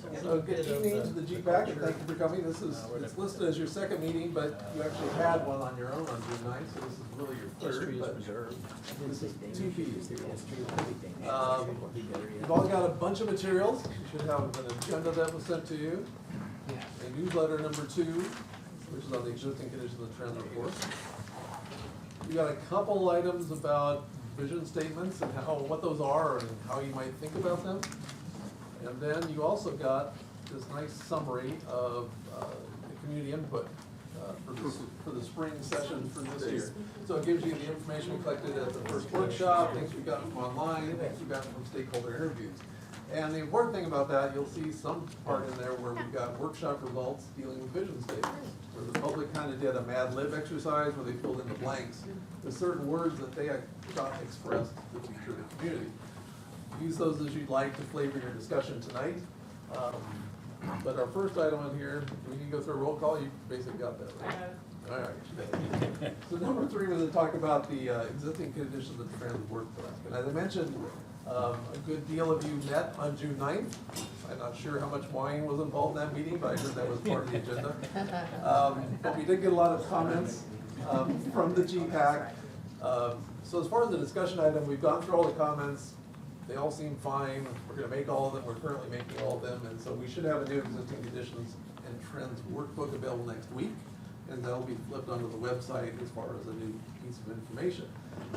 So good evening to the GPAC, and thank you for coming. This is, it's listed as your second meeting, but you actually had one on your own on June 9th, so this is really your third. But this is two Ps here. You've all got a bunch of materials. You should have an agenda that was sent to you, a newsletter number 2, which is on the existing conditions of the trend report. You got a couple items about vision statements and how, what those are and how you might think about them. And then you also got this nice summary of the community input for the spring session for this year. So it gives you the information we collected at the first workshop, things we got from online, things we got from stakeholder interviews. And the important thing about that, you'll see some part in there where we've got workshop results dealing with vision statements, where the public kind of did a Mad Lib exercise where they filled in the blanks with certain words that they thought expressed the future of the community. Use those as you'd like to flavor your discussion tonight. But our first item on here, we can go through a roll call. You basically got that, right? All right. So number 3 was to talk about the existing conditions of the transit workplace. And as I mentioned, a good deal of you met on June 9th. I'm not sure how much wine was involved in that meeting, but I heard that was part of the agenda. But we did get a lot of comments from the GPAC. So as far as the discussion item, we've gone through all the comments. They all seem fine. We're going to make all of them. We're currently making all of them. And so we should have a new existing conditions and trends workbook available next week. And that'll be flipped onto the website as far as a new piece of information.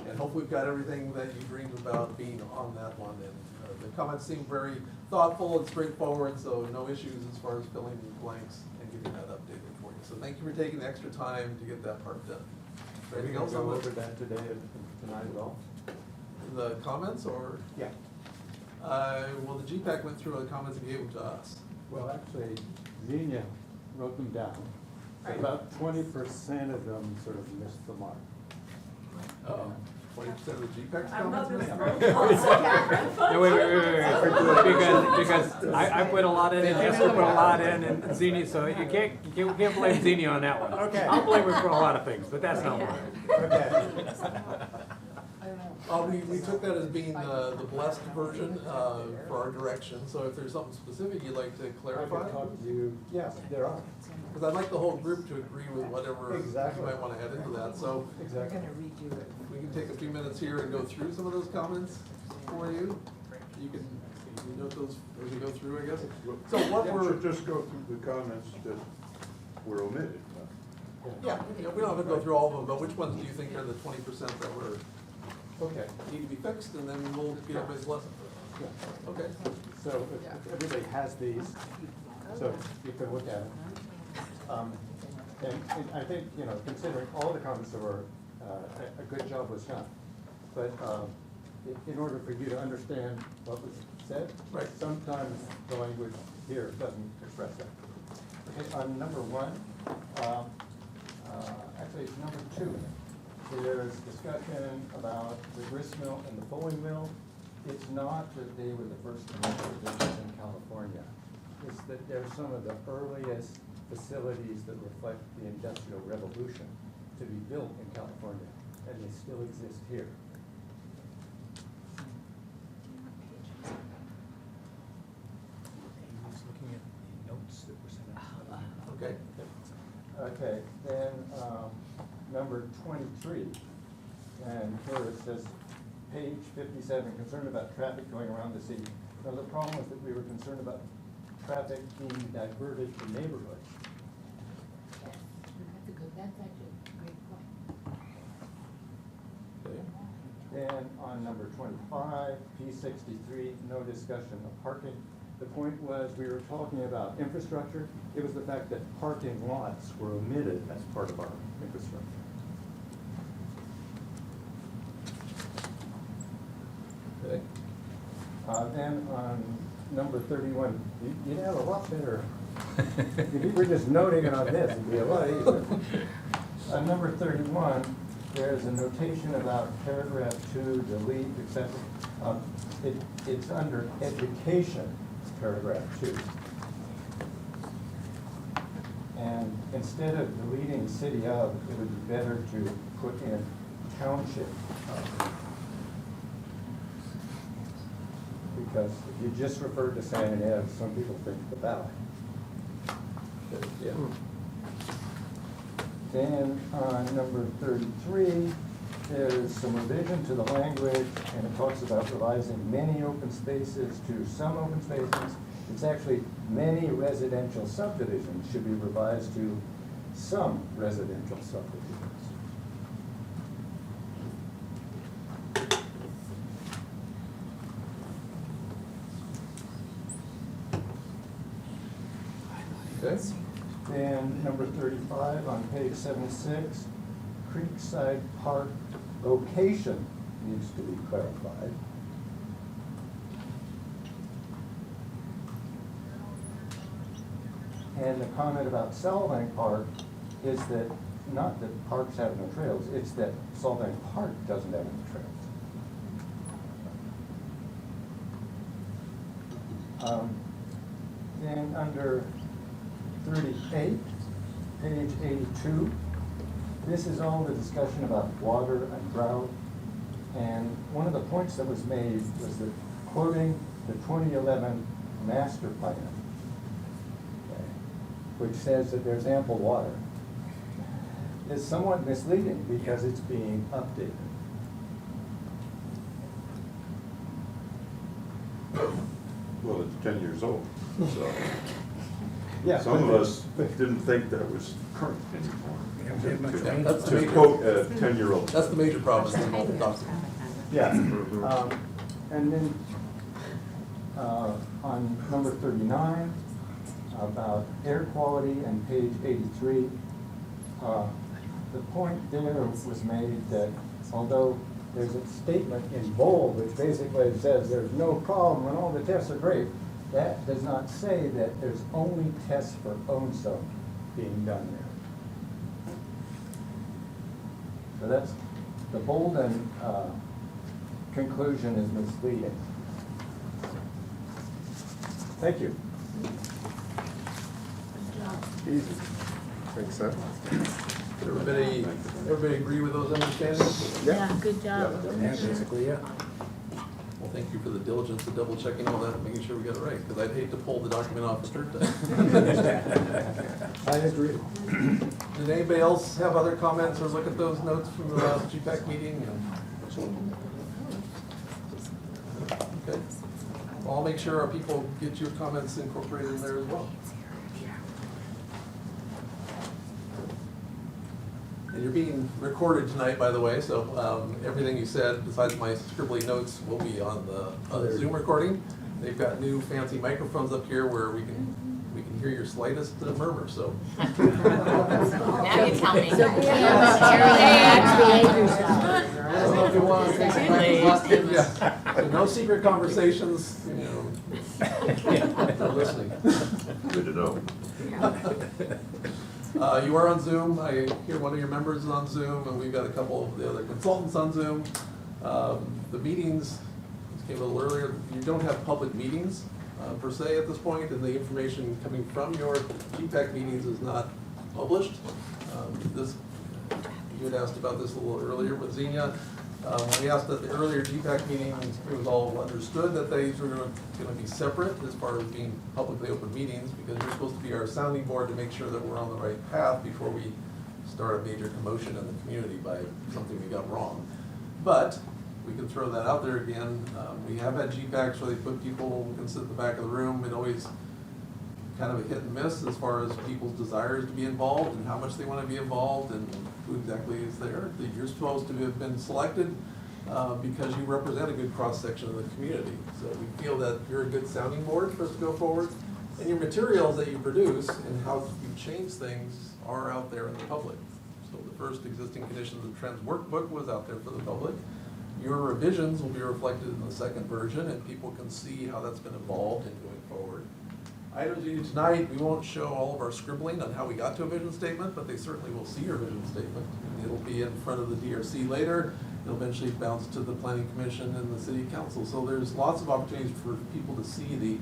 And hopefully we've got everything that you dreamed about being on that one. And the comments seem very thoughtful and straightforward, so no issues as far as filling in the blanks and getting that updated for you. So thank you for taking the extra time to get that part done. Anything else on over that today and tonight at all? The comments, or? Yeah. Well, the GPAC went through the comments and gave them to us. Well, actually, Xenia wrote them down. Right. About 20% of them sort of missed the mark. Oh, 20% of the GPAC's I'm not comments? this No, wait. Because I put a lot in, and Jessica put a lot in, and Zeni, so you can't blame Zeni on that one. Okay. I'll blame her for a lot of things, but that's not one. Okay. We took that as being the blessed version for our direction, so if there's something specific you'd like to I clarify? can talk to you. Yeah, there are. Because I'd like the whole group to agree with whatever Exactly. you might want to add into that. So Exactly. we can take a few minutes here and go through some of those comments for you. You can note those as we go through, I guess. So what We we're, should just go through the comments that were omitted. yeah, we don't have to go through all of them, but which ones do you think are the 20% that were, Okay. need to be fixed, and then we'll get everybody's lesson. Yeah. Okay. So if everybody has these, so you can look at them. And I think, you know, considering all the comments that were, a good job was done. But in order for you to understand what was said, Right. sometimes the language here doesn't express that. Okay, on number 1, actually it's number 2. There's discussion about the grist mill and the fulling mill. It's not that they were the first commercial business in California. It's that they're some of the earliest facilities that reflect the Industrial Revolution to be built in California, and they still exist here. Just looking at the notes that were sent out. Okay. Okay, then number 23, and here it says, page 57, concerned about traffic going around the city. Now, the problem was that we were concerned about traffic being diverted to neighborhoods. Yes, that's actually a great point. Okay. Then on number 25, P63, no discussion of parking. The point was, we were talking about infrastructure. It was the fact that parking lots were omitted as part of our infrastructure. Okay. Then on number 31, you'd have a lot better, if you were just noting it on this, it'd be a lot easier. On number 31, there's a notation about paragraph 2, delete, etc. It's under education, paragraph 2. And instead of deleting city of, it would be better to put in township of. because if you just refer to San Ynez, some people think the valley. Yeah. Then on number 33, there's some revision to the language, and it talks about revising many open spaces to some open spaces. It's actually many residential subdivisions should be revised to some residential subdivisions. Okay. Then number 35 on page 76, Creekside Park location needs to be clarified. And the comment about Solvang Park is that, not that parks have no trails, it's that Solvang Park doesn't have any trails. Then under 38, page 82, this is all the discussion about water and drought. And one of the points that was made was that quoting the 2011 master plan, okay, which says that there's ample water, is somewhat misleading because it's being updated. Well, it's 10 years old, so Yeah, some of but- us didn't think that was current anymore. Yeah, that's the To major, quote a 10-year-old. that's the major problem, is the old document. Yeah, and then, on number 39, about air quality and page 83, the point there was made that although there's a statement in bold which basically says there's no problem and all the tests are great, that does not say that there's only tests for ozone being done there. So that's, the Bolden conclusion is misleading. Thank you. Easy. Makes sense. Everybody agree with those understandings? Yeah, good job. Basically, yeah. Well, thank you for the diligence of double checking all that and making sure we got it right, because I'd hate to pull the document off the third time. I agree. Did anybody else have other comments or look at those notes from the last GPAC meeting? Okay. Well, I'll make sure our people get your comments incorporated in there as well. And you're being recorded tonight, by the way, so everything you said, besides my scribbly notes, will be on the Zoom recording. They've got new fancy microphones up here where we can hear your slightest murmur, so. Now you tell me. So behave yourself. I don't know if you want to take some yeah. So no secret conversations, you know. For listening. Good to know. You are on Zoom. I hear one of your members is on Zoom, and we've got a couple of the other consultants on Zoom. The meetings, this came a little earlier, you don't have public meetings per se at this point, and the information coming from your GPAC meetings is not published. You had asked about this a little earlier with Xenia. We asked at the earlier GPAC meeting, it was all understood that these were going to be separate as far as being publicly open meetings, because you're supposed to be our sounding board to make sure that we're on the right path before we start a major commotion in the community by something we got wrong. But we can throw that out there again. We have had GPACs where they put people who can sit in the back of the room. It always kind of a hit and miss as far as people's desires to be involved and how much they want to be involved and who exactly is there. You're supposed to have been selected because you represent a good cross-section of the community. So we feel that you're a good sounding board for us to go forward. And your materials that you produce and how you change things are out there in the public. So the first existing conditions of trends workbook was out there for the public. Your revisions will be reflected in the second version, and people can see how that's been evolved and going forward. Items you do tonight, we won't show all of our scribbling on how we got to a vision statement, but they certainly will see your vision statement. It'll be in front of the DRC later. It'll eventually bounce to the Planning Commission and the City Council. So there's lots of opportunities for people to see the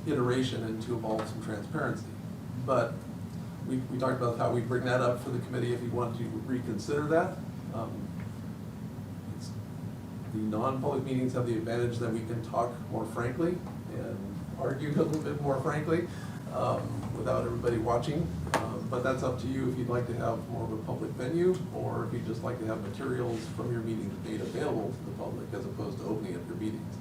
iteration and to evolve some transparency. But we talked about how we bring that up for the committee if you want to reconsider that. The non-public meetings have the advantage that we can talk more frankly and argue a little bit more frankly, without everybody watching. But that's up to you if you'd like to have more of a public venue, or if you'd just like to have materials from your meetings made available to the public as opposed to opening up your meetings.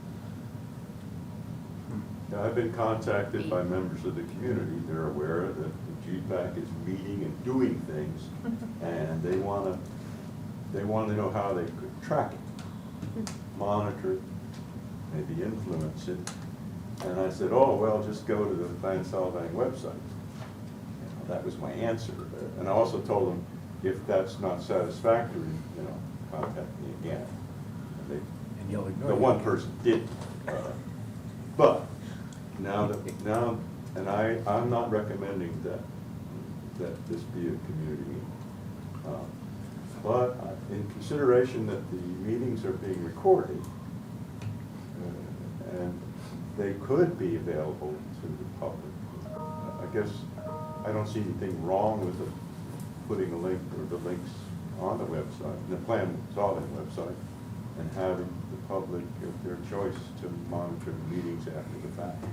Now, I've been contacted by members of the community. They're aware that the GPAC is meeting and doing things, and they want to know how they could track it, monitor it, maybe influence it. And I said, oh, well, just go to the Plan Solvang website. That was my answer. And I also told them, if that's not satisfactory, contact me again. And And you'll ignore the it. one person did. But now, and I'm not recommending that this be a community meeting. But in consideration that the meetings are being recorded, and they could be available to the public, I guess I don't see anything wrong with putting a link or the links on the website, the Plan Solvang website, and having the public give their choice to monitor the meetings after the fact.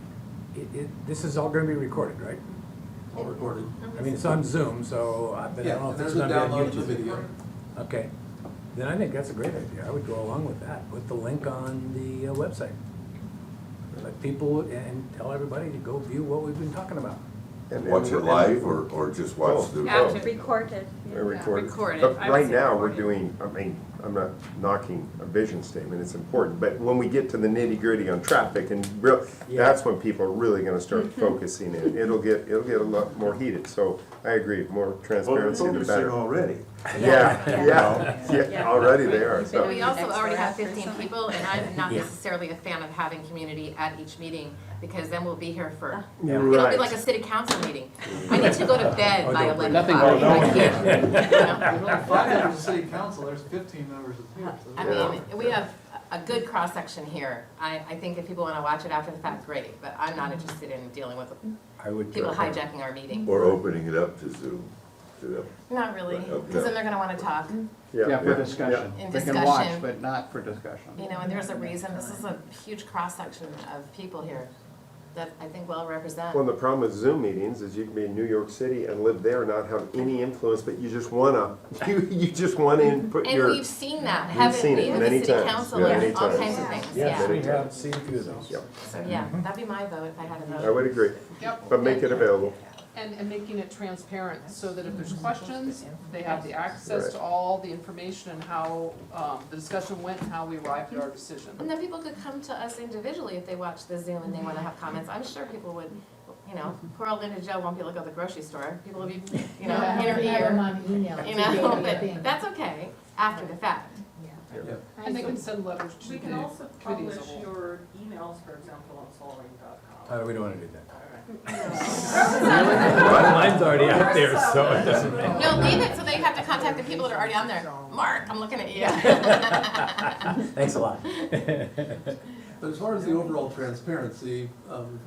This is all gonna be recorded, right? All recorded. I mean, it's on Zoom, so I don't Yeah, know and if it's there's a gonna be on download of the YouTube. video. Okay, then I think that's a great idea. I would go along with that. Put the link on the website. Let people and tell everybody to go view what we've been talking about. And watch it live or just watch the? After recorded. Recorded. Recorded. But I would right say now, we're recorded. doing, I mean, I'm not knocking a vision statement, it's important, but when we get to the nitty gritty on traffic and real, Yeah. that's when people are really gonna start focusing in. It'll get a lot more heated, so I agree, more transparency the better. already. Yeah, already they are, But so. we also already have 15 something. people, and I'm not Yeah. necessarily a fan of having community at each meeting, because then we'll be here for, You're it'll be right. like a city council meeting. I need to go to bed by 11 Nothing o'clock. going on. I can't, you know? There's only 5 members of city council, there's 15 members of here. so I Yeah. mean, we have a good cross-section here. I think if people want to watch it after the fact, great, but I'm not interested in dealing with I would. people hijacking our meeting. Or opening it up to Zoom. Not really, Right, okay. because then they're going to want to talk, Yeah, for discussion. In They can watch, discussion. but not for discussion. you know, and there's a reason. This is a huge cross-section of people here that I think well represent. Well, the problem with Zoom meetings is you can be in New York City and live there, not have any influence, but you just wanna, you just wanna input And your. we've seen that, We've haven't seen we, it with the many city times, council yeah, and many all times. kinds of things, Yes, yeah. we have seen a few of those. Yep, So, yeah, that'd be my vote if I had a vote. I would agree, Yep. but make it available. And making it transparent, so that if there's questions, they have the access to all the information and how the discussion went and how we arrived at our decision. And then people could come to us individually if they watch the Zoom and they wanna have comments. I'm sure people would, you know, poor old Linda Joe won't be able to go to the grocery store. People will be, you know, in her Have them ear, on email. you know, but that's okay, after the fact. Yeah. And they can send letters to the We can also committees. publish your emails, for example, on solvang.com. We don't wanna do that. Mine's already out there, so it doesn't matter. No, leave it so they have to contact the people that are already on there. Mark, I'm looking at you. Thanks a lot. But as far as the overall transparency,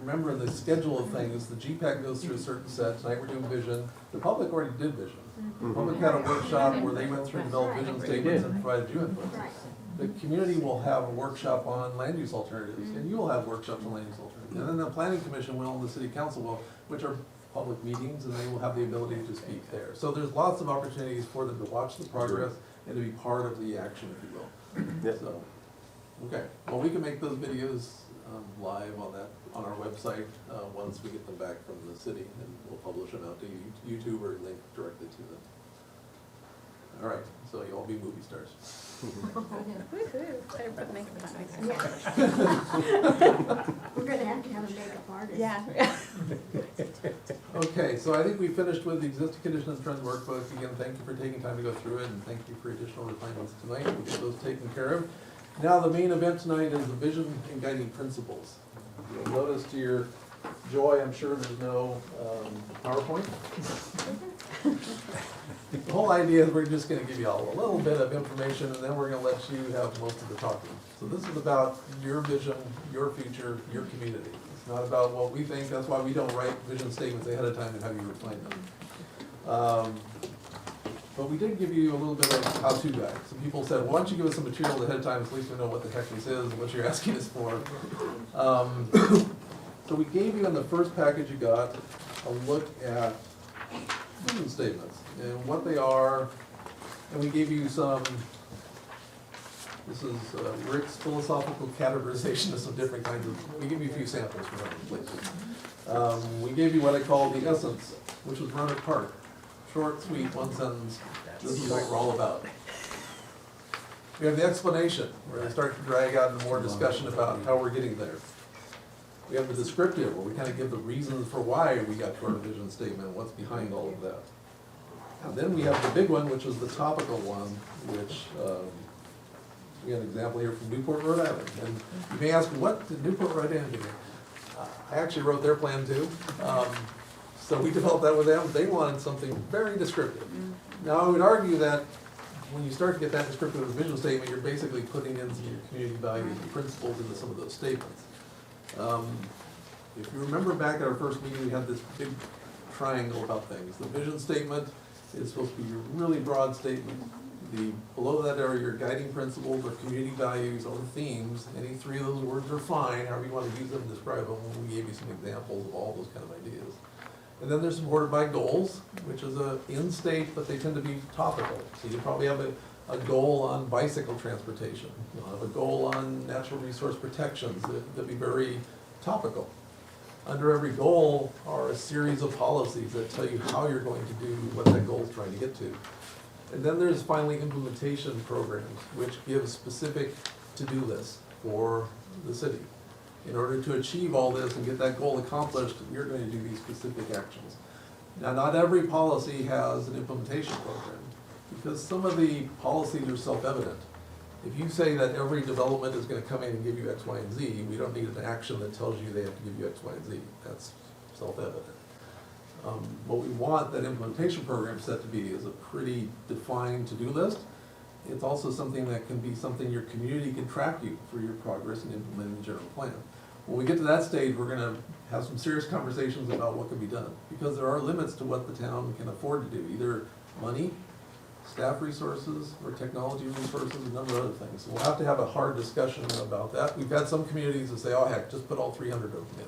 remember in the schedule of things, the GPAC goes through a certain set. Tonight we're doing vision. The public already did vision. The public had a workshop where they went through and developed vision statements and provided you input. The community will have a workshop on land use alternatives, and you will have workshops on land use alternatives. And then the planning commission will, and the city council will, which are public meetings, and they will have the ability to speak there. So there's lots of opportunities for them to watch the progress and to be part of the action, if you will. Yep. So, okay, well, we can make those videos live on on our website once we get them back from the city, and we'll publish them out to YouTube or link directly to them. All right, so you'll all be movie stars. Better put makeup on. We're gonna have to have a makeup artist. Yeah. Okay, so I think we finished with the existing conditions and trends workbook. Again, thank you for taking time to go through it, and thank you for additional refinements tonight. We'll get those taken care of. Now, the main event tonight is the vision and guiding principles. You'll notice to your joy, I'm sure there's no PowerPoint. The whole idea is we're just gonna give you all a little bit of information, and then we're gonna let you have most of the talking. So this is about your vision, your future, your community. It's not about what we think. That's why we don't write vision statements ahead of time and have you refine them. But we did give you a little bit of how-to guide. Some people said, well, why don't you give us some material ahead of time, at least we know what the heck this is and what you're asking us for. So we gave you in the first package you got a look at vision statements and what they are, and we gave you some, this is Rick's philosophical categorization of some different kinds of, we gave you a few samples from other places. We gave you what I call the essence, which was run apart. Short, sweet, one sentence, this is what we're all about. We have the explanation, where they start to drag out into more discussion about how we're getting there. We have the descriptive, where we kind of give the reasons for why we got to our vision statement, what's behind all of that. And then we have the big one, which is the topical one, which, we have an example here from Newport, Rhode Island. And you may ask, what did Newport, Rhode Island do? I actually wrote their plan too. So we developed that with them. They wanted something very descriptive. Now, I would argue that when you start to get that descriptive of a vision statement, you're basically putting in some of your community values and principles into some of those statements. If you remember back at our first meeting, we had this big triangle about things. The vision statement is supposed to be your really broad statement. Below that are your guiding principles or community values or themes. Any three of those words are fine, however you want to use them to describe them. We gave you some examples of all those kind of ideas. And then they're supported by goals, which is a in state, but they tend to be topical. So you probably have a goal on bicycle transportation. You'll have a goal on natural resource protections that'd be very topical. Under every goal are a series of policies that tell you how you're going to do what that goal is trying to get to. And then there's finally implementation programs, which give specific to-do lists for the city. In order to achieve all this and get that goal accomplished, you're going to do these specific actions. Now, not every policy has an implementation program, because some of the policies are self-evident. If you say that every development is going to come in and give you X, Y, and Z, we don't need an action that tells you they have to give you X, Y, and Z. That's self-evident. What we want that implementation program set to be is a pretty defined to-do list. It's also something that can be something your community can track you for your progress in implementing the general plan. When we get to that stage, we're gonna have some serious conversations about what can be done, because there are limits to what the town can afford to do, either money, staff resources, or technology resources, a number of other things. So we'll have to have a hard discussion about that. We've had some communities that say, oh heck, just put all 300 of them in.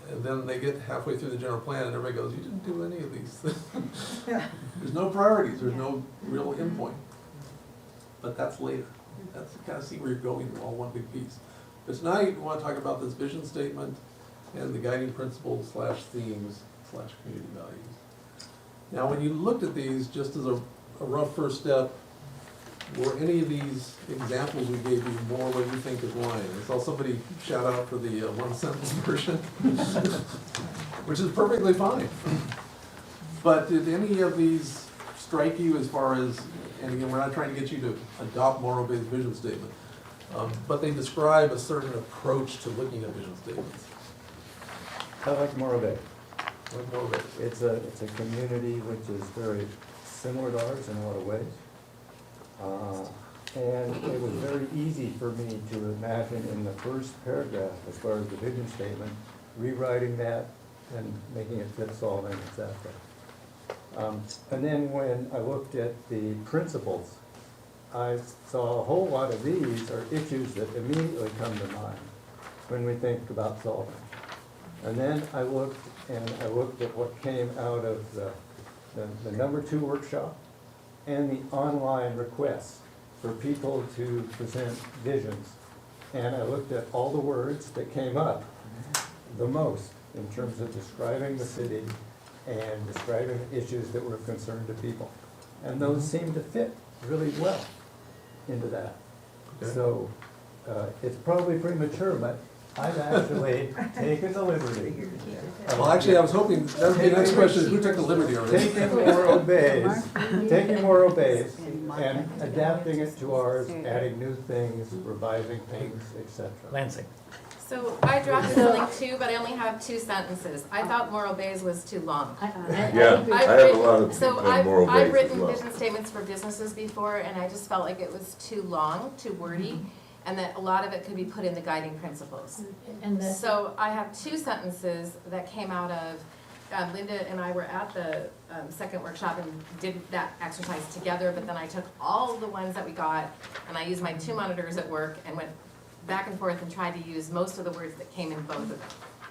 And then they get halfway through the general plan and everybody goes, you didn't do any of these things. There's no priorities, there's no real endpoint. But that's later. That's to kind of see where you're going in all one big piece. But tonight, we want to talk about this vision statement and the guiding principles / themes / community values. Now, when you looked at these, just as a rough first step, were any of these examples we gave you more what you think is lying? I saw somebody shout out for the one sentence version, which is perfectly fine. But did any of these strike you as far as, and again, we're not trying to get you to adopt Morrow-based vision statement, but they describe a certain approach to looking at vision statements. I like Morro Bay. Like Morrow-based. It's a community which is very similar to ours in a lot of ways. And it was very easy for me to imagine in the first paragraph, as far as the vision statement, rewriting that and making it fit Solvang exactly. And then when I looked at the principles, I saw a whole lot of these are issues that immediately come to mind when we think about Solvang. And then I looked at what came out of the number 2 workshop and the online requests for people to present visions. And I looked at all the words that came up the most in terms of describing the city and describing issues that were of concern to people. And those seem to fit really well into that. Okay. So it's probably premature, but I've actually taken the liberty. Well, actually, I was hoping, that would be the next question, is who took the liberty already? Taking Morro Bay's and adapting it to ours, adding new things, revising things, etc. Lansing. So I drafted the link too, but I only have 2 sentences. I thought Morro Bay's was too long. Yeah, I have a lot of So Morro I've Bays as written well. vision statements for businesses before, and I just felt like it was too long, too wordy, and that a lot of it could be put in the guiding principles. And the, So I have 2 sentences that came out of Linda and I were at the second workshop and did that exercise together, but then I took all the ones that we got and I used my 2 monitors at work and went back and forth and tried to use most of the words that came in both of them.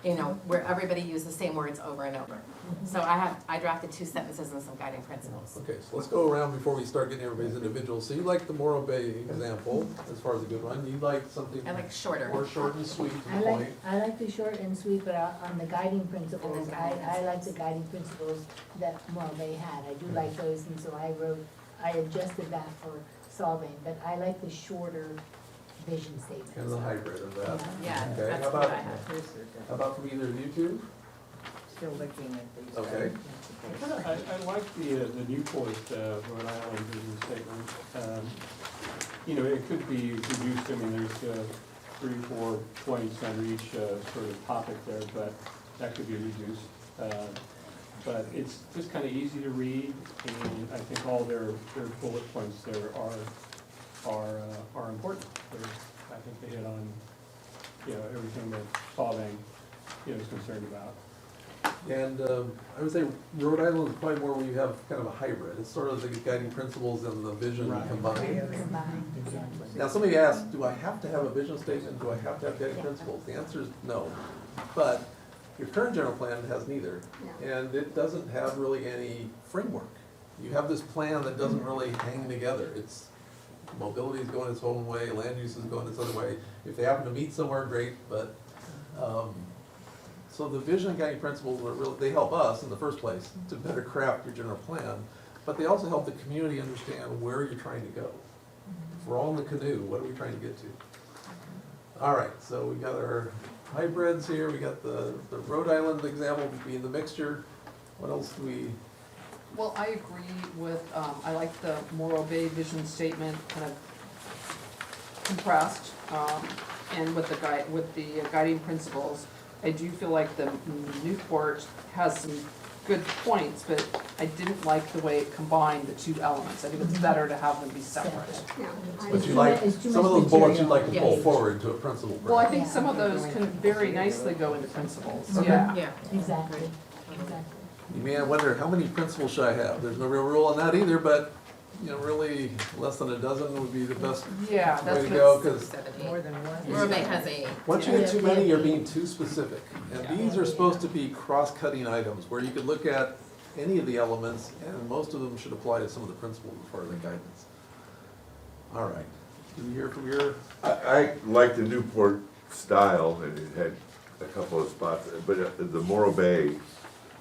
You know, where everybody used the same words over and over. So I drafted 2 sentences and some guiding principles. Okay, so let's go around before we start getting everybody's individuals. So you like the Morro Bay example, as far as a good one. You like something I like shorter. more short and sweet to I the point. like the short and sweet, but on the guiding principles, And then guiding I like the guiding principles that Morro Bay had. I do like those, and so I adjusted that for Solvang, but I like the shorter vision statements. Kind of the hybrid of that. Yeah, Okay, that's how what about, I have. how about from either of you two? Still looking at these. Okay. I like the Newport, Rhode Island vision statement. You know, it could be reduced, I mean, there's 3 or 4 points under each sort of topic there, but that could be reduced. But it's just kind of easy to read, and I think all their bullet points there are important. I think they hit on, you know, everything that Solvang, you know, is concerned about. And I would say Rhode Island is probably more where you have kind of a hybrid. It's sort of the guiding principles and the vision combined. Now, somebody asked, do I have to have a vision statement? Do I have to have guiding principles? The answer is no. But your current general plan has neither. And it doesn't have really any framework. You have this plan that doesn't really hang together. It's mobility is going its own way, land use is going its other way. If they happen to meet somewhere, great, but, so the vision and guiding principles are really, they help us in the first place to better craft your general plan, but they also help the community understand where you're trying to go. If we're all in the canoe, what are we trying to get to? All right, so we got our hybrids here, we got the Rhode Island example being the mixture. What else do we? Well, I agree with, I like the Morro Bay vision statement kind of compressed, and with the guiding principles. I do feel like the Newport has some good points, but I didn't like the way it combined the 2 elements. I think it's better to have them be separate. But you like, some of those bullets you'd like to pull forward to a principle. Well, I think some of those can very nicely go into principles, yeah. Yeah. Exactly, exactly. You may wonder, how many principles should I have? There's no real rule on that either, but, you know, really, less than a dozen would be the best Yeah, way that's to go, what, because More than one. Morro Bay has 8. once you get too many, you're being too specific. And these are supposed to be cross-cutting items, where you could look at any of the elements, and most of them should apply to some of the principles as part of the guidance. All right, do you hear from your? I like the Newport style, and it had a couple of spots, but the Morro Bay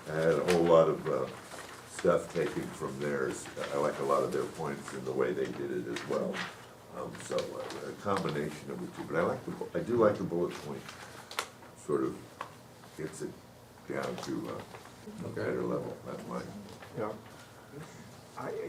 had a whole lot of stuff taken from theirs. I like a lot of their points and the way they did it as well. So a combination of the 2, but I do like the bullet point. Sort of gets it down to a better level. That's mine. Yeah.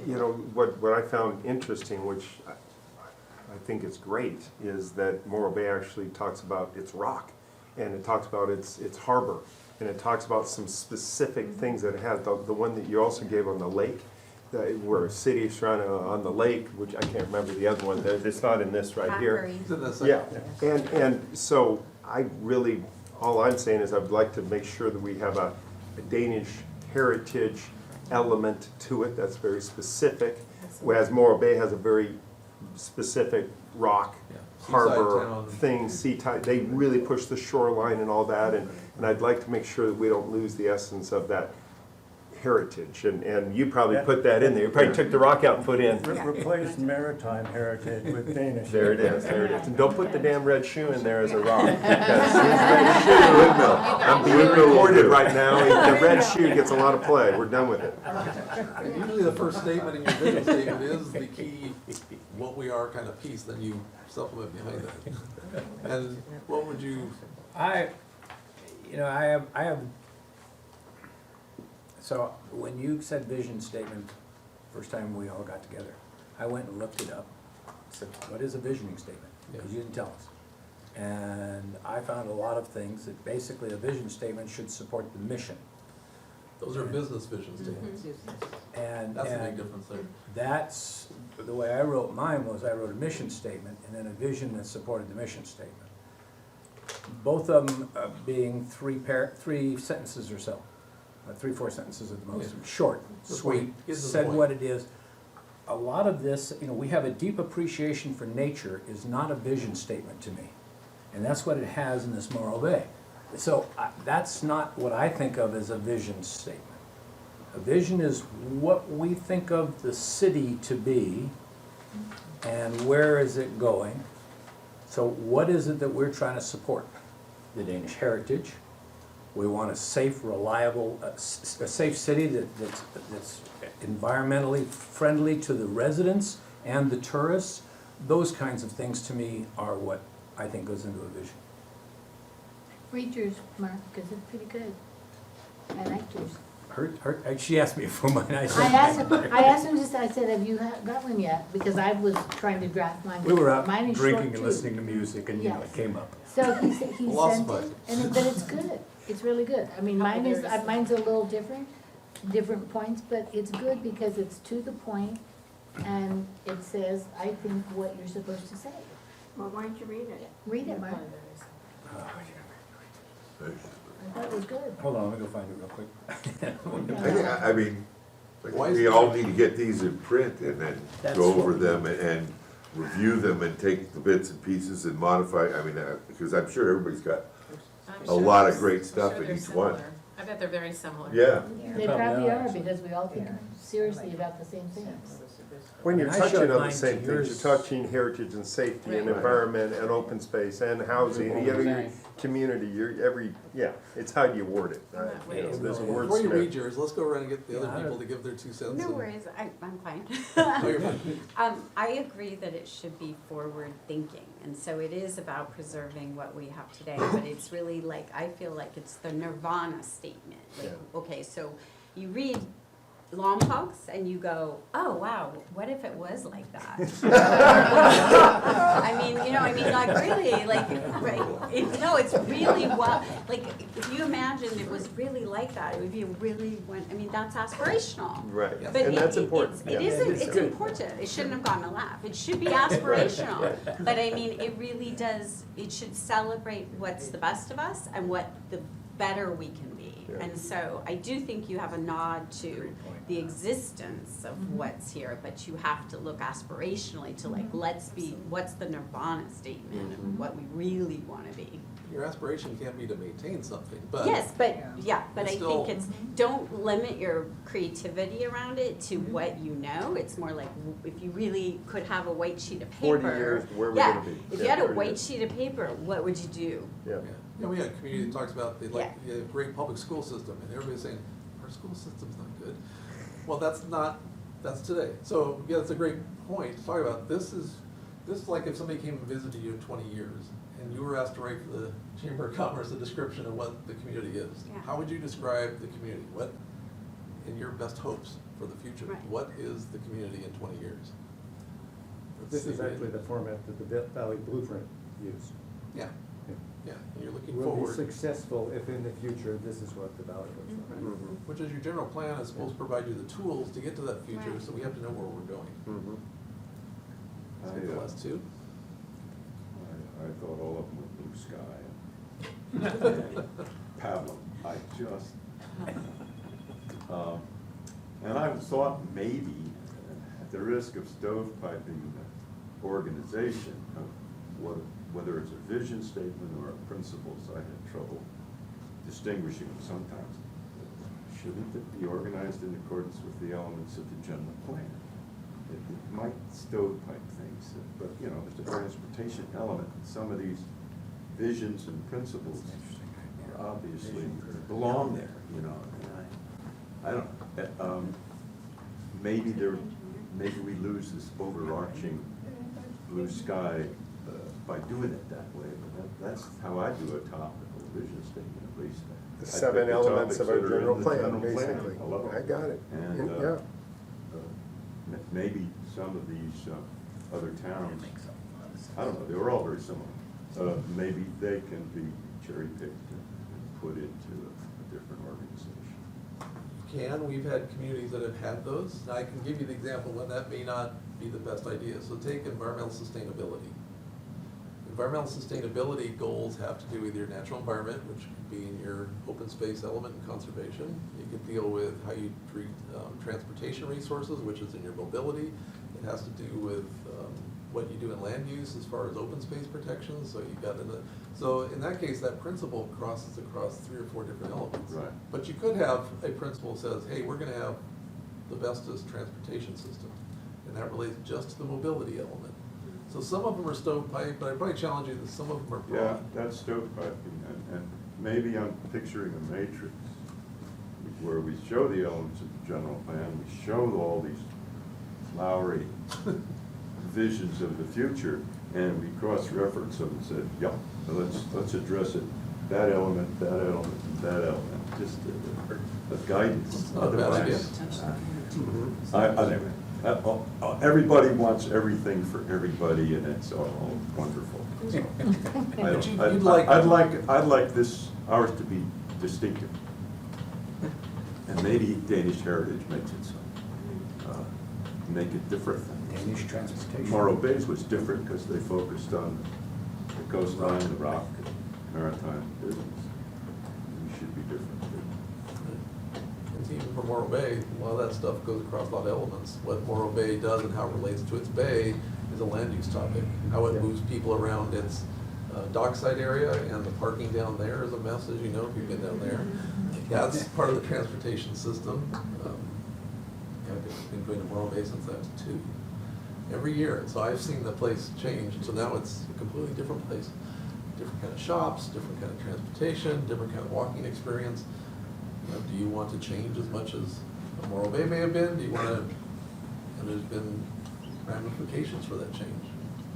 You know, what I found interesting, which I think is great, is that Morro Bay actually talks about its rock, and it talks about its harbor, and it talks about some specific things that it has. The one that you also gave on the lake, where a city is surrounded on the lake, which I can't remember the other one, it's not in this right here. It's in this Yeah, section. and so I really, all I'm saying is I'd like to make sure that we have a Danish heritage element to it that's very specific, whereas Morro Bay has a very specific rock, Yeah. Seaside harbor town. thing, sea type. They really push the shoreline and all that, and I'd like to make sure that we don't lose the essence of that heritage, and you probably put that in there. You probably took the rock out and put in. Replace maritime heritage with Danish. There it is, there it is. And don't put the damn red shoe in there as a rock. Because his red shoe, I'm being recorded right now, the red shoe gets a lot of play. We're done with it. And usually the first statement in your vision statement is the key, what we are kind of piece, then you supplement behind that. And what would you? I have, so when you said vision statement, first time we all got together, I went and looked it up. Said, what is a visioning statement? Because you didn't tell us. And I found a lot of things that basically a vision statement should support the mission. Those are business vision statements. And That's a big difference there. that's, the way I wrote mine was I wrote a mission statement and then a vision that supported the mission statement. Both of them being three sentences or so. 3-4 sentences at the most, Yeah. short, The sweet, point. Get to the said point. what it is. A lot of this, we have a deep appreciation for nature is not a vision statement to me. And that's what it has in this Morro Bay. So that's not what I think of as a vision statement. A vision is what we think of the city to be and where is it going. So what is it that we're trying to support? The Danish heritage. We want a safe, reliable, a safe city that's environmentally friendly to the residents and the tourists. Those kinds of things to me are what I think goes into a vision. Read yours, Mark, because it's pretty good. I liked yours. She asked me for mine. I asked him just, I said, have you got one yet? Because I was trying to draft mine. We were out Mine is short, drinking and too. listening to music and, it Yes. came up. So he sent Philosophize. it, but it's good, it's really good. I mean, Couple mine's various- a little different points, but it's good because it's to the point, and it says, I think, what you're supposed to say. Well, why don't you read it? Read it, Mark, Oh, I thought it was good. Hold on, let me go find it real quick. I mean, Why is we it- all need to get these in print and then That's go what over we them and review them and take the bits and pieces and modify, I mean, because I'm sure everybody's got, I'm a sure lot of they're- great I'm stuff sure in they're each one. similar. I bet they're very similar. yeah. They Probably probably are, are, actually. because we all think seriously about the same things. When you're And I showed touching on mine the to same things, yours. you're touching heritage and safety and Right. environment and open space and housing, and your community, it's how do you word it. I'm not You know, waiting. There's a word. Before you read yours, let's go around and get the Yeah, other people to give their 2 cents. No and- worries, I'm fine. Oh, you're fine. I agree that it should be forward thinking, and so it is about preserving what we have today, but it's really like, I feel like it's the nirvana statement. Like, Yeah. okay, so you read Lompocs and you go, oh, wow, what if it was like that? I mean, like really, like, right, no, it's really like, if you imagined it was really like that, it would be that's aspirational. Right, Yes. But and that's important. It Yeah. isn't, it's important, it shouldn't have gotten a laugh, it should be aspirational. But I mean, it really does, it should celebrate what's the best of us and what the better we can be. Yeah. And so I do think you have a nod to Great point. the existence of what's here, but you have to look aspirationally to like, let's be, what's the nirvana statement of what we really wanna be. Your aspiration can't be to maintain something, but. Yes, but It's I still- think it's, don't limit your creativity around it to what you know. It's more like, if you really could have a white sheet of paper. 40 years, where we're Yeah, gonna be. if Yeah, you had a 40 white years. sheet of paper, what would you do? Yeah. Yeah, we had a community that talks about the great public school system, and everybody's saying, our school system's not good. Well, that's today. So, yeah, it's a great point to talk about. This is like if somebody came and visited you in 20 years, and you were asked to write for the Chamber of Commerce a description of what the community is. Yeah. How would you describe the community? What, in your best hopes for the future, Right. what is the community in 20 years? Let's This see. is actually the format that the Valley Blueprint used. Yeah, yeah, and you're looking We'll be forward. successful if in the future, this is what the Valley looks like. Mhm. Which is your general plan is supposed to provide you the tools to get to that future, Right. so we have to know where we're going. Mhm. Let's get the last 2. I thought all of them were blue sky. Pablo, I just, and I thought maybe, at the risk of stovepiping the organization, of whether it's a vision statement or a principles, I had trouble distinguishing them sometimes. Shouldn't it be organized in accordance with the elements of the general plan? It might stovepipe things, but, there's a transportation element. Some of these visions and principles are obviously belong there, and I don't know. Maybe we lose this overarching blue sky by doing it that way, but that's how I do a topical vision statement, at least. The I 7 pick the elements topics of our that are in general the plan, general plan. basically. Hello. I got it. And, Yeah. Maybe some of these other towns, I don't know, they were all very similar. Maybe they can be cherry-picked and put into a different organization. We've had communities that have had those, and I can give you the example when that may not be the best idea. So take environmental sustainability. environmental sustainability goals have to do with your natural environment, which could be in your open space element and conservation. You could deal with how you treat transportation resources, which is in your mobility. It has to do with what you do in land use as far as open space protection. So you've got so in that case, that principle crosses across 3 or 4 different elements. Right. But you could have a principle that says, hey, we're gonna have the bestest transportation system. And that relates just to the mobility element. So some of them are stovepipe, but I'd probably challenge you that some of them are broad. Yeah, that's stovepipe, and maybe I'm picturing a matrix where we show the elements of the general plan, we show all these flowery visions of the future, and we cross-reference them and said, yeah, let's address it, that element, and that element, just a guidance. It's not a bad idea. Everybody wants everything for everybody, and it's all wonderful. So, But you'd like- I'd like this, ours to be distinctive. And maybe Danish heritage makes it so. Make it different. Danish transportation. Morro Bay's was different because they focused on the coastline, the rock, maritime business. We should be different too. And even for Morro Bay, a lot of that stuff goes across a lot of elements. What Morro Bay does and how it relates to its bay is a land use topic. How it moves people around its dockside area, and the parking down there is a mess, as you know, if you've been down there. That's part of the transportation system. I've been going to Morro Bay since I was 2. Every year, so I've seen the place change, so now it's a completely different place. Different kind of shops, different kind of transportation, different kind of walking experience. Do you want to change as much as Morro Bay may have been? Do you want to, and there's been ramifications for that change.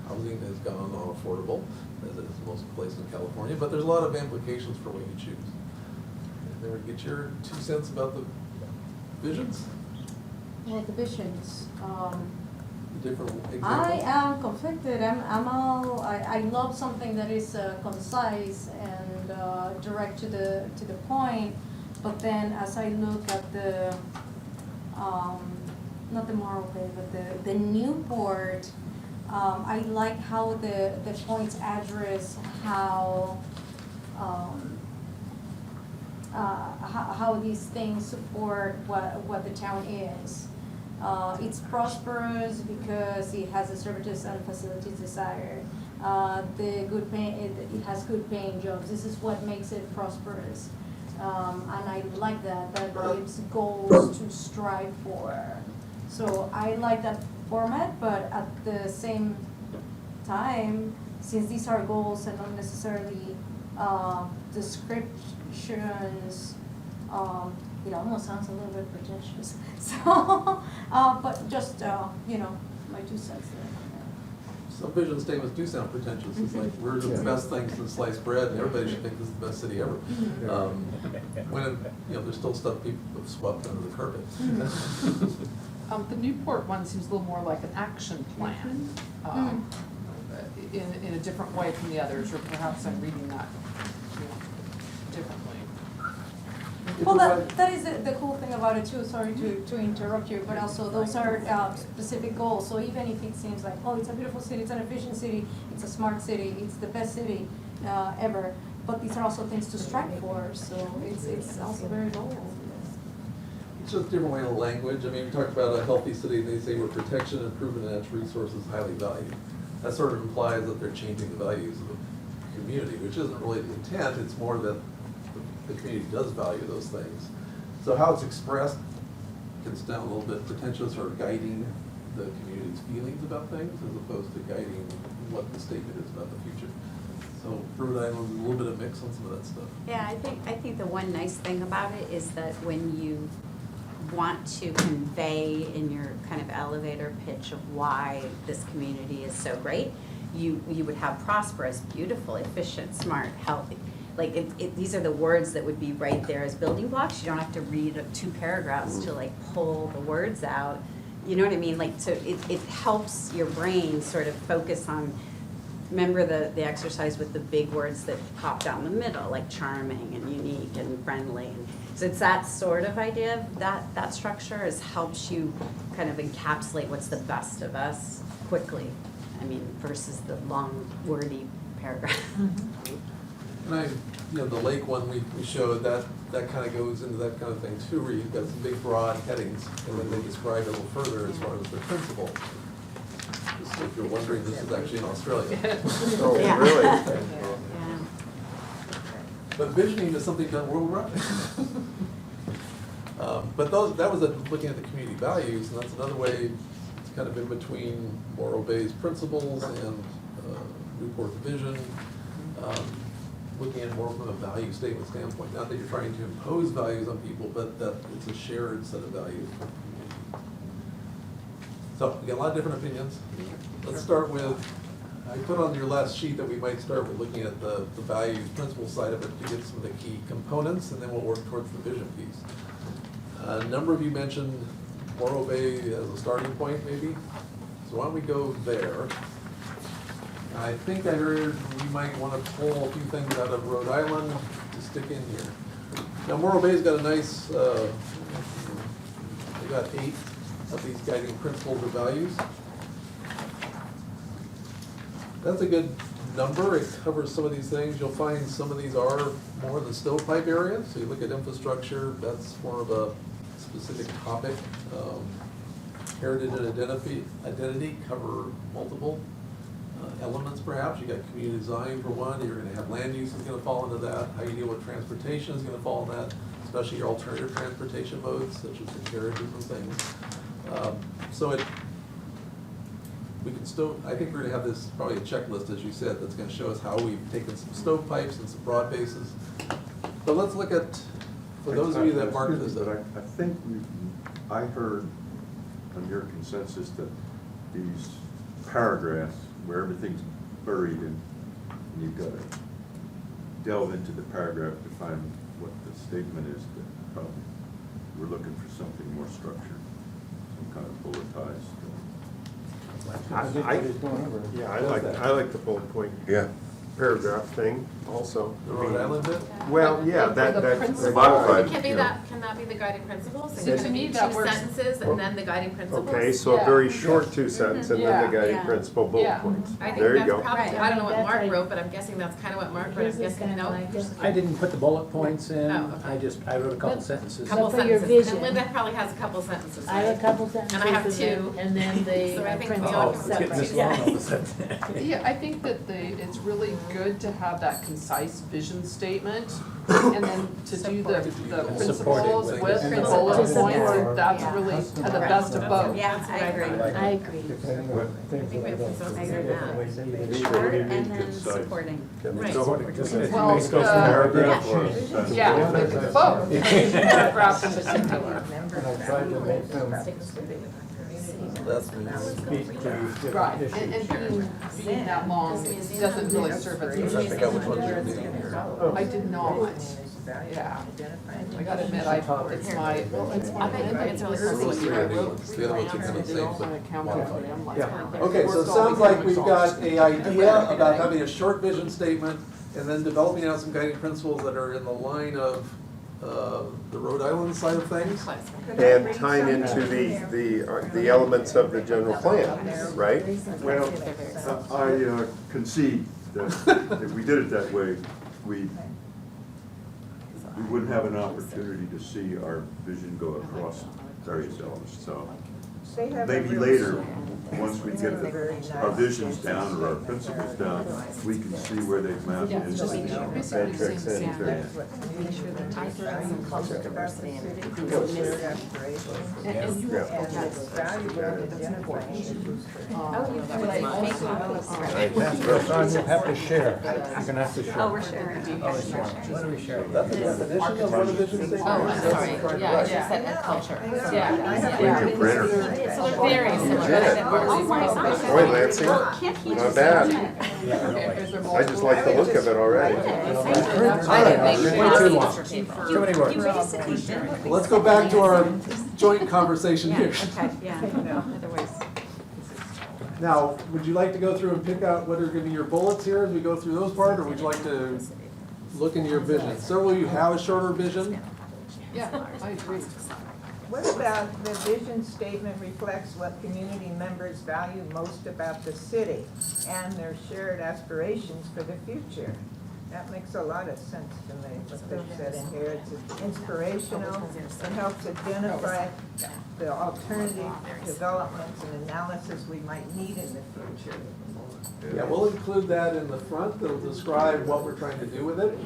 Housing has gone unaffordable, as it is in most places in California, but there's a lot of implications for what you choose. There, get your 2 cents about the visions, Well, the visions, different examples. I am conflicted. I love something that is concise and direct to the point. But then, as I look at the not the Morro Bay, but the Newport, I like how the points address how these things support what the town is. It's prosperous because it has the services and facilities desired. It has good paying jobs. This is what makes it prosperous. And I like that gives goals to strive for. So I like that format, but at the same time, since these are goals and not necessarily descriptions, it almost sounds a little bit pretentious. So, but just, my 2 cents there. Some vision statements do sound pretentious. It's like, we're the best things since sliced bread, and everybody should think this is the best city ever. When, there's still stuff people have swept under the carpet. The Newport one seems a little more like an action plan, in a different way from the others, or perhaps I'm reading that, differently. Well, that is the cool thing about it too, sorry to interrupt you, but also those are specific goals. So even if it seems like, oh, it's a beautiful city, it's an efficient city, it's a smart city, it's the best city ever, but these are also things to strive for, so it's also very bold. It's just a different way of language. I mean, we talked about a healthy city, they say where protection and improvement of natural resources highly valued. That sort of implies that they're changing the values of the community, which isn't really the intent, it's more that the community does value those things. So how it's expressed can sound a little bit pretentious or guiding the community's feelings about things as opposed to guiding what the statement is about the future. So Rhode Island's a little bit of mix on some of that stuff. Yeah, I think the one nice thing about it is that when you want to convey in your kind of elevator pitch of why this community is so great, you would have prosperous, beautiful, efficient, smart, healthy. Like these are the words that would be right there as building blocks. You don't have to read 2 paragraphs to like pull the words out. You know what I mean? Like, so it helps your brain sort of focus on, remember the exercise with the big words that pop down the middle, like charming and unique and friendly. And so it's that sort of idea, that structure helps you kind of encapsulate what's the best of us quickly. I mean, versus the long, wordy paragraph. And the lake one we showed, that kind of goes into that kind of thing too, where you've got some big broad headings, and then they describe it a little further as far as the principle. Just if you're wondering, this is actually in Australia. Oh, Yeah. really? Yeah. But visioning is something done worldwide. But that was looking at the community values, and that's another way, it's kind of in between Morro Bay's principles and Newport's vision. Looking at it more from a value statement standpoint, not that you're trying to impose values on people, but that it's a shared set of values. So, we got a lot of different opinions. Let's start with, I put on your last sheet that we might start with looking at the values, principle side of it to get some of the key components, and then we'll work towards the vision piece. A number of you mentioned Morro Bay as a starting point, maybe. So why don't we go there? I think I heard we might want to pull a few things out of Rhode Island to stick in here. Now, Morro Bay's got a nice, they got 8 of these guiding principles or values. That's a good number. It covers some of these things. You'll find some of these are more in the stovepipe area. So you look at infrastructure, that's more of a specific topic. Heritage and identity cover multiple elements perhaps. You got community design for one. You're gonna have land use is gonna fall into that. How you deal with transportation is gonna fall in that, especially your alternative transportation modes such as the carriages and things. We can still, I think we're gonna have this, probably a checklist, as you said, that's gonna show us how we've taken some stovepipes and some broad bases. But let's look at, for those of you that marked this. But I think I heard on your consensus that these paragraphs where everything's buried in, and you've got to delve into the paragraph to find what the statement is, that probably we're looking for something more structured, some kind of bulletized. I like the bullet point Yeah. paragraph thing also. The Rhode Island bit? Well, yeah, Like for the that's principle. Modified. Can Yeah. that be the guiding principles? See, And to can it me, be that 2 works. sentences and then the guiding principles? Okay, so a Yeah. very short 2 sentence and then the Yeah. guiding Yeah. principle bullet Yeah. points. I think There you that's go. probably, Right. I don't know what That's Mark right. wrote, but I'm guessing that's kind of what Mark wrote. I'm Yours is guessing, kinda no? like this. I didn't put the bullet points in, Oh, okay. I wrote a couple sentences. Couple So for your sentences. vision- And Linda probably has a couple sentences, I have a right? couple sentences. And I have 2. And then the So I think we principles all Oh, it's getting this separate. long all of a sudden. Yeah, I think that it's really good to have that concise vision statement, and then to do the principles Supporting. with the Principles. bullet To points, support. that's Yeah. really the best of both. Yeah, I agree. I agree. I think we have consensus I on agree that. with that. Maybe Short we and need then concise. supporting. Right. So, Just Well, makes those paragraph or a Yeah, sentence. it's both, paragraphs in particular. And I tried to make them That's speak to different Right, issues. and being that long doesn't really serve its I purpose. forgot which ones you're reading here. I did not, yeah. I gotta admit, it's my, well, it's my. I think it's really close to what you wrote. The other ones are kind of the same, but Account modified. I'm like, Yeah. Okay, so it sounds like we've got an idea about having a short vision statement and then developing out some guiding principles that are in the line of the Rhode Island side of things. And tying into the elements of the general plan, right? Well, I concede that if we did it that way, we wouldn't have an opportunity to see our vision go across various elements, so maybe later, once we get our visions down or our principles down, we can see where they've mapped Yeah, into just the basically the Matrix same and thing. Make sure that I throw some culture diversity in it. And you Yeah. that's important. Oh, you But I also, Ron, you have to share. You're gonna have to share. Oh, we're sharing. What are we sharing? That's the definition of what a vision statement is. Oh, I'm sorry, yeah, I just said ed culture. Bring your printer. So they're very similar, but I said Oh, my gosh. Boy, Lansing, Can't he not just bad. send I just like the look of it already. I didn't make Way sure too long. for cheaper. Too many words. You basically did what we Let's go back to our joint conversation Yeah, here. okay, yeah, otherwise. Now, would you like to go through and pick out what are gonna be your bullets here as we go through those part, or would you like to look into your vision? Several of you have a shorter vision. yeah, I agree. What about the vision statement reflects what community members value most about the city and their shared aspirations for the future? That makes a lot of sense to me, what they've said in here. It's inspirational, it helps identify the alternative developments and analysis we might need in the future. Yeah, we'll include that in the front, that'll describe what we're trying to do with it.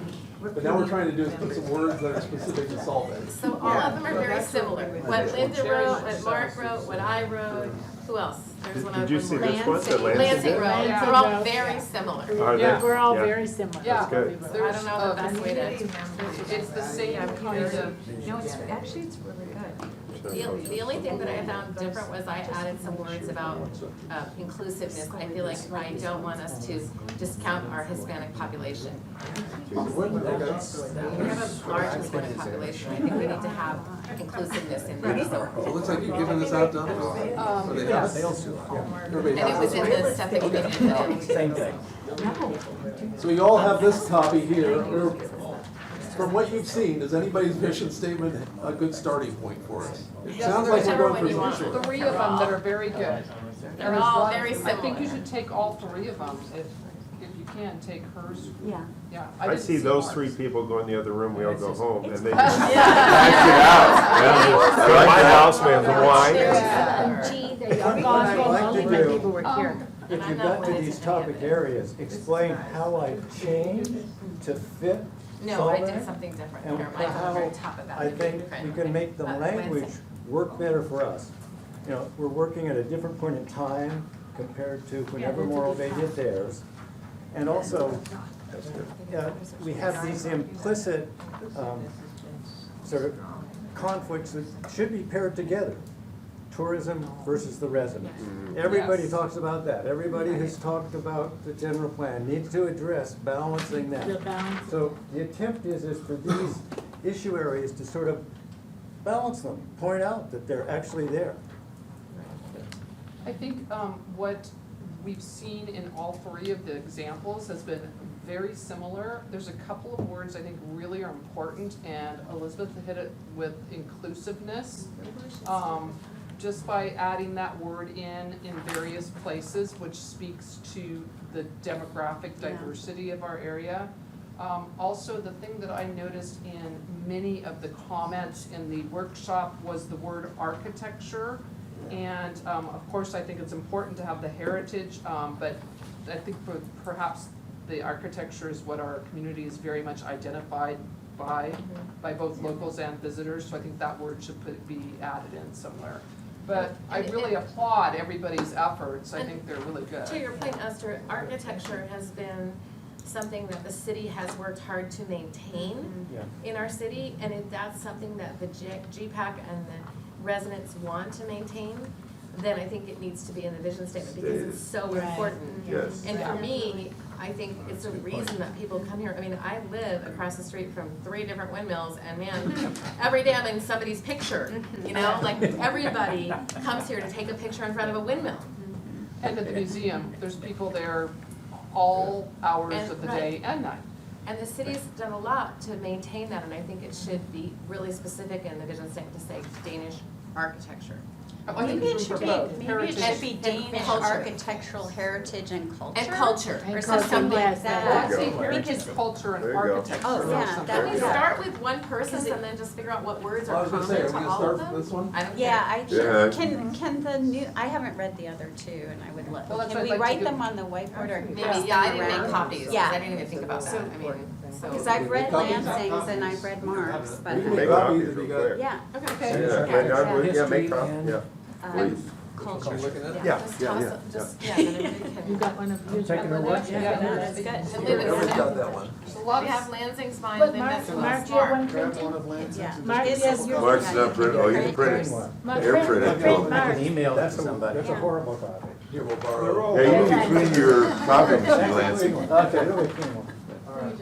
But now we're trying to do is put some words that are specific to Solvang. So all of them are very similar. What Linda wrote, what Mark wrote, what I wrote, who else? There's one Did other you see one. this one? The Lansing Road, Yeah. they're all very similar. Are they? Yeah. We're all Yeah. very similar. Yeah, good. I there's, don't know the best way to. it's the same kind of, No, it's, actually, it's really good. The only thing that I found different was I added some words about inclusiveness. I feel like I don't want us to discount our Hispanic population. We have a large Hispanic population. I think we need to have inclusiveness in there. So it looks like you've given this out, Donna? Or they have it? Everybody And it has was this in one? the stuff that we did. Same thing. So you all have this copy here. From what you've seen, is anybody's vision statement a good starting point for us? It Yes, sounds like we're whichever going one for you some want. short. 3 of them that are very good. They're all very I think you similar. should take all 3 of them, if you can, take hers. Yeah. Yeah. I didn't see those Mark's. 3 people go in the other room, we all go home, and they Yeah. just hash it out. Go to my house, we have the wine. And G, they are gone, I'd like to only my do- people were here. If you got to these topic areas, explain how I changed to fit No, I did Solvang, something different. and Here, mine's on the how very top of that. I think we can make the language work better for us. You know, we're working at a different point in time compared to whenever Morro Bay did theirs. And also, we have these implicit sort of conflicts that should be paired together. Tourism versus the residents. Everybody Yes. talks about that. Everybody has talked about the general plan, needs to address balancing The that. balance. So the attempt is for these issue areas to sort of balance them, point out that they're actually there. I think what we've seen in all 3 of the examples has been very similar. There's a couple of words I think really are important, and Elizabeth hit it with inclusiveness. Just by adding that word in various places, which speaks to the demographic diversity of our area. Also, the thing that I noticed in many of the comments in the workshop was the word architecture. And of course, I think it's important to have the heritage, but I think perhaps the architecture is what our community is very much identified by both locals and visitors. So I think that word should be added in somewhere. But I really applaud everybody's efforts. I think they're really good. To your point, Esther, architecture has been something that the city has worked hard to maintain Yeah. in our city, and if that's something that the GPAC and the residents want to maintain, then I think it needs to be in the vision statement because it's so Right. important. Yes. And for me, I think it's a reason that people come here. I mean, I live across the street from 3 different windmills, and man, every day I'm in somebody's picture, you know? Like, everybody comes here to take a picture in front of a windmill. And at the museum, there's people there all hours And- of the right. day and night. And the city's done a lot to maintain that, and I think it should be really specific in the vision statement to say Danish architecture. I think Maybe it it's should for be, both. maybe it Heritage. should be Danish culture. architectural heritage and culture. And culture. And Or culture, something yes, like that- that. I'd say There you go. heritage, Because- culture, There and you go. architecture. Oh, or yeah, something. that Can we would start with one person and then just figure out what words I are was gonna common say, are to we all gonna start of with them? this one? I don't Yeah, care. can the new, I haven't read the other 2 and I would love, Well, that's can what we I'd like to write do. them on the whiteboard or Maybe, pass yeah, I them didn't make around? copies, 'cause Yeah. I didn't even think about that, I mean, so. Because I've read Copies? Lansing's and I've read Mark's, but, We can Make make copies copies if you real got. quick. yeah. Okay. Yeah, I would, yeah, make copies, yeah. um, Culture. You're looking at? Yeah, Just yeah, toss yeah, it, just, yeah, then everybody can. You got one of yours? Taking her work? Yeah, no, that's good. And Everybody's Linda's got in that one. There's a lot We of have Lansing's mine, But Linda's Mark, Mark, Mark, do you have one Grab printed? one of Lansing's Yeah. and Mark, just- yes, yours. Mark's not printed, oh, you can print it. Mark, Air print- print it. print I Mark. can email it to That's somebody. a horrible copy. Here, we'll borrow. Yeah, you can clean your copies, Lansing. Okay, really clean one.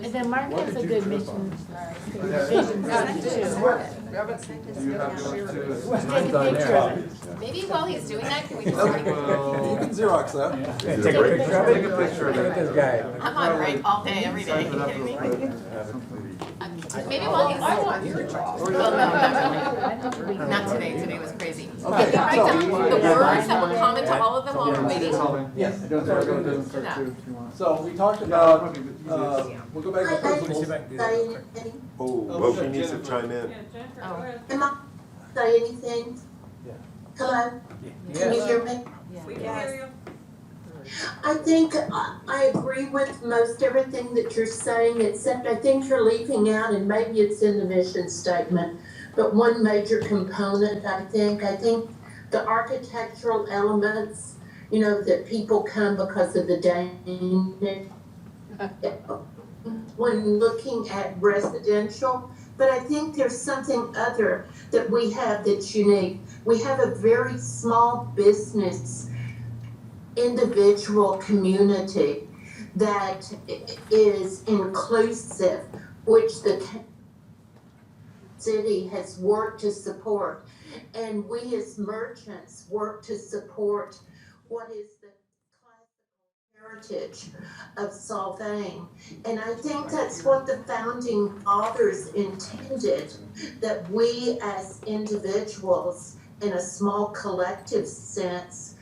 And then Mark has a good mission, Yeah. vision Yeah, statement this is too. work. We haven't- Do you have yours too? Take a picture of it. maybe while he's doing that, can we just, You can Xerox that. Is Take it a break? picture of Take it. a picture of Look at it. this guy. I'm on break all day, every day, Type you it up kidding real me? quick. I maybe while he's. I want your job. Well, no, not today, today was crazy. Okay, Can you write so- down the words that will comment to all of them while we're waiting? Yes. Don't start going to start No. too, if you want. So we talked Yeah, about, probably the easiest. we'll go back to Let me principles. see if I can do that real quick. Oh, she needs to chime in. Oh. Am I say anything? Yeah. Hello? Can you hear me? We can hear you. I think I agree with most everything that you're saying, except I think you're leaving out, and maybe it's in the mission statement, but one major component, I think the architectural elements, that people come because of the Danish. When looking at residential, but I think there's something other that we have that's unique. We have a very small business individual community that is inclusive, which the city has worked to support. And we as merchants work to support what is the classical heritage of Solvang. And I think that's what the founding fathers intended, that we as individuals in a small collective sense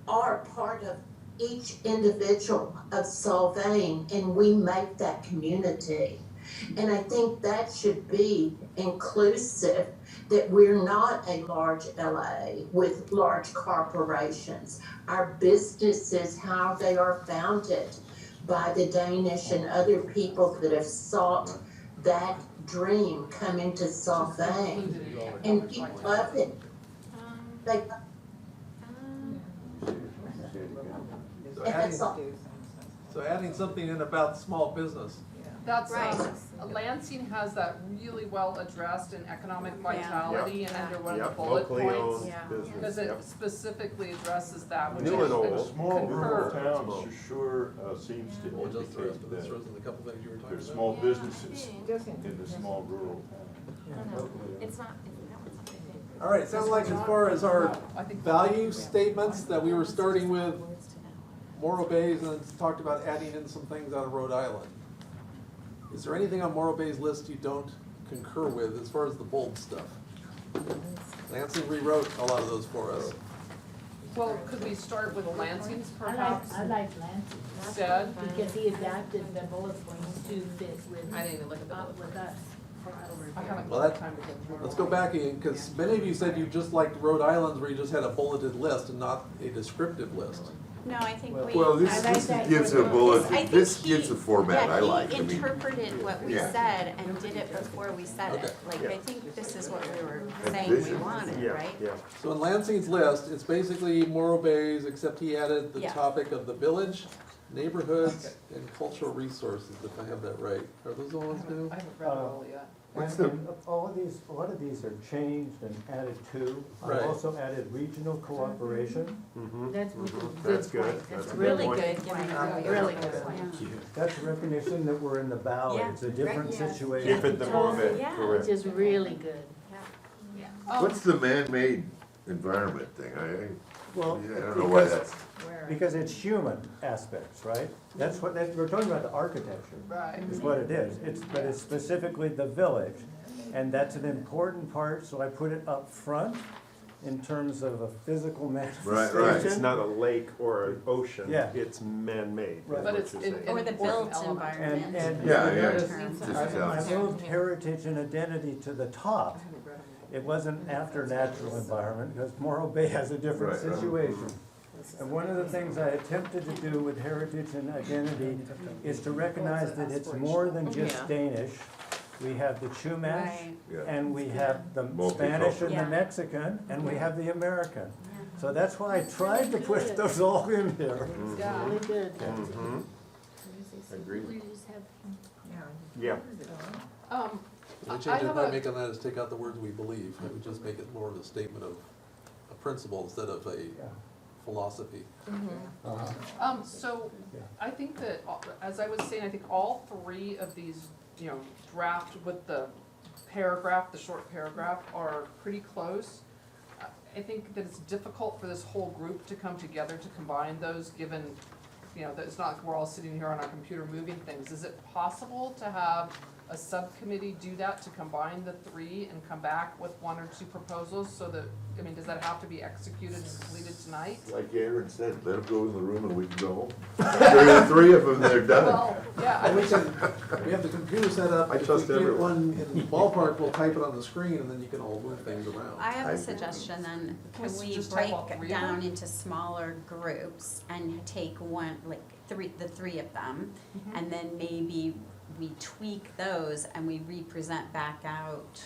are part of each individual of Solvang, and we make that community. And I think that should be inclusive, that we're not a large LA with large corporations. Our businesses, how they are founded by the Danish and other people that have sought that dream coming to Solvang. And people love it. They So And adding, that's all. so adding something in about small business. That's, Right. Lansing has that really well addressed in economic vitality and under one of the Yep, bullet locally points. owned Yeah. business, Because it yep. specifically addresses that, which New and I old. Small rural concur. towns sure seems to We'll just throw, indicate this that throws in a couple things you were talking there's about. small businesses Doesn't- in the small rural towns. It's not, that one's not big. All right, sounds like as far as our I think value statements that we were starting with, Morro Bay's, and then talked about adding in some things out of Rhode Island. Is there anything on Morro Bay's list you don't concur with as far as the bold stuff? Lansing rewrote a lot of those for us. Well, could we start with Lansing's I perhaps like Lansing. instead? Because he adapted the bullet points to fit with, I didn't even look at the bullet with us over I here. haven't Well, got that- time to go through. Let's go back again, because many of you said you just liked Rhode Island's where you just had a bulleted list and not a descriptive list. No, I think we. Well, I this, like this that gives for a the- bullet, I think this he- gives a format I like. I Yeah, he mean, interpreted what we yeah. said and did it before we said Okay. it. Like, Yeah. I think this is what we were And saying we vision. wanted, Yeah, right? yeah. So in Lansing's list, it's basically Morro Bay's, except he added the Yeah. topic of the village, neighborhoods, and cultural resources, if I have that right. Are those the ones new? I haven't read it all yet. And all of these, a lot of these are changed and added to. Right. I've also added regional cooperation. Mhm. That's Mhm. good. That's good. point. That's a really point. good, really good. Yeah. That's recognition that we're in the valley. Yeah. It's a different Right, yeah. situation. Keep it the moment, Yeah. correct. Which is really good. What's the man-made environment thing? Well, I don't know why because- that's, Because it's human aspects, right? That's what, we're talking about the architecture, Right. is what it is. But it's specifically the village. And that's an important part, so I put it up front in terms of a physical manifestation. It's not a lake or an ocean, Yeah. it's man-made, is Right. But what it's you're in- saying. Or the Important built element. environment. And Yeah, yeah. notice Term. Just I sounds- moved heritage and identity to the top. It wasn't after natural environment, because Morro Bay has a different Right, right. situation. And one of the things I attempted to do with heritage and identity is to recognize that it's more than just Danish. We have the Chumash, Right. yeah. and we have the Multicultural. Spanish and Yeah. the Mexican, and we have the American. Yeah. So that's why I tried to put those all in here. Yeah. Really good. Mhm. Agreed. We just have, Yeah. The I only change have I a- might make on that is take out the words "we believe." I would just make it more of a statement of a principle instead of a Yeah. philosophy. So Yeah. I think that, as I was saying, I think all three of these, draft with the paragraph, the short paragraph, are pretty close. I think that it's difficult for this whole group to come together to combine those, given, that it's not like we're all sitting here on our computer moving things. Is it possible to have a subcommittee do that to combine the three and come back with one or two proposals so that, I mean, does that have to be executed and completed tonight? Like Aaron said, let them go in the room and we can go home. There are three of them, they're done. Well, yeah, I And we mean, can, we have the computer set up. I trust If we get everyone. one in the ballpark, we'll type it on the screen and then you can all move things around. I have a suggestion then, can Let's we just type break all three of down them? into smaller groups and take one, like the three of them? Mm-hmm. And then maybe we tweak those and we represent back out,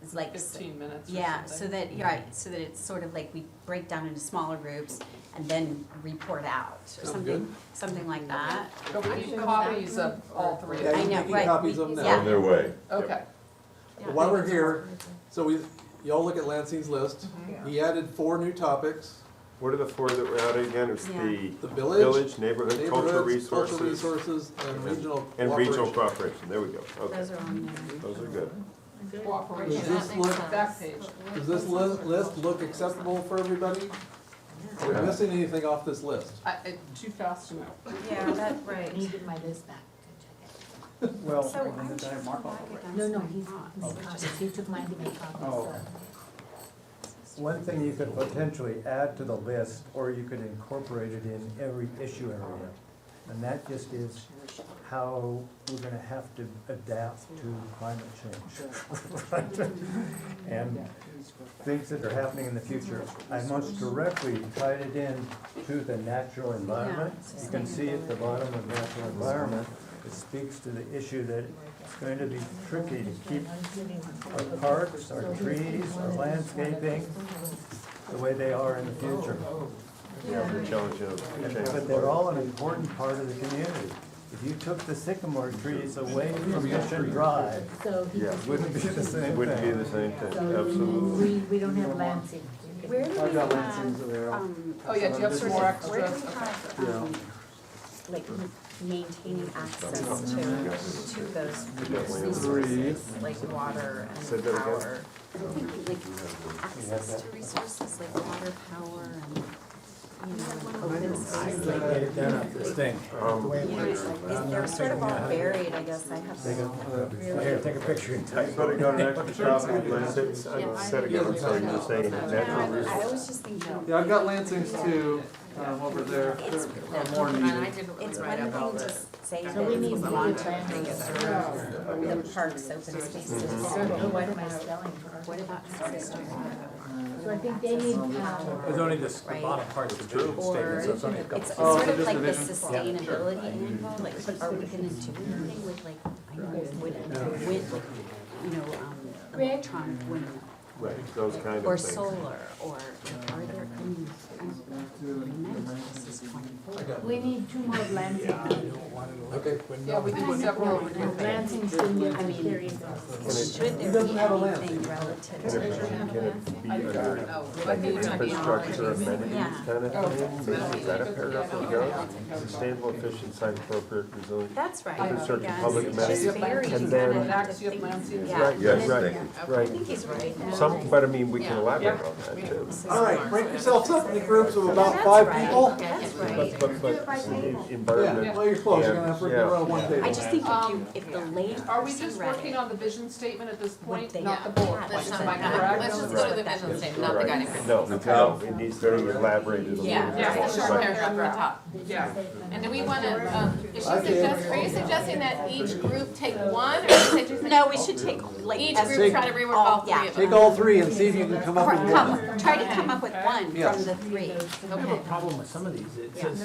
it's like. 15 minutes or Yeah, so something. that, you're right, so that it's sort of like we break down into smaller groups and then report out, or Sound good? something like that. But we need copies of all three of Yeah, them. you I know, can right, copies we- of them yeah. now. On their way. Okay, But while we're here, so y'all look at Lansing's list. Mm-hmm. He added 4 new topics. What are the four that were added again? It's Yeah. The village, neighborhood, cultural neighborhoods, cultural resources, resources, and regional and regional cooperation. cooperation. There we go. Okay, Those are on there. those are good. cooperation, Does this look- back page. Does this list look acceptable for everybody? Are we missing anything off this list? Too fast to know. Yeah, that's I right. needed my list back to check Well, So when I'm did sure I mark off Rebecca it. does No, my he's thoughts. made copies, he took mine to make copies, Oh. so. one thing you could potentially add to the list, or you could incorporate it in every issue area, and that just is how we're gonna have to adapt to climate change. And things that are happening in the future. I most directly tied it in to the natural environment. You can see at the bottom of natural environment, it speaks to the issue that it's going to be tricky to keep our parks, our trees, our landscaping the way they are in the future. Yeah, the challenge of change. But they're all an important part of the community. If you took the sycamore trees away from Mission Drive, So he Yeah. just. wouldn't be the same Wouldn't be thing. the same thing, So absolutely. we don't have Lansing. Where do we I've got have, Lansing's there. Oh, yeah, do you have some more where extras? do we Okay. have, like maintaining access to those resources, like water Say and that again? power? Like access to resources like water, power, and, you know, open space. Get it done off this thing. They're sort of all buried, I guess, I have to. Here, take a picture and type. But I got an extra copy of Lansing's. I said again, I'm sorry, you were saying natural I resources. was just thinking, Yeah, I've got Lansing's too, over there. It's- They're more And I needed. didn't it's write one up all thing to this. say that So we need we to want get to Lansing. preserve the parks, open spaces. But What am I spelling for? what about access to water? So I think they need, There's only the bottom part of the vision Or statement, so it's only a couple. it's Oh, sort so of just like the the vision? sustainability angle, like, but are we gonna do anything with like, I know, wind, like, you know, electronic wind? Right, those kind Or of things. solar, or are there, I don't remember, this is 24. we need 2 more Lansing. Okay. Yeah, we need several. Lansing's been there I for mean, 30 years. should Who there doesn't be have a anything Lansing? relative Can to? it be under I need to be infrastructure amenities Yeah. kind of thing? Maybe is that a paragraph that goes? Sustainable, efficient, site appropriate, resilient. That's right, Infrastructure, yes, public it's just amenities, very, you and then- kind of have to Next, you have think, Lansing's. yeah. Right, Yes, right, thank you. I right. think he's right. Some, but I mean, we can Yeah. elaborate on that too. All right, break yourselves up into groups of about That's 5 right, people. That's right. But Yeah, environment. well, you're close, you're gonna have to bring it Yeah. around one table. I just think if the lay Are we person just read working it, on the vision statement at this point, they not the have bullet had points? Let's Am not, I correct? let's just go to the vision statement, not the guiding Right. principles. No, it needs to be elaborated a little bit. Yeah, just the short Right. paragraph at the top. Yeah. And do we wanna, is she Okay. are you suggesting that each group take one, or is it just? no, we should take like. Each as- group try to rework all- all three yeah. of them? Take all 3 and see if you can come up with one. Try to come up with one Yes. from the 3. I have a problem with some of these, it says,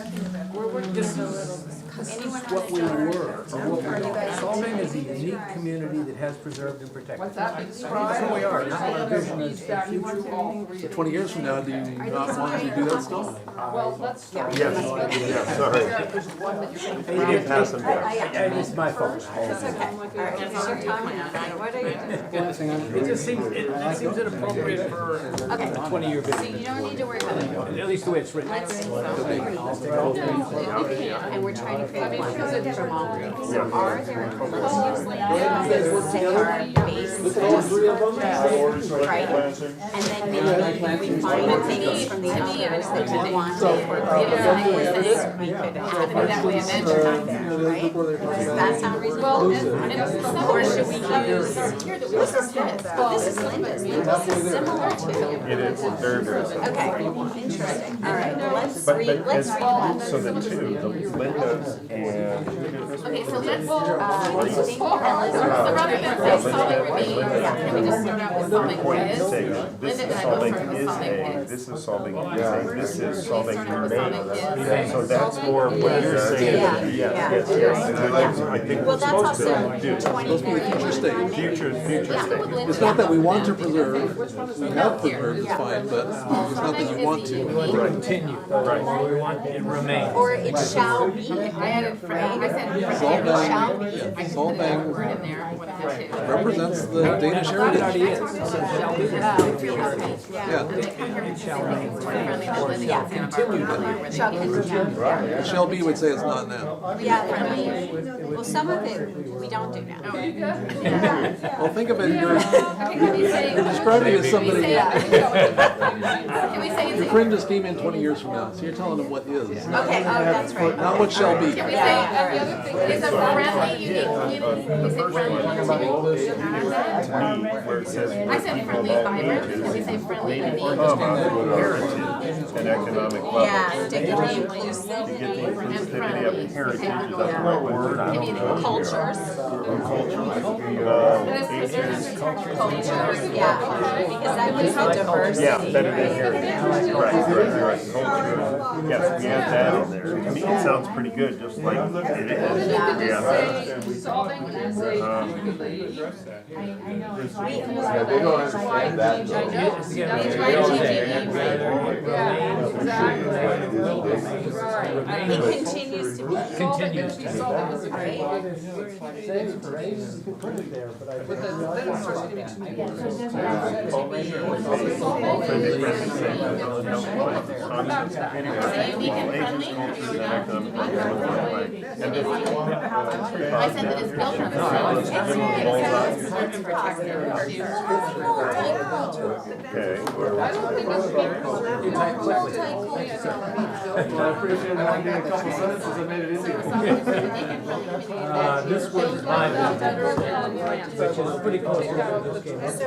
Anyone what we wanna were, start? or what we Are you are. guys- Solvang is a unique community that has preserved and protected. Let that be described. That's what we are. That's what our vision Read is. back through all three. So 20 years from now, do you not want to do that still? Well, let's start. Yes, yeah, sorry. There's one that you're You going can pass them down. It's my fault. That's okay. All right, because you're talking about it. What are you doing? It just seems, it seems inappropriate for Okay. 20-year So vision. you don't need to worry about it. At least the way it's written. Let's agree, and we're trying to create one from all groups. So are there, let's use languages that are based just right? And then maybe we find things from the others that we want to incorporate. We could have it that way eventually, right? Does that sound reasonable? Or should we use, this is Linda's, Linda's is similar to. It is, very, very. Okay, interesting, all right, well, let's But read that. so the two, the Linda's and. Okay, so let's, I think so rather than say solving remains, can we just start out with solving Point is? is saying, this Linda is and I both solving started with is solving A, is. this is solving is A, this is Can we solving start out with remains. solving is? So that's more what you're saying, Yeah, yes, yeah, yes, yeah. yes. And I think Well, we're that's supposed also to do. 20. Future state. Future state. It's not that we want to preserve, we have preserved, it's fine, but it's not that you want to. Continue. Right. We want it remain. Or it shall be, I added, I said, it Solvang, shall be, yeah, I just put a Solvang word in there, what it is. represents the Danish It already heritage. is. So shall be. Yeah, yeah. shall be would say it's not now. Yeah, friendly. Well, some of it we don't do now. Well, think of it, you're describing it as somebody, Can we say your it's, friend just came in 20 years from now, so you're telling them what is, Okay, oh, that's right. not what shall be. can we say, it's a friendly, unique community? Can we say friendly, unique community? Where it says. I said friendly, vibrant, can we say friendly, unique? Heritage and economic level. Yeah, stick to the You get the inclusive inclusivity of heritage, is that the right word? I don't know. cultures. Cultures, yeah, because that gives you diversity. Yeah, that it is right? heritage, right, culture, yes, we have that in there. To me, it sounds pretty good, just like it is. Yeah. Solving is a community. They don't understand that though. It continues to be. Continues to be. Right? I said that it's built on Okay. I'm pretty sure that I did a couple sentences that made it easier. This was my which is pretty close to this.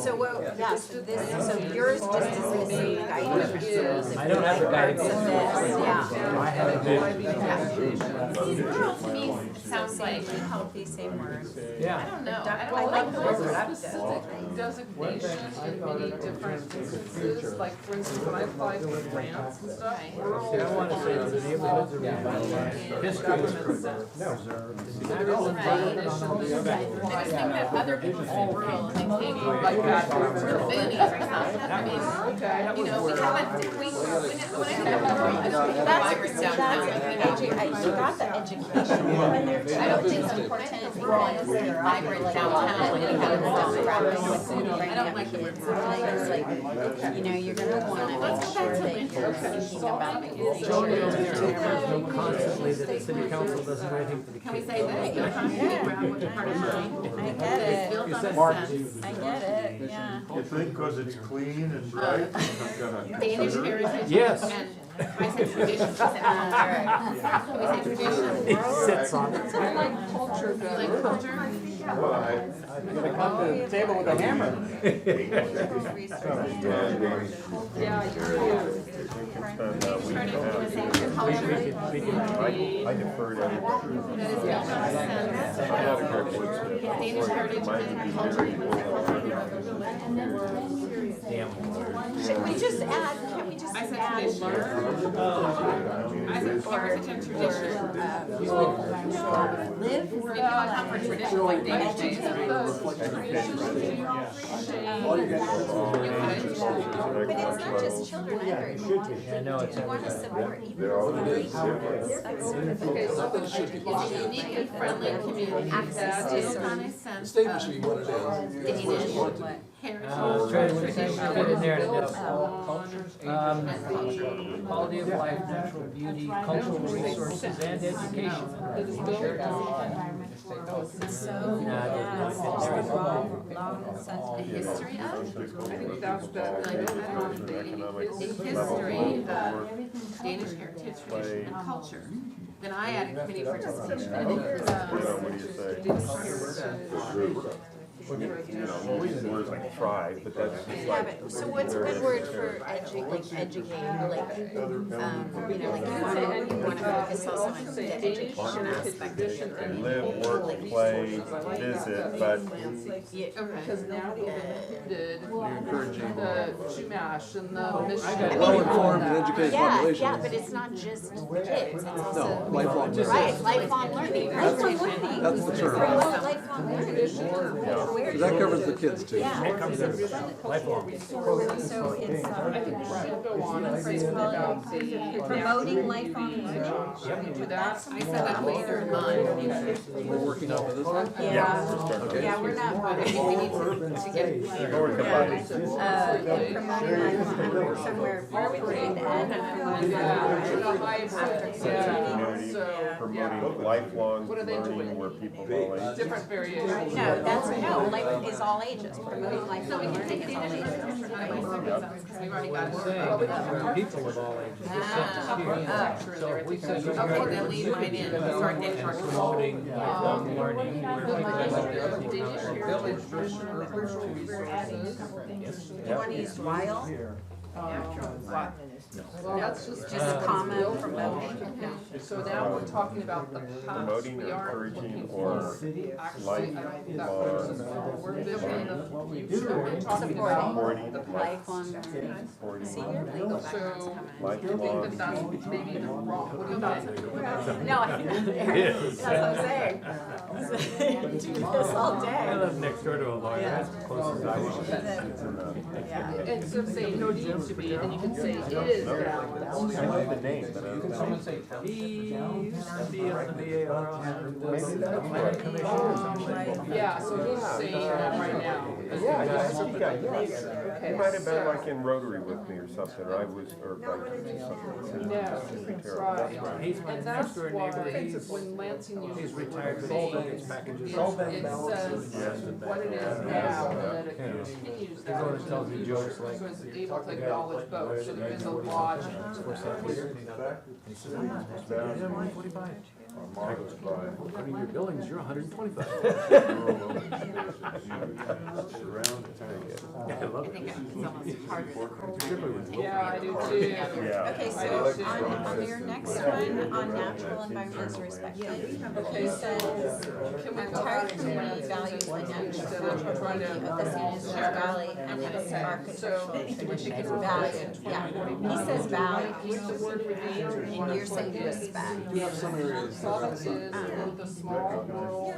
So what, yes, so yours just is missing guidance. I don't have the guidance. Yeah. I have a vision. To me, it sounds like, Healthy, same word. Yeah. I don't know. I like the word Specific designation in many different instances, like for instance, when I applied for grants and stuff, rural. See, I want to say that the neighborhoods are revitalized, history is preserved. There is a definition. I just think that other people from rural, they came Like that. abilities or something. I mean, you know, we have a, when I think of rural, I don't think vibrant downtown, you know. I got the education. I don't think it's important to vibrant downtown when you have a I don't like the word rural. It's like, you know, you're gonna wanna make sure that you're thinking about the Constantly that the city council does everything for the Can we kids. say that, you know, constantly around which part of mine? I get It's it, built on a sense. I get it, yeah. You think because it's clean and bright, it's gonna. Danish heritage. Yes. And I said tradition, she said culture. Can we say tradition? He sits on it. I like culture You better. like culture? I'm gonna come to the table with a hammer. Yeah, you do. I defer to everybody. That is built on a sense. Danish heritage and culture. Should we just add, can we just I said add tradition. learn? I said heritage and tradition. Live, If you want to come for tradition, like Danish days, right? But it's not just children either. I know it's You wanna support even the that's Okay, so it's a unique and friendly community that is on a The sense statement should of be what it is. Danish heritage, tradition. Fit in there and Built it's on- quality of life, natural beauty, cultural resources, and education. It is built on. So, yeah, it's a long sentence. History of? I think that's better. Like, The the history of Danish heritage, tradition, and culture. Then I added community participation, and it was, What do you say? We use words like thrive, but that's just Yeah, like. but, so what's a good word for educate, like, you know, like, you wanna focus also on the education aspect of it. Live, work, play, visit, but Because now we've included the Chumash and the Michigan. Well-informed and educated population. Yeah, but it's not just kids, it's also. lifelong learning. Right, lifelong learning, lifelong learning. That's the term. Promote lifelong learning. So that covers the kids too. Yeah. Lifelong. So it's, I think we should go on and say about the. promoting lifelong learning. Should we do that? I said that later in mine. We're working off of this one? Yeah, yeah, we're not. I think we need to get. Promoting lifelong, somewhere, where we put promoting lifelong learning where people know it. Different variations. No, that's, no, life is all ages, promoting So lifelong we can learning take it is all in ages. because we've already got it. People of all ages. So if we said. Okay, then leave mine in, start getting our. Promoting lifelong learning. Village virtual resources. You wanna use while? Well, that's just. Just comma, promoting. So now we're talking about the past. Promoting, We aren't encouraging, looking or for- Actually, I don't think that puts us forward. We're visioning the future. We're talking about Supporting the Lifelong learning. See, your legal background's So, coming. do you think that that's maybe the wrong, what do you think? No, that's what I'm saying. Do this all I day. live next door to a lawyer, as close as I was. Yeah. Instead of saying no needs to be, then you can say it is valid. I know the name, but I don't know. He used to be on the VAR and the planning commission or something like that. Yeah, so he's saying that right now. Yeah, yes. Okay, He might have been so- like in Rotary with me or something, or I was, or like something. Yeah, right. He's my And next that's door why, neighbor, he's when Lansing uses. he's retired, but Solvang, he gets packages. it says what it is now, and then it continues that. always tells you jokes like- So it's able to acknowledge both, so there is a logic. He says, yeah, I'm 45. According to your billings, you're 125. I love I think it. it's almost harder to. Yeah, I do too. Yeah. Okay, so on your next one, on natural environmental respect, he says, entire community values the natural beauty of the San Israel Valley and its architectural tradition. Value, yeah, he says value, and you're saying respect. We have some areas. Solvang is the small rural.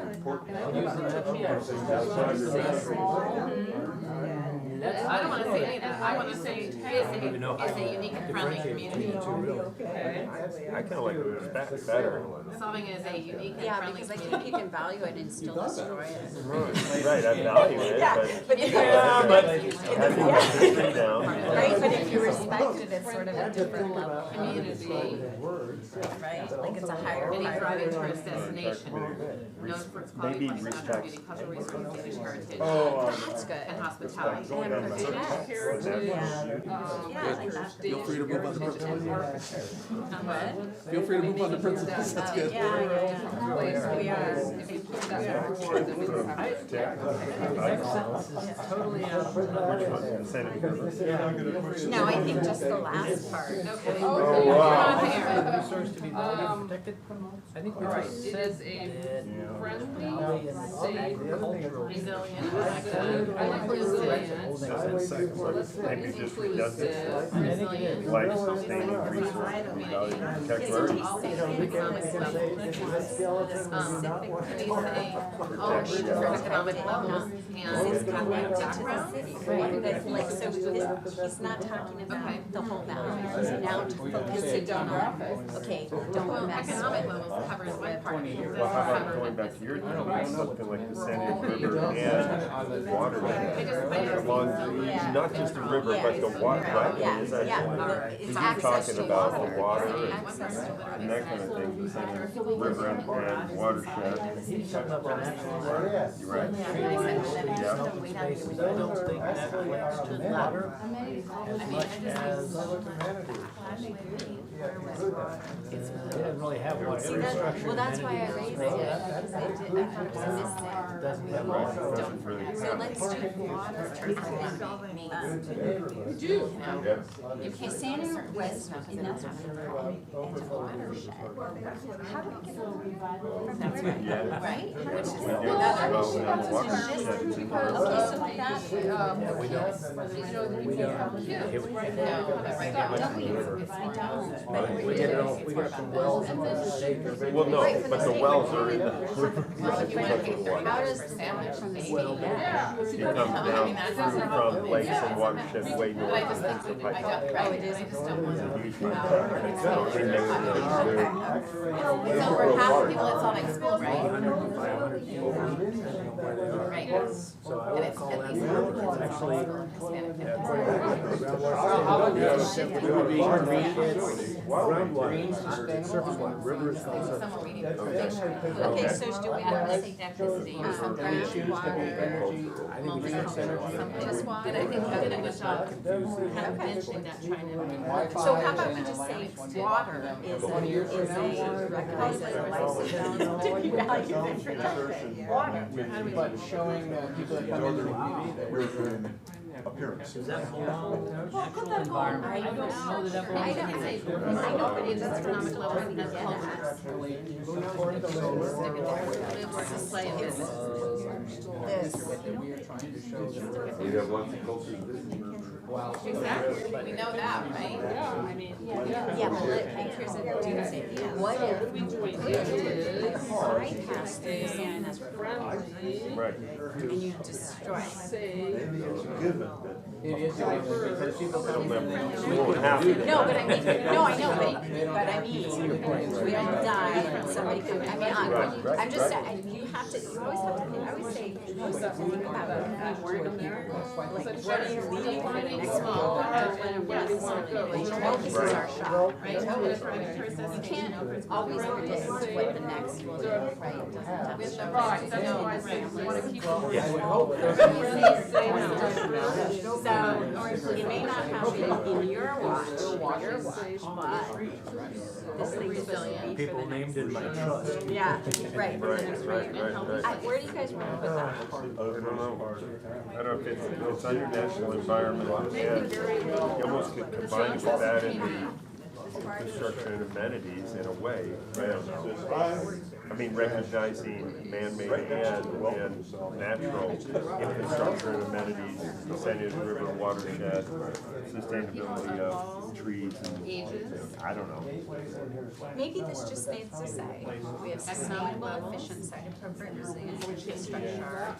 I don't wanna say any of that, I wanna say is a unique and friendly community. I kinda like respect better. Solving is a unique and Yeah, friendly because I community. think you can value it and still destroy it. Right, I value it, Yeah, but. but if you, Having the tree down. right, but if you respect it, it's sort of a different level, Community, right? Like it's a higher any priority. thriving tourist destination, known for its quality Maybe of life, natural respect. beauty, cultural resources, Danish heritage, That's good. and hospitality. And Danish yes. heritage, Yeah, I like that. Feel free to move on to Danish principles. heritage and architecture. Feel free to move on to principles, that's good. Yeah, yeah, Place we are. if you put that before, then we don't have to. Next sentence is totally No, I think just the last part. Okay. Oh, wow. resource to be valued and protected. I think we All right, just it said is a friendly, safe, cultural. Resilient, I like resilient. Let's put Maybe just inclusive. resilient. Life sustaining resource, we value and protect birds. Can we say, oh, we for economic levels and economic background? Right, but like, so he's not talking about Okay. the whole valley, now to focus it on, okay, don't mess Economic with. levels covers one part. Well, how about going back to your comment, something like the San Diego River and the water, along, not just the river, but the water, right? Yeah, Is that- yeah, it's You're access talking to about water. the water Access to water. and that kind of thing, the San Diego River and watershed. You're right. I don't think that relates to water as much as, it doesn't really have water. See, Every that, structure well, that's why I amenity raised is- it, because I thought it was missing. doesn't have Right, water. it doesn't really- So let's do water. You do. Okay, Santa West, and that's not it's a watershed. How do we get over from the river? Yeah. Right? Which is, We do. well, Well, then that's watershed just, too. okay, so with that, We don't, we don't, we get it all, we get some wells in the state. Well, no, but the wells are in the river. how does the water from the city get? It comes down through from lakes and watershed way north. But I just think, into I Pike. don't, right, I just don't want to. Huge one. We never really So for half the people, it's all like school, right? 500 people, where they are. Right. So I And would it's call at that least river. It's actually, groundwater, surface water, river is called surface Somewhere we need water. to. Okay, so do we want to say groundwater, I think we should say energy. just water? And I think you did a good job kind of mentioning that, trying to. So how about we just say water is a recognized value infrastructure. But showing people that come into the community that we're Appearance. Does that belong to natural I environment? don't know. I know, but it's economic level and that's culture. Live, display, and business. we are trying to show that We have lots of cultures in this. Exactly, we know that, right? Yeah, but here's a what if we bypass the Santa River Right. and you destroy? It's a given that it is because people come from We won't have to. No, but I mean, no, I know, but I mean, we all die from somebody coming, I mean, I'm just saying, you have to, you always have to think, I always say, you always have to think about when we weren't here, like, what are you leaving for the next Small, one? Yes, like, you know, this is our shot, right? You can't always predict what the next will do, right? It doesn't have to show. Right, that's why we want to keep. So, it may not happen in your watch, but this thing is resilient. People named in my trust. Yeah, right. Right. Where do you guys want to put that? I don't know. I don't know if it's under national environment and you almost could combine it with that and the infrastructure and amenities in a way. I don't know. I mean, recognizing man-made and natural infrastructure and amenities, the San Diego River watershed, sustainability of trees and, I don't know. Maybe this just needs to say, we have sustainable, efficient, site appropriate, resilient infrastructure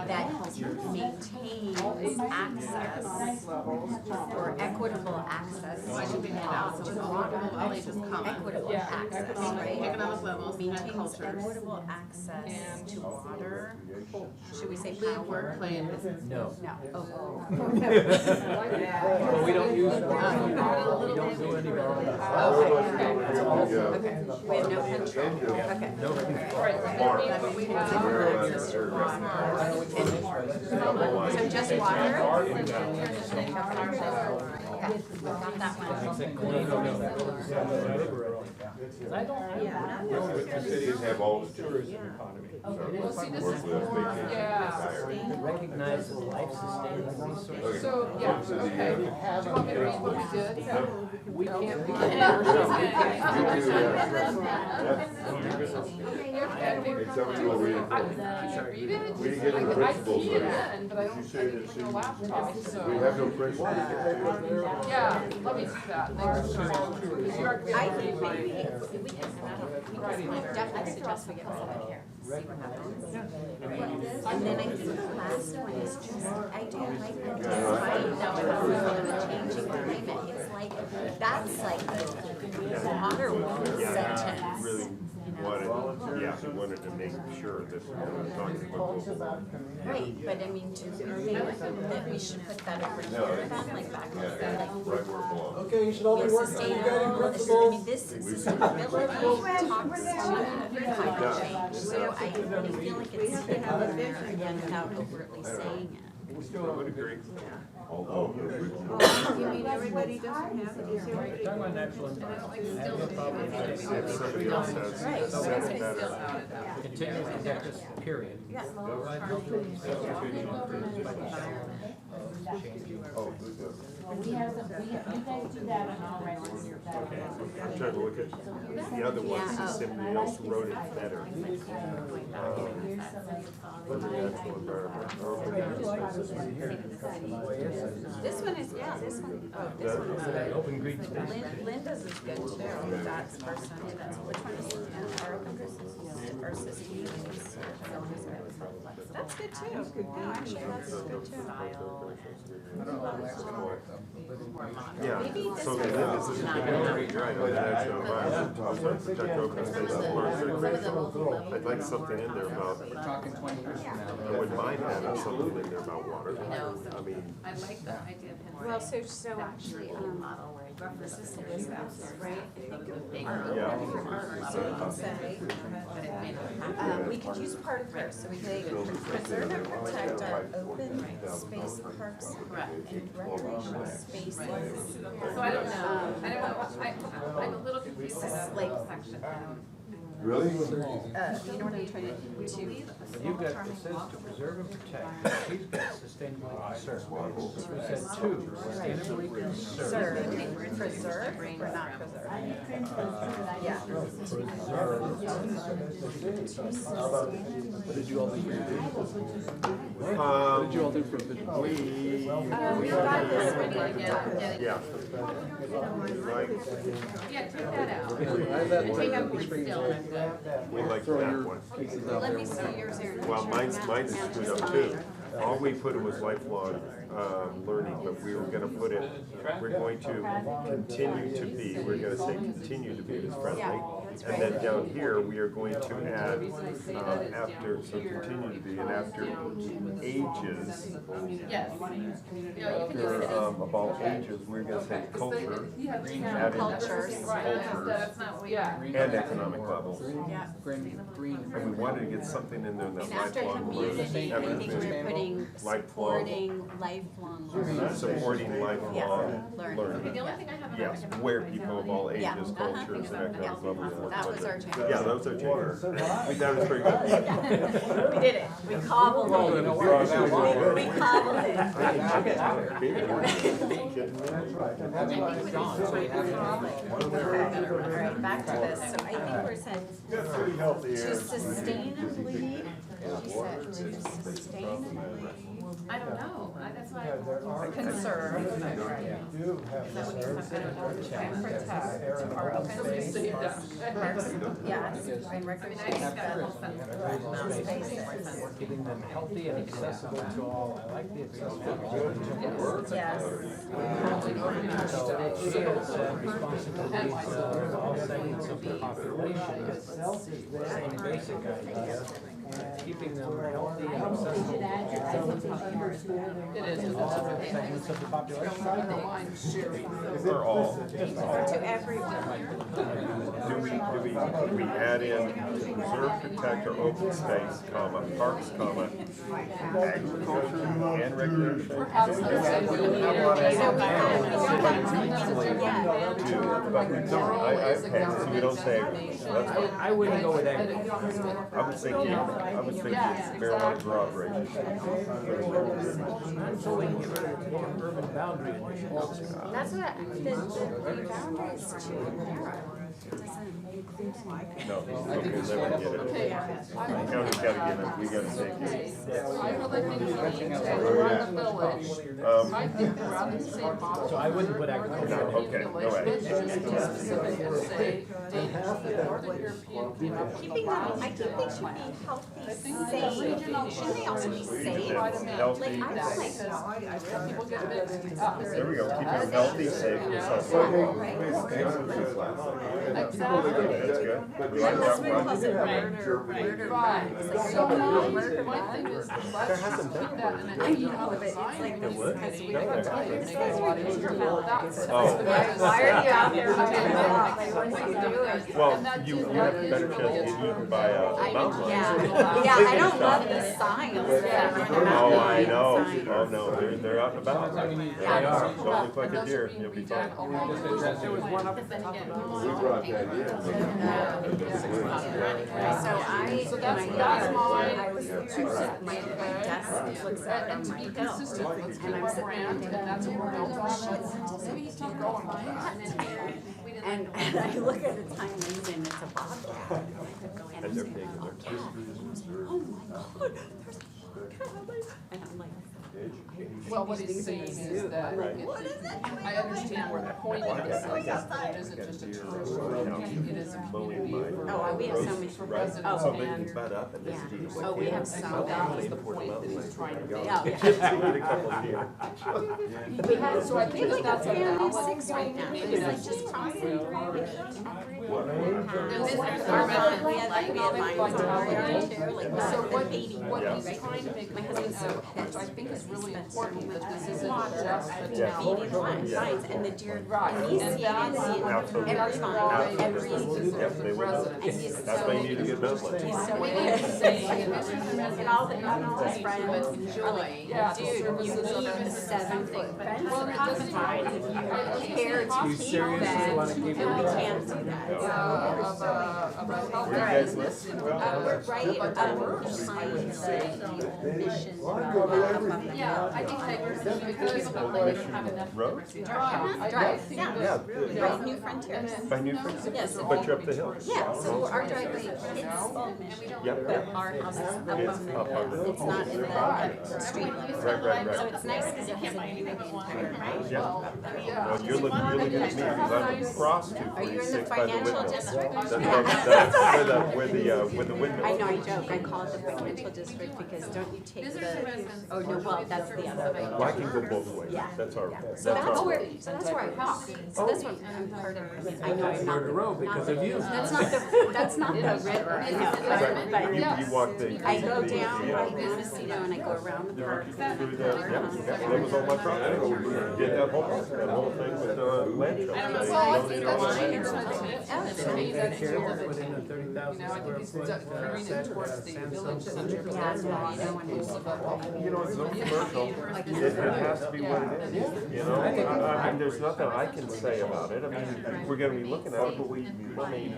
that maintains access or equitable access to water. Equitable access, right? Economic levels and Maintains culture. equitable access to water. Should we say Live, power? work, play, and business. No. No. Oh. But we don't use water, we don't do any water. Okay. We have no control. Okay. No So just water? Okay, got that one. Cities have all the tourism economy. Well, see, this Work is with us, more, they can yeah. Recognize the life-sustaining resource. So, yeah, okay. Do you want me to read what we did? We can't be. It's up to a reading. Read it? We didn't get any principles. I can, but I don't think it's in the laptop, so. We have no principles. Yeah, let me see that. Thanks for sharing. I think maybe if we can, definitely suggest we get some in here, see what happens. And then I think the last one is just, I do like that despite the changing climate, it's like the water Yeah, sentence. really wanted, yeah, he wanted to make sure that we were talking about global warming. Right, but I mean, do you think that we should put that over here then, like back, like, Right where it belongs. Okay, you should all be working on your guiding principles. I mean, this sustainability talks to climate change, so I really feel like it's in there again without overtly saying it. I would agree. Although the original. You mean everybody doesn't have it, is everybody? Talking about natural environment, I have no problem with If it. somebody else has Right. said better. Continue to protect us, period. Yeah. Oh, good, good. We have some, you guys do that on all records. I'm trying to look at the other ones, and somebody else wrote it better. For the natural environment. This one is, yeah, this one, oh, this one is. Open green space. Linda's is good too, that's personal, that's, which one is it? Our open versus communities. That's good too. No, actually, that's good too. Yeah, Maybe this so one Linda's is not right, the natural environment, protect open space and parks and recreation. I'd like something in there about, We're talking 20 years from now. I wouldn't mind having something in there about water. I mean, I like that idea of him. Well, so actually, this is this house, right? yeah. We could use part of hers, so we could preserve and protect our open space parks and recreation spaces. So I don't know, I'm a little confused with that Like, section. Really? you know what I'm trying to, You've got, it says to preserve and protect, he's got sustainably conserve. We said two, sustainably conserve. preserve or not preserve? Yeah. What did you all think for your vision? What did you all think for vision? We got this ready to get it. Yeah. Like, Yeah, take that out. I have that Take one. out the still. we like Throw that your one. pieces out Let there. me see yours, Aaron. Well, mine's screwed up too. All we put was lifelong learning, but we were gonna put it, we're going to continue to be, we're gonna say continue to be as friendly. And then down here, we are going to add, after, so continue to be, and after ages, Yes. after, about ages, we're gonna say culture, add in Cultures. cultures, Yeah. and economic levels. Yeah. Green. And we wanted to get something in there that And after lifelong community, I learning. think we're putting supporting lifelong learning. Supporting lifelong Yeah, learning. learning. The only thing I have. Yes, where people of all Yeah. ages, cultures, and economic levels. That was our change. Yeah, that was our change. I think that was pretty good. We did it, we cobbled it. We cobbled Alright, back to this, so I think we're saying That's pretty healthy to here. sustainably, she said, to sustainably I don't know, that's why. conserve Do have and protect our open space parks, yes, and recreation spaces. Keeping them healthy and accessible to all. I like the accessibility. Yes. So it is responsibilities of all segments of the population. Same basic idea. Keeping them healthy and accessible It is. to all segments of the population. For all. To everyone. Do we add in preserve, protect, or open space, comma, parks, comma, agriculture and recreation? So So we don't say, that's what, I wouldn't go with that. I was thinking marijuana grow operations. So we can get rid of the urban boundary initiatives. That's what, the boundaries too narrow. No, okay, never get it. Okay. County's gotta get it, we gotta take it. I really think we need to run the village. I think rather than say model. So I wouldn't put agriculture No, in. okay, go ahead. Let's just be specific and say, Northern European came up with the Keeping them, last. I think they should be healthy, I think safe. the regional Shouldn't they also be safe? Healthy. Like, I That, feel like, because people get mixed up. There we go, keep them healthy, safe, and Yeah. self-reliant. Exactly. That's good. We like that one. Fine. So my thing is, let's just put that in an email design committee, and I can tell you, it makes it a lot easier to build that. Oh. Why are you out here? Well, you have a better chance of eaten by a mountain lion. Yeah, I don't love the signs. Oh, I know. Oh, no, they're out and about. They are. Don't look like a deer, you'll be fine. There was one up at the top of the So that's mine. I was at my desk, looks out on And to my be hill. consistent, let's keep our brand, and that's what we're built on. Maybe he's not going with that. And I look at the time and it's a bobcat. And I'm saying, oh my God, there's a bobcat. And I'm like, Well, what he's saying is that I understand where the point of this is, that it isn't just a tourist community, it is a community for oh, we have so many, for residents oh, and. yeah. Oh, we have so So that was the point that he's trying to make. Yeah. So I think that that's a valid Six right point, now, maybe it's like that's just crossing the bridge. We have economic vitality. too, like So the what baby. he's trying to make a My point husband's so of, which I pissed think is really because important, that this isn't water just the feeding town. lines and the deer, Right, and he's and seeing it that's, every that's line, why every. this is Yep, the they will. residents. And he's That's why you need to get those He's lights. so What pissed. he's saying is And all his friends are like, Yeah, the dude, you services of need a it. 7-foot fence Well, around that's the side if you care to keep seriously that, wanna keep and we it? can't do that. of a health Where you guys live? business in We're right, behind the old mission. Yeah, I think that we're, because of the don't have enough. Road? Drive, Yeah. right, New Frontiers. By New Frontiers? Yes. But you're up the hill. Yeah, so our driveway, it's the mission, Yep. but our house is up on It's up on the, the it's not in the street level. Right, right, So right. it's nice because it has a view of the entire house. Yeah. Well, you're looking at me because I'm across Are you in the 246 by the financial windmill. district? That's where the windmill I know, I is. joke, I call it the financial district because don't you take the, oh, no, well, that's the other way. Well, I can go both ways. Yeah. That's our, Yeah. that's So that's our. where, so that's where I help. So that's what I'm part of, I know I'm not. Murder Row because of you. That's not the river, I know, but You walk the. I go down by Montecito and I go around the park. Through the, yeah, that was all my property. Did that whole thing with the land trust. And They so I donated think all that's the land. it, so to me, that's Sheriff all of put it. in a 30,000 You know, I think he's square foot, carrying it towards the village center, but Yeah, that's no, not you don't want to. inclusive of. You know, it's no commercial, it has to be what it is, you know, I mean, there's nothing I can say about it, I mean, we're gonna be looking at it, but we,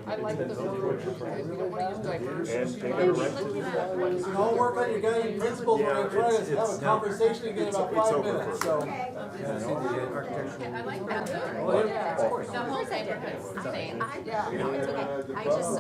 I like the village, because we don't wanna use diverse. and they got a right to do that. I'll work on your guiding principles, we're gonna try to have a conversation again in about it's 5 over minutes, for- so. I like that. Well, The whole neighborhood thing. No, it's okay.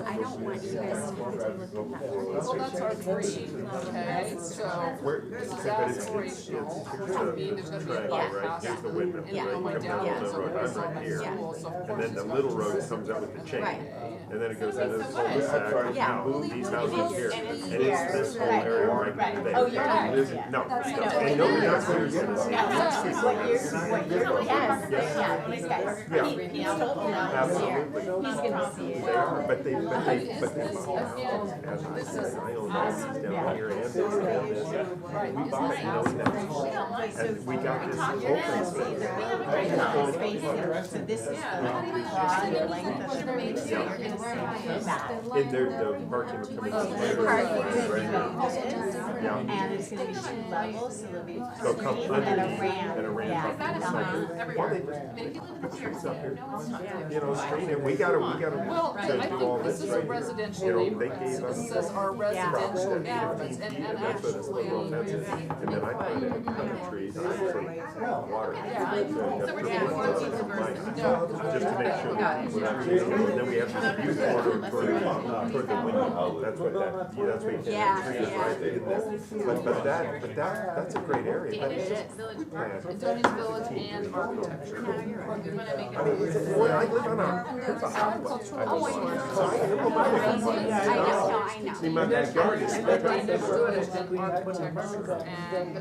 I don't want you guys to have to look at that. Well, that's our dream, okay, so Where, this is but it's aspirational. here's I mean, there's gonna be a triangle, bike right, path. here's the windmill, And you know, my right, dad coming was down the road, I'm always on right that here. school, so of And course then the it's little gonna road be comes out with the chain, Right. and then it goes into the That's cul-de-sac, Yeah. now move these houses here, And it's and it's this whole here. area right there. Oh, you're not. No, no, and nobody else here is gonna see it. These guys. He told me that Absolutely. he's gonna see it. They are, but they bought, as I said, I own all these down here and this and this. We bought it knowing that. And we got this whole thing. So this is broad, the length of the road, so you're gonna see that. In their, the parking will come in. Yeah. And it's gonna be 2 levels, so there'll be So come street and a underneath ramp. and a ramp Yeah. up to the side. Everywhere. Many people live in the trees here. No, it's not. You know, straighten it, we gotta Well, I to do all think this this is a right here. residential You know, neighborhood, they gave us this says our residential about neighborhoods, 15 and feet for this little actually, fence. And then I planted a ton of trees, and I put water. Yeah. So we're taking 14 versus. Just to make sure that we're not using it. And then we have to use water for the window. That's what that's what you can Yeah, trees yeah. right there. But that's a great area. But it's just, Village Park. it's Daniels Village and architecture. We wanna make I mean, boy, I live on I know. See, my backyard is Daniels Village and architecture and,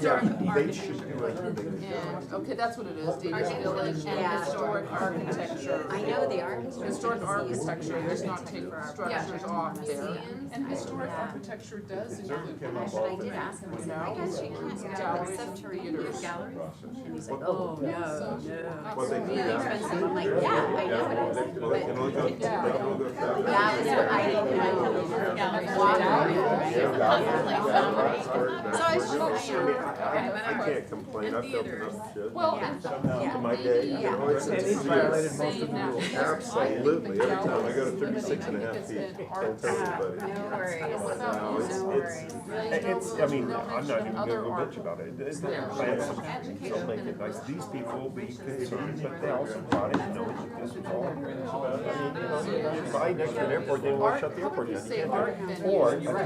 yeah, they should do it. and, okay, that's what it is, Daniels Village and Yeah. historic architecture. I know the architecture. Historic architecture does not take structures off there, Museums. and historic architecture does include. I did ask him, I said, I guess you can't have a subterranean gallery. And he's like, oh, no, no. Well, they do that. Expensive. I'm like, yeah, I know it is. They can look up, they can look up. That was what I didn't know. So I I can't complain, I've built enough shit. Well, Yeah. and To my day, you know, it's violated most of the rules. absolutely, every time I go to 36.5 feet, don't tell anybody. No worries. No, it's, I mean, I'm not even gonna go bitch about it. It's plant some trees, they'll make it nice. These people will be concerned, but they also brought it knowing that this was all. I mean, you know, you buy next to an airport, they want to shut the airport down. You can't do it. Or, I tell you, when I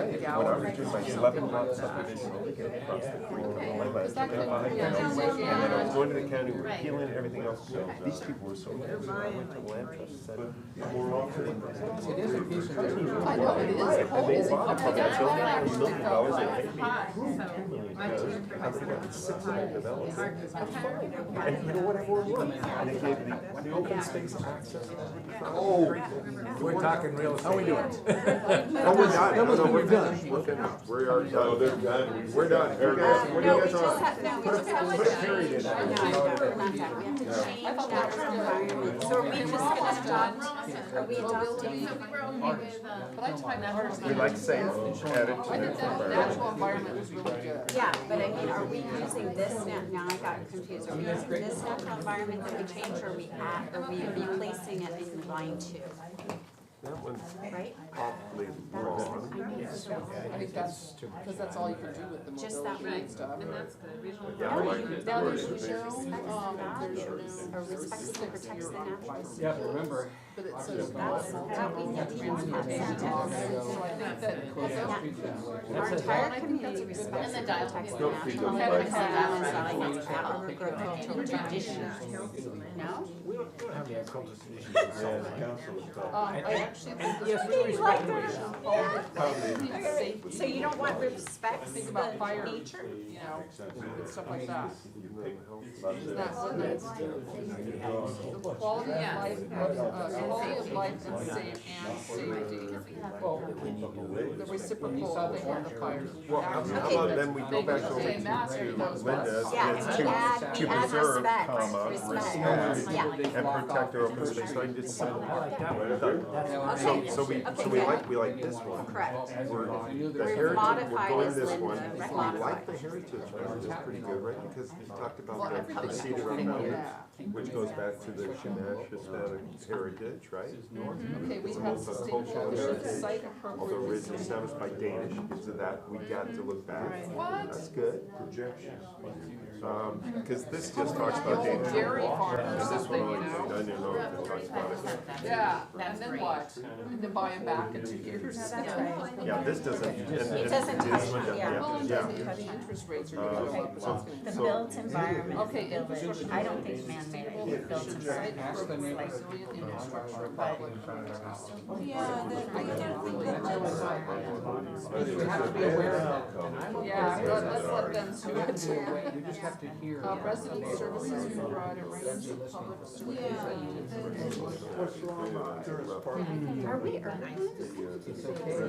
was doing my 11 lot subdivision over here across the floor, and all my land, and then I was going to the county, we were appealing and everything else, so these people were so good. So I went to the land trust and said, more often than not. It is a piece of business. I know, it is. And they bought it for that building, Yeah. $1 million, they paid me $2 million. I think I was 6 of them developed. And you know what everyone wanted? And they gave the open space access. Oh, We're talking real estate. how we doing? No, we're done. No, we're done. We're finished. We are done. We're done. You guys, what do No, you we guys just want? have, no, we just have Put a period in No, it. we have to change that environment. So are we just gonna adopt, are we adopting? So we were okay with, But I tried that. We like safe, add it to I think the that environment. natural environment was really good. Yeah, but I mean, are we using this now I got confused, are we using this natural environment that we changed, or are we replacing it in line 2? That one's Right? awfully long. I think that's, because that's all you can do with the Just that mobility and one. stuff. and that's good, regional. Yeah, I like it. Now, there's Word. no, there's Or no respects and protects the natural. Yeah, but remember, but it says. That we need to have that. So I think that, Our entire community respects and protects the Don't feed natural them environment, agricultural traditions. No? we don't have the agricultural solutions. Yeah, the council is talking. I actually think this Yes, we is respect safety. So you don't want respect Think about fire, you nature? know, and stuff like that. Lots of- That's what it's, the quality of life and safety. The reciprocal thing of the fire. Well, how about then we go back over They mask to those Linda's, Yeah, and it's we add to preserve, respect, comma, respect, yeah. and protect our open space, so I did simple. I like that one. Done. So we like this one. Correct. We're, the We've heritage, we're modified going as this Linda one. We modified. like the heritage one, it's pretty good, right? Because you talked about the Cedar Run Mountains, which goes back to the Shamash Hispanic heritage, right? Okay, we It's a have sustainable, multicultural we should heritage. site Although appropriate. originally established by Danish, so that we got to look back. What? That's good. Projections. Because this just talks about Danish. Dairy farm or And this something, one, you know? I didn't know if it talks about it. Yeah, and then what? And then buy them back in 2 years. Yeah, this doesn't. It doesn't touch, yeah. Well, and Yeah. the interest rates are gonna go up, and that's The gonna. built environment, Okay, the village, infrastructure. I don't think man-made, I think built Site environment. appropriate, resilient infrastructure, public. Yeah, I don't think that We have to be aware of that. Yeah, let's let them do it. You just have to hear. Resident services provide a range of public services. Are we urban?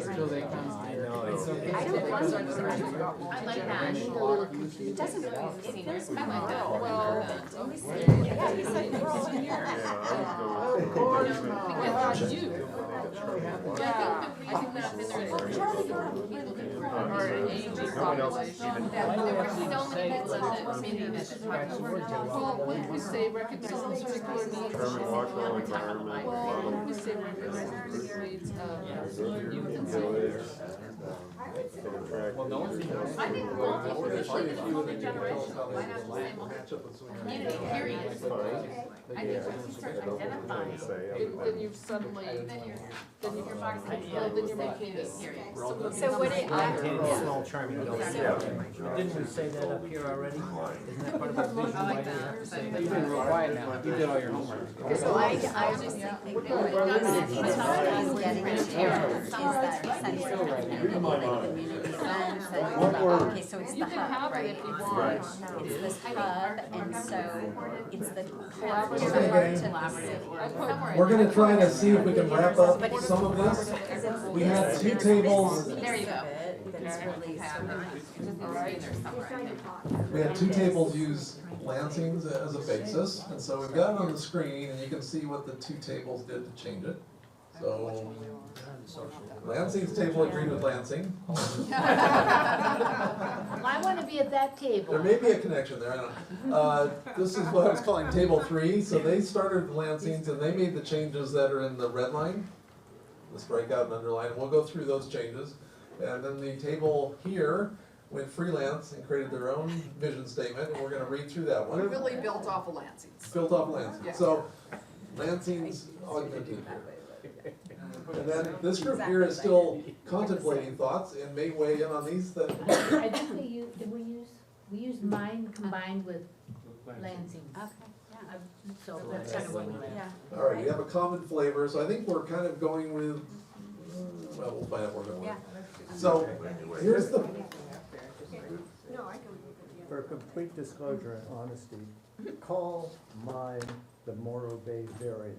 Until they come. I know, it's okay. I don't want to. I like that. It doesn't, it feels I like that. Well, yeah, he's like, we're all here. Yeah, I would go with- because you, Yeah. I think that we're using that in there. Charlie got up really good. Or an aging population. There were so many people in the community that Well, when we say recognize particular needs. Well, when we say recognize particular needs of youth and seniors. I think especially the multi-generational, why not just say community, period. I think once you start identifying, Then you've suddenly, then you're making it. So what it, Small charming building. Didn't we say that up here already? Isn't that part of our vision? Why do we have to say that? You've been real quiet now, you did all your homework. so I was just thinking, what's not getting into is that sense of community events and, okay, so it's the You can hub, have it right? if you want. It's this hub, and so it's the Collaborative. collaborative to the city. We're gonna try to see if we can wrap up some of this. We had two tables, there you go. That's really we had two tables use Lansing's as a basis, and so we've got it on the screen, and you can see what the two tables did to change it. So, Lansing's table agreed with Lansing. I wanna be at that table. There may be a connection there, I don't know. This is what I was calling table 3, so they started with Lansing's and they made the changes that are in the red line, the strikeout and underline, and we'll go through those changes. And then the table here went freelance and created their own vision statement, and we're gonna read through that We one. really built off of Lansing's. Built off Lansing, Yeah. so Lansing's augmented here. And then this group here is still contemplating thoughts and may weigh in on these that, I think we used mine combined with Lansing's. Okay, yeah, So that's kind of what we yeah. all right, we have a common flavor, so I think we're kind of going with, well, we'll find out where we're going. Yeah. So, here's the, For complete disclosure and honesty, call mine the Morro Bay variant.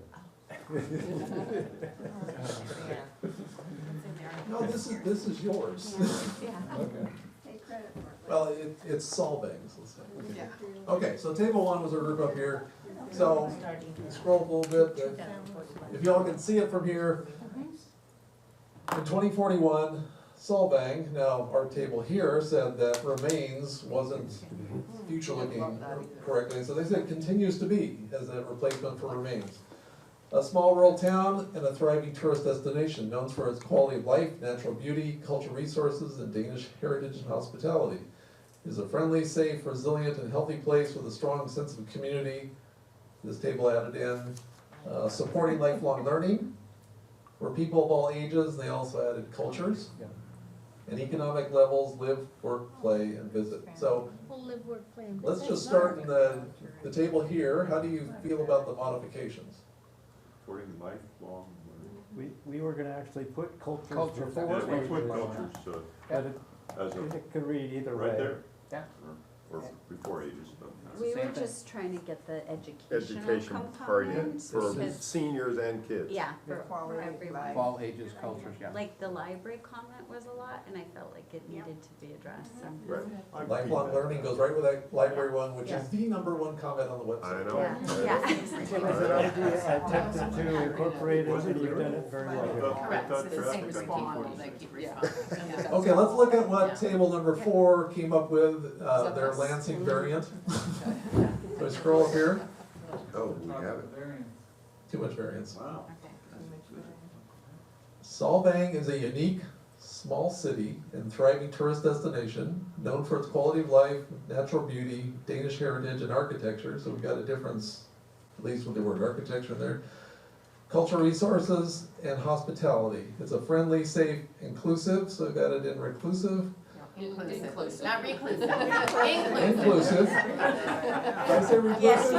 no, this is yours. Yeah. Well, it's Solvang's, let's say. Yeah. Okay, so table 1 was a group up here, so scroll up a little bit, if y'all can see it from here. In 2041, Solvang, now our table here said that remains wasn't future looking correctly, so they said continues to be as a replacement for remains. A small rural town and a thriving tourist destination known for its quality of life, natural beauty, cultural resources, and Danish heritage and hospitality. It is a friendly, safe, resilient, and healthy place with a strong sense of community. This table added in supporting lifelong learning for people of all ages. They also added cultures and economic levels, live, work, play, and visit. So We'll live, work, play, and let's just start in the table here. How do you feel about the modifications? Supporting lifelong learning. We were gonna actually put cultures Culture before forward. Yeah, we put ages, cultures, but it, as a, it could read either way. right there, Yeah. or before ages, but. We were Same thing. just trying to get the educational Education part in component. for because- seniors and kids. Yeah, The for quality of everyone. life. All ages, cultures, yeah. Like the library comment was a lot, and I felt like it needed to be addressed, so. Right. Lifelong learning goes right with that library one, which is the #1 comment on the website. I know. Yeah. It was an idea, I attempted to incorporate it, and you've done it very well. Correct, so the same respond, they keep responding. Okay, let's look at what table number 4 came up with, their Lansing variant. So scroll up here, Oh, we have it. too much variance. Wow. Solvang is a unique, small city and thriving tourist destination, known for its quality of life, natural beauty, Danish heritage, and architecture, so we've got a difference, at least with the word architecture in there. Cultural resources and hospitality. It's a friendly, safe, inclusive, so we've added in reclusive. Inclusive. Not reclusive, inclusive. Inclusive. Did I say reclusive?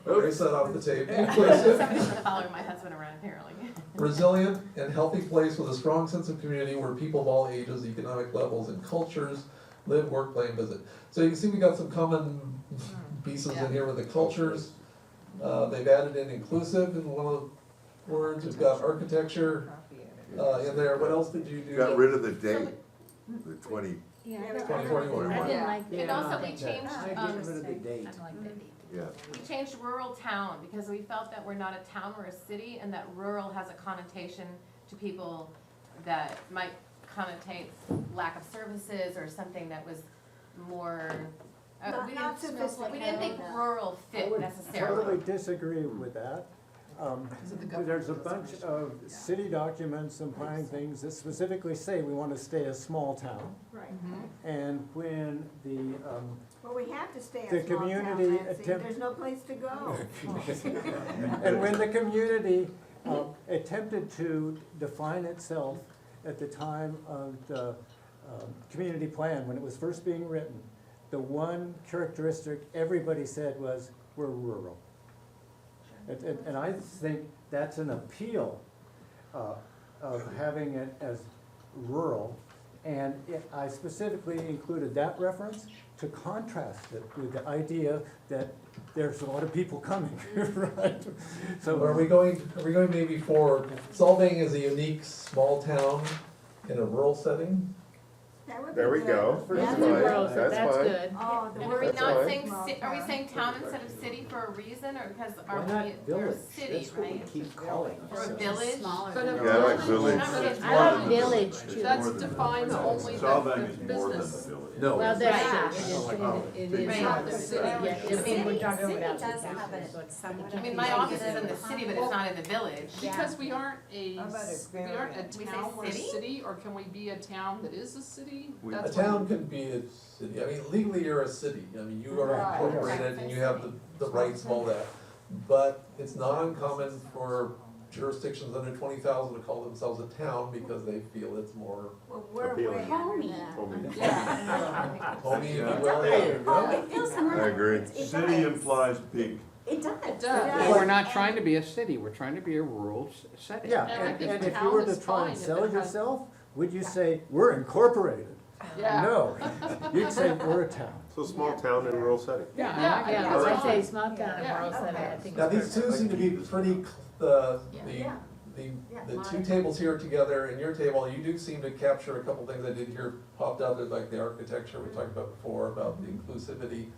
Oh. Erase that off the tape. Inclusive. Following my husband around apparently. Resilient and healthy place with a strong sense of community where people of all ages, economic levels, and cultures live, work, play, and visit. So you can see we got some common pieces in here with the cultures. They've added in inclusive in one of the words. We've got architecture in there. What else did you do? Got rid of the date, the 20, Yeah, I didn't like that. And also we changed, I get rid of the date. I don't like that date. Yeah. we changed rural town because we felt that we're not a town, we're a city, and that rural has a connotation to people that might connotate lack of services or something that was more, Not we didn't think sophisticated. rural I fit would necessarily. totally disagree with that. There's a bunch of city documents implying things that specifically say we want to stay a small town. Right. And when the, Well, we have to stay The a small town, community Nancy. attempt- There's no place to go. and when the community attempted to define itself at the time of the community plan, when it was first being written, the one characteristic everybody said was, we're rural. And I think that's an appeal of having it as rural. And I specifically included that reference to contrast it with the idea that there's a lot of people coming, right? So are we going maybe for, Solvang is a unique small town in a rural setting? That would be There we good. go. That's That's the fine. world, so That's that's fine. good. Oh, the And word. are we That's not fine. saying, are we saying town instead of city for a reason, or because Why are not we, we're a village? city, That's what we right? keep calling Or a ourselves. village? But a Yeah, I like village. I like village too. That's defined only Solvang the is more than the business. village. No. Well, that's Right. true, it is Right. not the city, yeah, I mean, we're talking City about does the have town. it somewhat. I mean, my office is in the city, but it's not in the village. Because we aren't How about a we aren't a variant? We say town, we're a city? city, or can we be a town that is a city? We- A That's town what- can be a city, I mean, legally you're a city, I mean, you are Right. incorporated and you have the rights of all that. But it's not uncommon for jurisdictions under 20,000 to call themselves a town because they feel it's more Well, we're Appealing. way Homey. under that. Yeah. homey, if you Yeah. will. Oh, it feels somewhere. I agree. It City does. implies big. It does. It does. Yeah. We're not trying to be a city, we're trying to be a rural setting. Yeah, And I think and the if you town were is to try fine and if sell it has- yourself, would you say, we're incorporated? Yeah. No, you'd say, we're a town. So small town in rural setting. Yeah, Yeah, that's I fine. say small town, Yeah. rural setting, I think. Now, it's these two perfect. seem to be pretty, the Yeah. two tables here together and your table, you do seem to capture a couple things I did hear popped up, like the architecture we talked about before, about the inclusivity.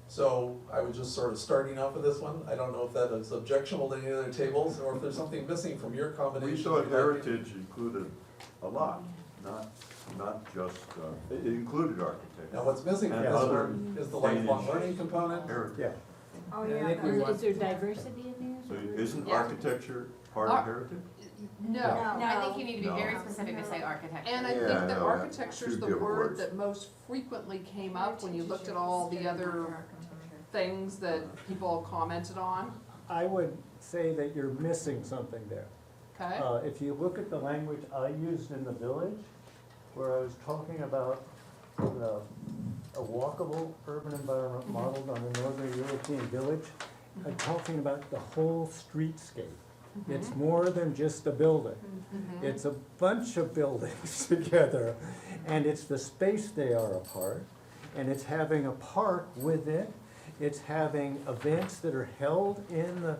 So I was just sort of starting off with this one, I don't know if that is objectionable to any other tables, or if there's something missing from your combination. We thought heritage included a lot, not just, it included architecture. Now, what's missing from And this other one is the lifelong Danish learning component. Heritage. Yeah. Oh, I yeah. think we that's- want- Is there diversity in there? So isn't Yeah. architecture part Ar- of heritage? No. No, I think you need to be No. very specific to say architecture. And I Yeah, think that no, architecture's two the different word words. that most frequently came up when you looked at all the other things that people commented on, I would say that you're missing something there. okay? If you look at the language I used in the village, where I was talking about a walkable urban environment modeled on a northern European village, I'm talking about the whole streetscape. It's more than just a building. It's a bunch of buildings together, and it's the space they are apart, and it's having a park with it. It's having events that are held in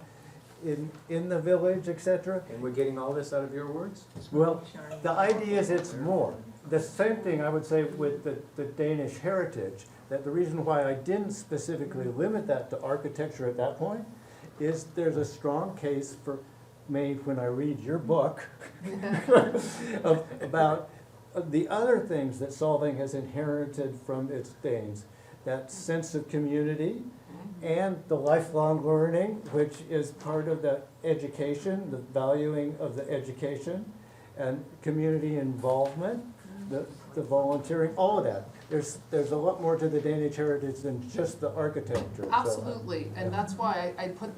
the village, et cetera. And we're getting all this out of your words? Well, the idea is it's more. The same thing I would say with the Danish heritage, that the reason why I didn't specifically limit that to architecture at that point is there's a strong case for me when I read your book about the other things that Solvang has inherited from its Danes. That sense of community and the lifelong learning, which is part of the education, the valuing of the education, and community involvement, the volunteering, all of that. There's a lot more to the Danish heritage than just the architecture. so- Absolutely, and that's why I put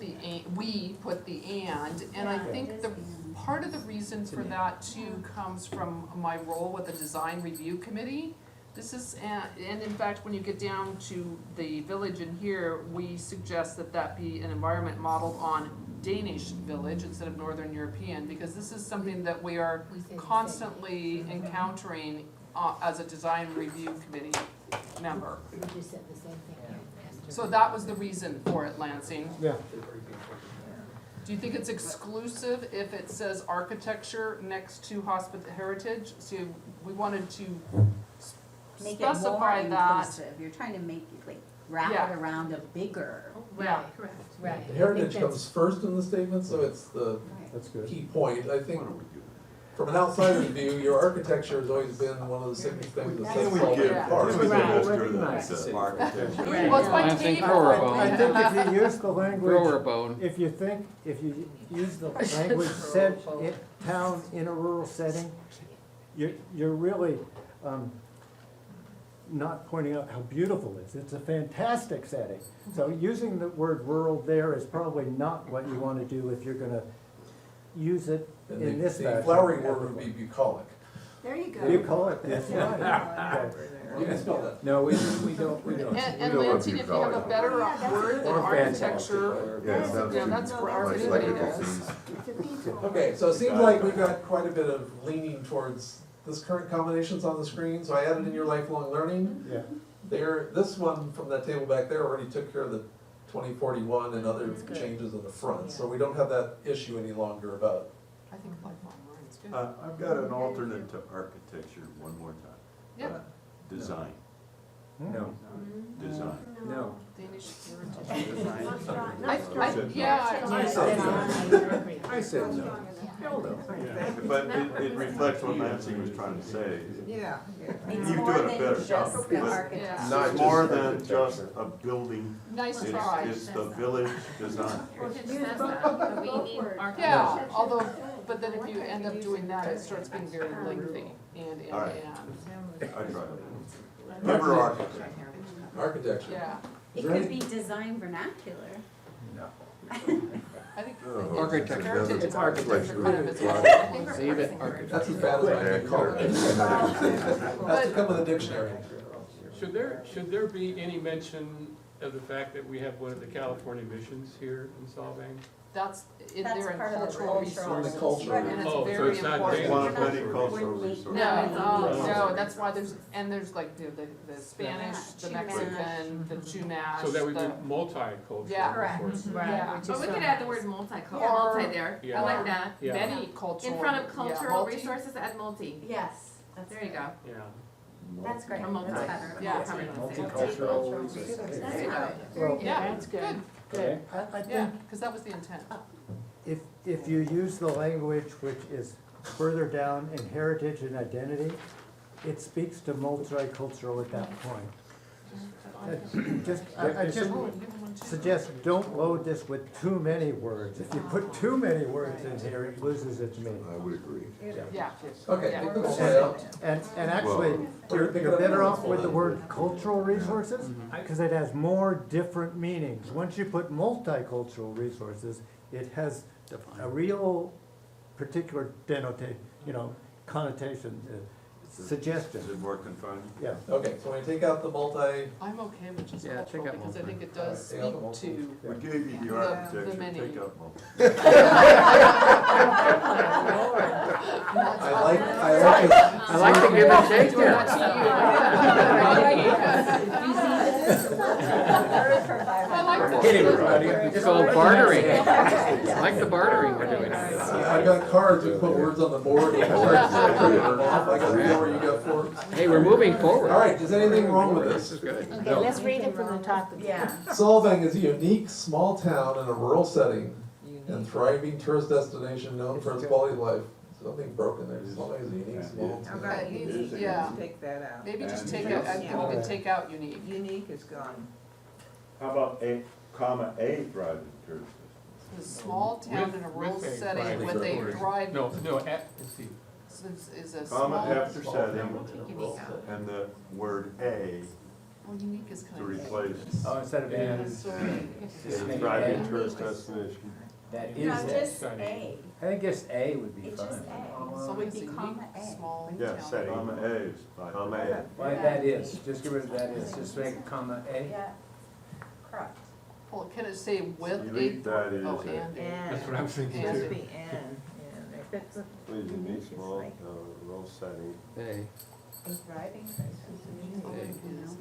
we put the and I think the, part of the reason for that too comes from my role with the design review committee. This is, and in fact, when you get down to the village in here, we suggest that that be an environment modeled on Danish village instead of Northern European, because this is something that we are We say the same. constantly encountering as a design review committee member. We just said the same thing here. Esther. So that was the reason for it, Lansing. Yeah, Do you think it's exclusive if it says architecture next to heritage? So we wanted to make it more specify that. inclusive, you're trying to make, like, wrap Yeah. it around a bigger. Yeah. Correct, right. The I heritage think comes first in the statement, so it's the That's good. key point. I think from an outsider's view, your architecture has always been one of the signature things that Can sets we Solvang give, apart. can we give Right. Esther Recognize the it. architecture? Well, it's my I think table. grower I bone. think if you use the Grower language, bone. if you use the language said in town in a rural setting, you're really, not pointing out how beautiful it is. It's a fantastic setting. So using the word rural there is probably not what you want to do if you're gonna use it And in this the fashion. flowery word would be bucolic. There you go. You call it, that's right. Okay. You can spell that. No, we don't. And don't want Lansing, if you have a better word than Or architecture, Yeah, it sounds yeah, too that's where our much food like is. it is. Okay, so it seems like we've got quite a bit of leaning towards this current combinations on the screen, so I added in your lifelong learning. Yeah. There, this one from that table back there already took care of the 2041 and other That's good. changes in the front, so we don't have that issue any longer about. I think lifelong learning's good. I've got an alternate to architecture one more time. Yep. Design, No, design. no. Danish heritage. Said Yeah, I said no. I said no. But it reflects what Nancy was trying to say. Yeah. It's You're more doing a than better just job. the But architecture. Not It's more just than architecture. just a building, nice it's, try. it's the village design. Yeah, although, but then if you end up doing that, it starts being very lengthy and. All right. I tried. Architecture. Never architecture. Architecture. Yeah, It could be design vernacular. No. I think. Oh, Architecture. Heritage and architecture kind of is. Save it, architecture. That's as bad as my new car. Has to come with a dictionary. Should there be any mention of the fact that we have one of the California missions here in Solvang? That's in That's there in part of the cultural cultural resources. culture. And it's Oh, so very it's not important. It's one of many cultural resources. No, that's why there's like the Spanish, the Chumash. Mexican, the Chumash. So that would be the- multicultural. Yeah. Correct. Yeah. Which But is we could so add the nice. word multi Or- there, I Yeah. like that. Yeah. Many cultural. In front of yeah, cultural multi- resources, add multi. Yes, There you go. Yeah. that's great, Or multi. that's better. Yeah. Multicultural. That's good. Well, Yeah, that's good, good. I Yeah, think because that was the intent. if you use the language which is further down in heritage and identity, it speaks to multicultural at that point. I just suggest don't load this with too many words. If you put too many words in here, it loses its meaning. I would agree. Yeah. Okay, Yeah. take the multi out. And actually, you're better off with the word cultural resources, because it has more different meanings. Once you put multicultural resources, it has a real particular connotation, suggestion, Is it more confined? yeah. Okay, so when you take out the multi, I'm okay with just Yeah, cultural take out because I multi. think it does Take out the speak multi. to. We gave you the The architecture, many. take out multi. I like to give and take I like this. Hit him, everybody. It's called bartering. I like the bartering we're doing. I've got cards, we put words on the board. I got 4, you got 4. Hey, we're moving forward. All right, is anything wrong with This this? is good. Okay, let's read it from the top again. Yeah. Solvang is a unique small town in a rural setting and thriving tourist destination known for its quality of life. Something broken there, Solvang is a unique small How town. about unique? Yeah. Take that out. Maybe just And take take out, I think we could take out unique. Unique is gone. How about a thriving tourist? The small town in a rural With a setting thriving with a tourist. thriving, No, let's see. is a small. After Small setting, town. and the word a Well, unique is kind to of. replace. Oh, instead of Yeah, being, so- Thriving tourist destination. that No, is, just Sorry. A, I think just A would be it's just fine. A. So it's a Maybe comma unique, A. small Yeah, town. setting. Comma a is fine. Comma A. Why that is, just get rid of that is, just make comma A. Yeah, correct. Well, can it say with You a? leave that is Oh, a. and a. And. That's what I'm thinking And. Must too. be and. If it's a. Please, unique, unique it's small, like- rural setting. Hey, A thriving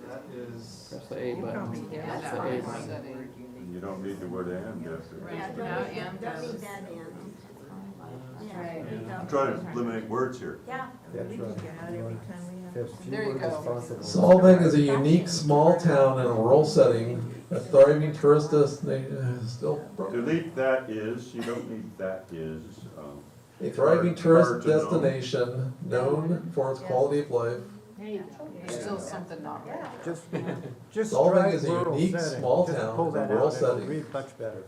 That is. press the A button. Probably, Yeah, Press that the A one. button. Setting. And you don't need the word and after. Yeah, no, and goes. Right. I'm trying to eliminate words here. Yeah. That's We right. can get out every time we If few There you words go. as possible. Solvang is a unique small town in a rural setting, a thriving tourist destination, still. Delete that is, you don't need that is. A thriving Hard tourist to know. destination known for its quality of life. There you go. There's still something not right. Just Solvang strike is a rural unique setting. small Just town pull in a that rural out, it'll setting. read much better.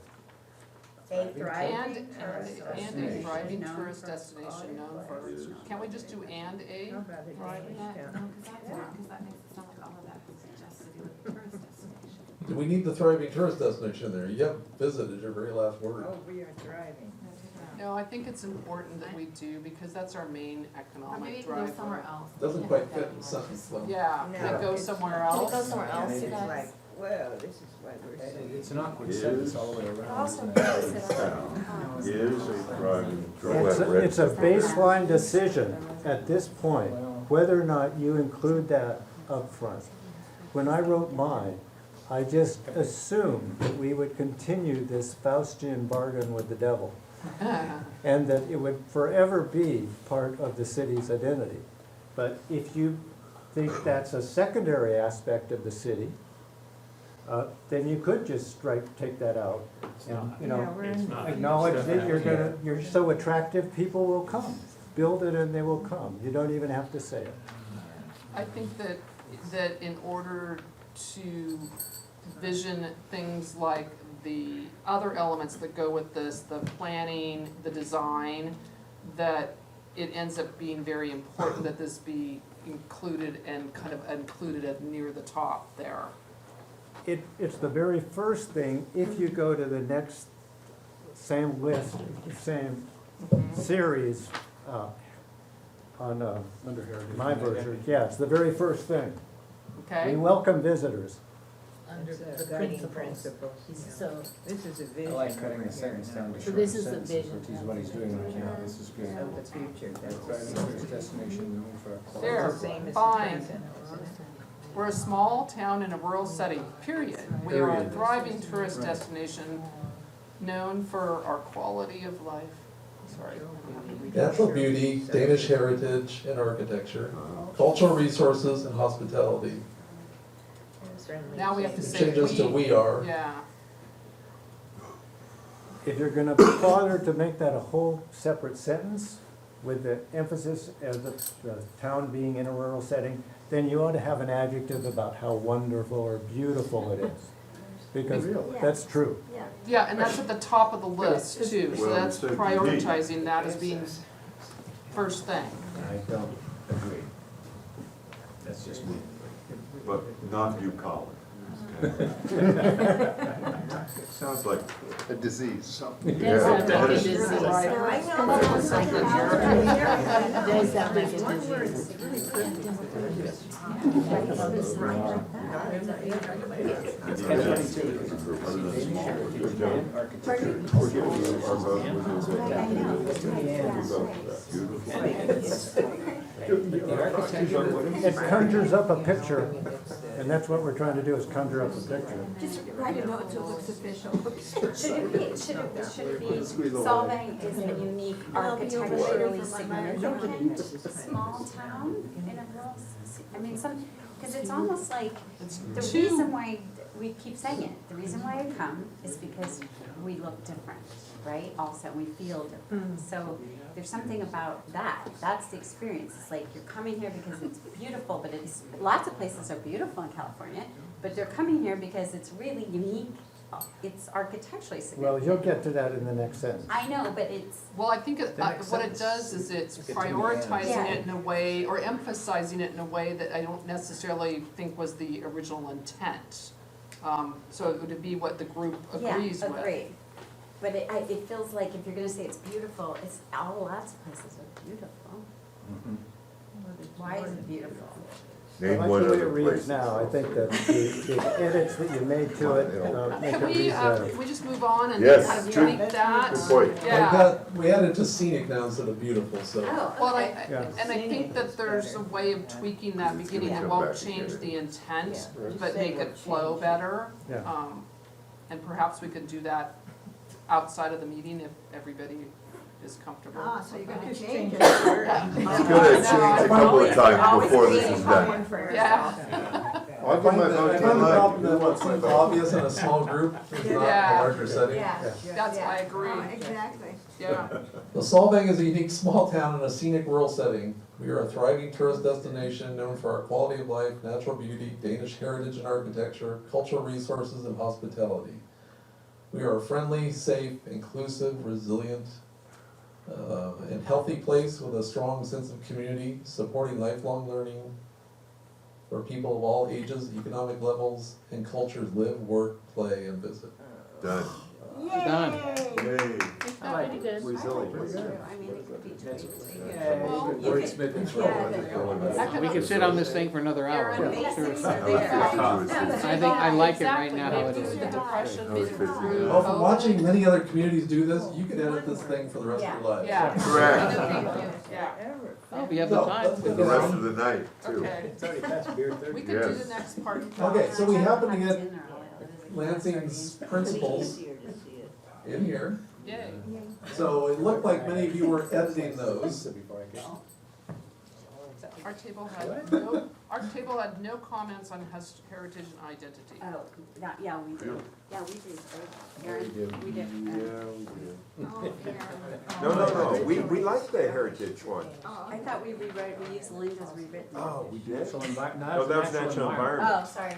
A And, thriving and a thriving tourist destination known for, can we just do and a How about a thriving? Danish town? Because that makes it sound like all of that has to do with the tourist destination. Do we need the thriving tourist destination in there? You haven't visited your very last word. Oh, we are thriving. No, I think it's important that we do, because that's our main Or maybe economic you can driver. go somewhere else. Doesn't quite fit in the sentence though. Yeah, No, can it go it's somewhere not. Can it go else? somewhere else, It's you guys? like, well, this is why we're saying. It's an awkward Is- sentence all the way around. Also, Town is a thriving tourist. It's a baseline decision at this point, whether or not you include that up front. When I wrote mine, I just assumed that we would continue this Faustian bargain with the devil, and that it would forever be part of the city's identity. But if you think that's a secondary aspect of the city, then you could just take that out. And, you Yeah, know, we're in. acknowledge that you're so attractive, people will come. Build it and they will come. You don't even have to say it. I think that in order to vision things like the other elements that go with this, the planning, the design, that it ends up being very important that this be included and kind of included at near the top there. It's the very first thing, if you go to the next same list, same series, on my version, yeah, it's the very first thing. We Okay? welcome visitors. Under the guiding principles. So, This is a I vision like cutting the sentence down to So short this is the sentences, vision. which is what he's doing right now. This is good. of the future. That's Thriving tourist destination known for quality. There. the same as the Fine. present. We're a small town in a rural setting, period. We are a Period. thriving tourist destination known for our quality of life. Sorry. Natural beauty, Danish heritage and architecture, cultural resources and hospitality. Now we have to It say changes to we are. Yeah. If you're gonna bother to make that a whole separate sentence with the emphasis of the town being in a rural setting, then you ought to have an adjective about how wonderful or beautiful it is. Because that's true. Yeah, and that's at the top of the list too, so Well, that's so prioritizing that as being first thing. I don't agree. That's just me. But not bucolic. Sounds like A disease. does that make a That is- disease? Right. Does that make a disease? It conjures up a picture, and that's what we're trying to do, is conjure up a picture. Just write a note so it looks official. Should it be, Solvang is a unique architecturally significant small town in a rural, I mean, because it's almost like, the Two- reason why, we keep saying it, the reason why I come is because we look different, right? Also, we feel different. So there's something about that, that's the experience. It's like you're coming here because it's beautiful, but it's, lots of places are beautiful in California, but they're coming here because it's really unique, it's architecturally Well, significant. you'll get to that in the next sentence. I know, but it's, Well, I think what it does is it's prioritizing Yeah. it in a way, or emphasizing it in a way that I don't necessarily think was the original intent. So it would be what the group agrees yeah, with. agreed. But it feels like if you're gonna say it's beautiful, it's, lots of places are beautiful. Why is it beautiful? I Name like one the way it other reads place. now, I think that the edits that you made to it, make Can it read better. we just move on and Yes, kind of good- tweak that? good point. Yeah. We added to scenic now instead of beautiful, so. Oh, Well, okay. Yeah. and I think that there's a way of tweaking that beginning that come won't back change together. the intent, Yeah. but Say make what it flow changed. better. Yeah. And perhaps we could do that outside of the meeting if everybody is comfortable. Ah, so you're gonna He's change it. gonna change a couple of times before this is done. Yeah. I'll give my vote I to find the problem that Mike. what seems obvious in a small group is not in a Yeah. larger setting. That's, I agree, Exactly. yeah. The Solvang is a unique small town in a scenic rural setting. We are a thriving tourist destination known for our quality of life, natural beauty, Danish heritage and architecture, cultural resources, and hospitality. We are a friendly, safe, inclusive, resilient, and healthy place with a strong sense of community, supporting lifelong learning, where people of all ages, economic levels, and cultures live, work, play, and visit. Done. Done. Yay. I like it. Resilient. I mean, it could be tweaked. Well, Wordsmith control. We could sit on this thing for another hour. Aaron, these things are I was there. 50. I think I like it right Exactly. now how it Maybe is. the depression, I was maybe 50. through Well, from COVID. watching many other communities do this, you could edit this thing for the rest of your life. Yeah. Correct. Yeah. Oh, we have the time. For the rest of the night, too. Okay, It's already past beer we 30. could do Yes. the next part. Okay, so we happen to get Dinner. Lansing's principles in here. Yay. So it looked like many of you were editing those. Our table had no comments on heritage and identity. Oh, that, yeah, we do. Yeah, we do. Aaron, we do. Yeah, we do. Oh, Aaron. No, we like the heritage one. I thought we rewrote, we used Linda's rewritten. Oh, we did? So No, that was natural environment. Oh, sorry,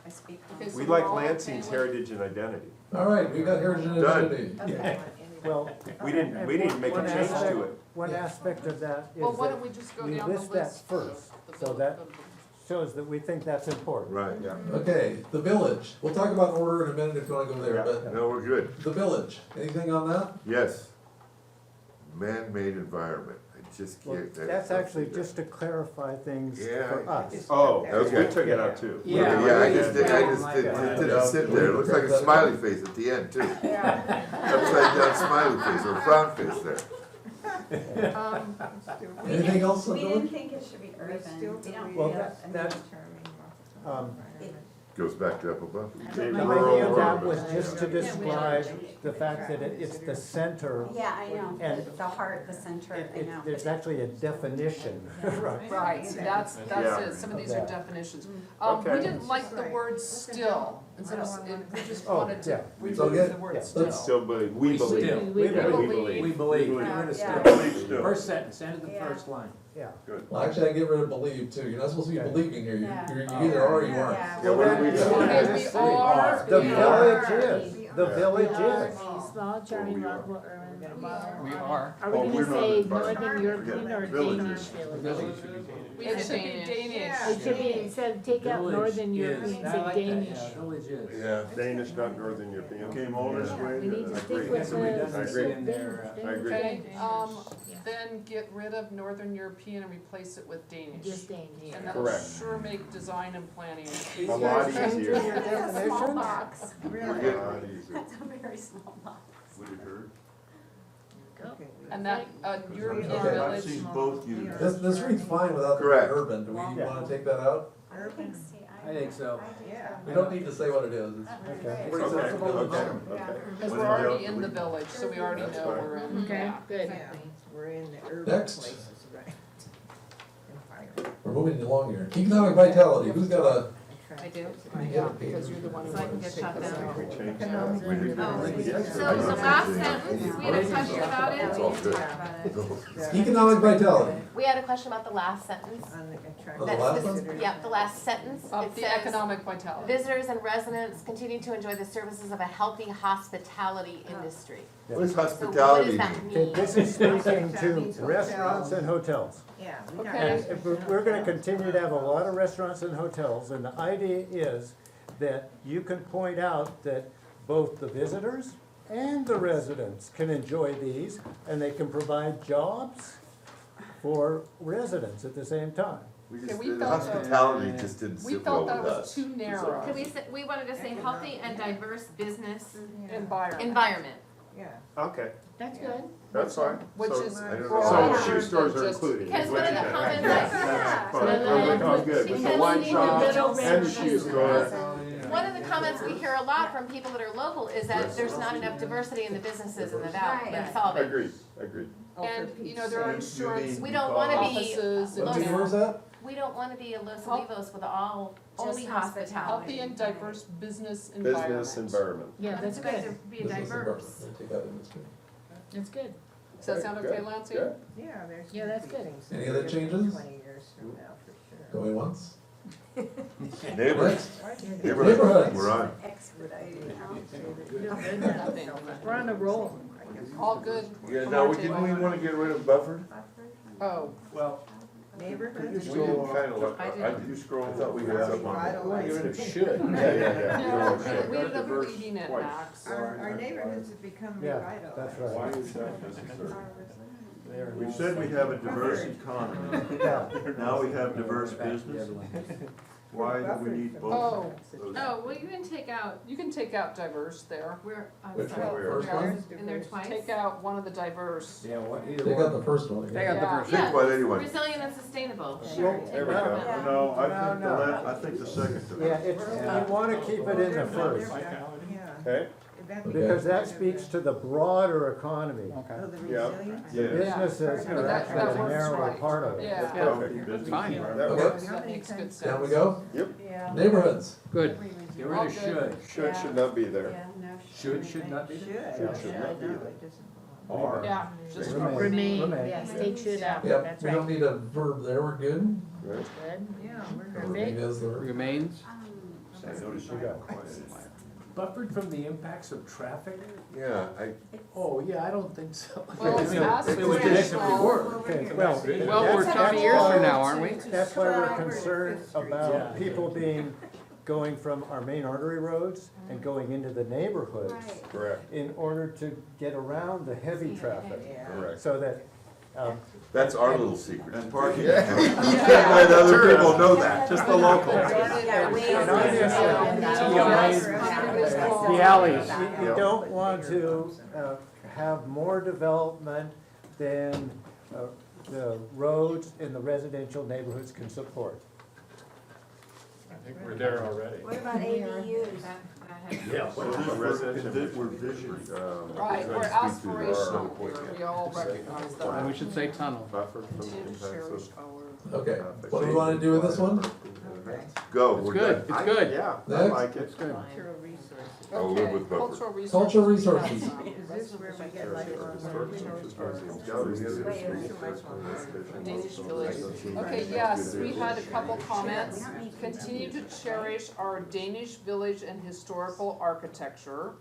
I speak. Okay, so We we're like all okay Lansing's with- heritage and identity. All right, we got heritage and Done. identity. Okay. Well, We didn't make a one change aspect- to it. One aspect of that is Well, why that don't we just go we down the list list? that first, of so the- that of the- shows that we think that's important. Right. Okay, the village. We'll talk about order in a minute if you wanna go there, but No, we're good. the village, anything on that? Yes. Man-made environment. I just Well, can't. that's actually just to clarify things Yeah, for us. Oh, Okay. we took it out too. Yeah, I just didn't sit there. It looks like a smiley face at the end, too. Upside down smiley face or frown face there. Anything else on the We didn't village? think it should be urban. We don't Well, feel- that, Goes back to up above. the idea of that was just to describe the fact that it's the center. Yeah, I know, And the heart, the center, I know. There's actually a definition. Right, see, that's Yeah. it, some of these are definitions. We Okay. didn't like the word still, instead of, we just Oh, wanted to yeah. So remove again, the word yeah. still. Still believe, we believe. Still. We believe. We believe. Yeah. First sentence, end of the Yeah. first line. Yeah. Well, actually, I get rid of believe too. You're not supposed to be Okay. believing here. Yeah. You either are or you aren't. Yeah. Yeah, what do we do? Okay, we are. The we village are. is, the village is. Small, charming, We are. lovable, urban. We are. Are we Oh, gonna we're not say in Byron. Northern European or Villages. Danish village? Village. We should be Danish. It should be, instead of take out Village Northern is- European, I say like that, Danish. yeah, Village is. Yeah. Danish, not Northern European. Came all this way. We need to stick with That's what we done. the. I agree. In there, I agree. Okay, then get rid of Northern European and replace it with Danish. Just Danish. And that'll Correct. sure make design and planning. A lot Changing easier. your definition? box. We're getting, That's a very small box. what you heard? And that, European Okay. village, both use. This reads fine without the word Correct. urban. Do we Yeah. wanna take that out? Urban. I think so. Yeah. We don't need to say what it is. It's Okay. pretty Okay, sensible. okay. because we're already in the village, so we already know we're in. Okay, yeah. good. Yeah, we're in the urban Next. places, right? Environment. We're moving along here. Economic vitality. Who's got a? I do, Yeah, yeah, because you're the one who. So I can get shut down. We changed that. Economic We did. So the last sentence, we had a question about It's it. all good. Economic vitality. We had a question about the last sentence. On the Oh, the That's last the- one? Yep, the last sentence. Of It the says, economic vitality. visitors and residents continue to enjoy the services of a healthy hospitality industry. What does So what hospitality does that mean? Okay, mean? this is speaking to restaurants and hotels. Yeah. we got Okay. And if we're gonna continue to have a lot of restaurants and hotels, and the idea is that you can point out that both the visitors and the residents can enjoy these, and they can provide jobs for residents at the same time. We Okay, just, we the felt hospitality just didn't We sit well felt that with was us. too narrow. Could we say, we wanted to say healthy and diverse business Environment. environment. Yeah. Okay, That's good. that's fine. Which So- is I don't know. broader So shoe stores than are just- included. Because is one what of the you think. comments That's I- fine. And then Oh, good, with the because wine we need shop a little and the bit shoe of store. One of the comments comments we hear a lot from people that are local is that there's not enough diversity in the businesses in the valley, in Solvang. Agreed. And, you know, there are insurance We don't wanna be, offices and. What team was that? we don't wanna be a Los Olivos with all, only Just hospitality. Healthy and diverse business environment. Business environment. Yeah, that's It's nice good. to be a Business diverse. environment. Take that in, that's good. That's good. Does that sound okay, Lansing? Yeah. Yeah, there's. Yeah, that's gonna be good. things that Any are other different changes? 20 years from now, for sure. Going once? Neighborhoods. Next. Neighborhoods. We're on. Nothing. We're on a roll. All good. Yeah, from now, our didn't table. we wanna get rid of Buford? Oh, Well, Neighborhoods. We didn't kinda look, I did you scroll? I thought we had something on there. Revitalized. Should. Yeah. no, Should. we ended up leaving it, Max. Our neighborhoods have become Yeah, revitalized. that's Why right. is that necessary? There. We said we have a diverse economy. Yeah. Now we have diverse business. Why do we need both? Oh, those? Oh, well, you can take out, you can take out diverse there. I'm Which sorry. one? First Where? one? In there twice? Take out one of the diverse. yeah, what, either Take out one. the first one. Take out the Yeah. first. Pick one, anyone. Resilient and sustainable. Sure. There we go. No, I think No. I think the second to Yeah, that. it's, you wanna keep it in the first, Yeah. Okay? because that speaks to the broader economy. Oh, the Yeah. resilience? The Yeah. businesses But are that actually a works narrow right. part of it. Yeah, Perfect. That's fine. That Okay. works. that makes good sense. Down we go. Yeah. Neighborhoods. Good. Get rid of should. Should not be there. Should not be Should, there. yeah, Should not be no, there. it doesn't belong. Are. Yeah, just Remain. Remain, Remain. yes, take should out, Yep, that's we right. don't need a verb there, we're good. Right? Good. Yeah, we're Remain good. is the verb. Remains. I noticed you got quiet. Buffered from the impacts of traffic? Yeah, Oh, yeah, I don't think so. Well, it's If it was connected before. Okay, well. Well, we're that's- 20 years that's from why- now, aren't we? That's why we're concerned Yeah. about people going from our main artery roads and going into the neighborhoods correct, in order to get around the heavy traffic, Yeah. correct. so that, That's our little secret. And parking. You can't let other people know that, just the locals. the alleys, you don't want to have more development than the roads in the residential neighborhoods can support. I think we're there already. What about ADUs? Yeah. Well, we're vision. Right, we're aspirational, we all recognize And that. we should say tunnel. Buffer from the impacts of. Okay, what do we wanna do with this one? Go, It's we're good, good. it's good. Yeah, I Next. like it. It's good. Cultural resources. I'll live Okay, with Buffer. cultural resources. Cultural resources. Is this where we get like Danish village. Okay, yes, we had a couple comments. Continue to cherish our Danish village and historical architecture.